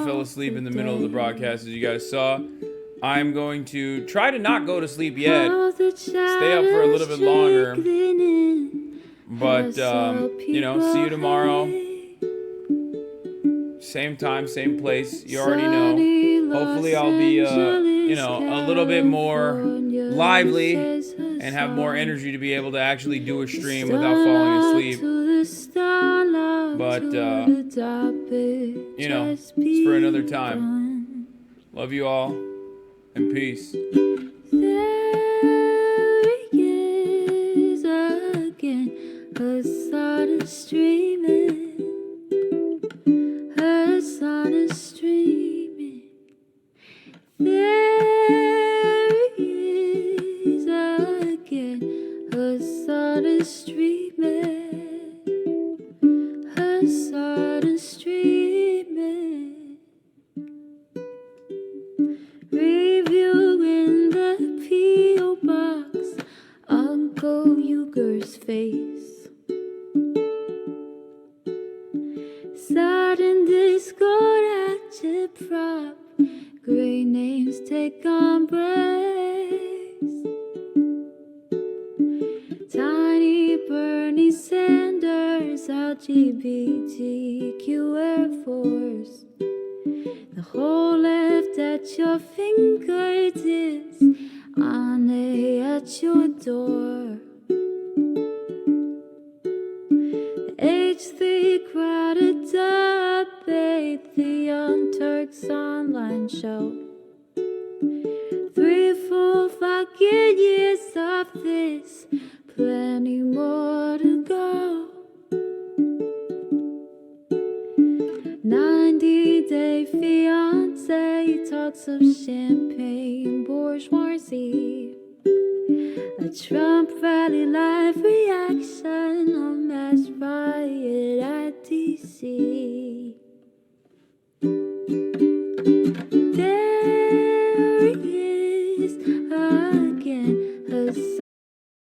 fell asleep in the middle of the broadcast, as you guys saw. I'm going to try to not go to sleep yet. Stay up for a little bit longer. But, you know, see you tomorrow. Same time, same place. You already know. Hopefully I'll be, you know, a little bit more lively and have more energy to be able to actually do a stream without falling asleep. But, you know, it's for another time. Love you all, and peace. There he is again, Hasan is streaming. Hasan is streaming. There he is again, Hasan is streaming. Hasan is streaming. Review in the P.O. box, Uncle Uger's face. Sudden discord active prop, great names take embrace. Tiny Bernie Sanders, LGBTQ Air Force. The whole left at your fingertips, Anne at your door. H3 crowded debate, the Young Turks online show. 3 full fucking years of this, plenty more to go. 90-day fiancé, talks of champagne bourgeoisie. A Trump rally live reaction.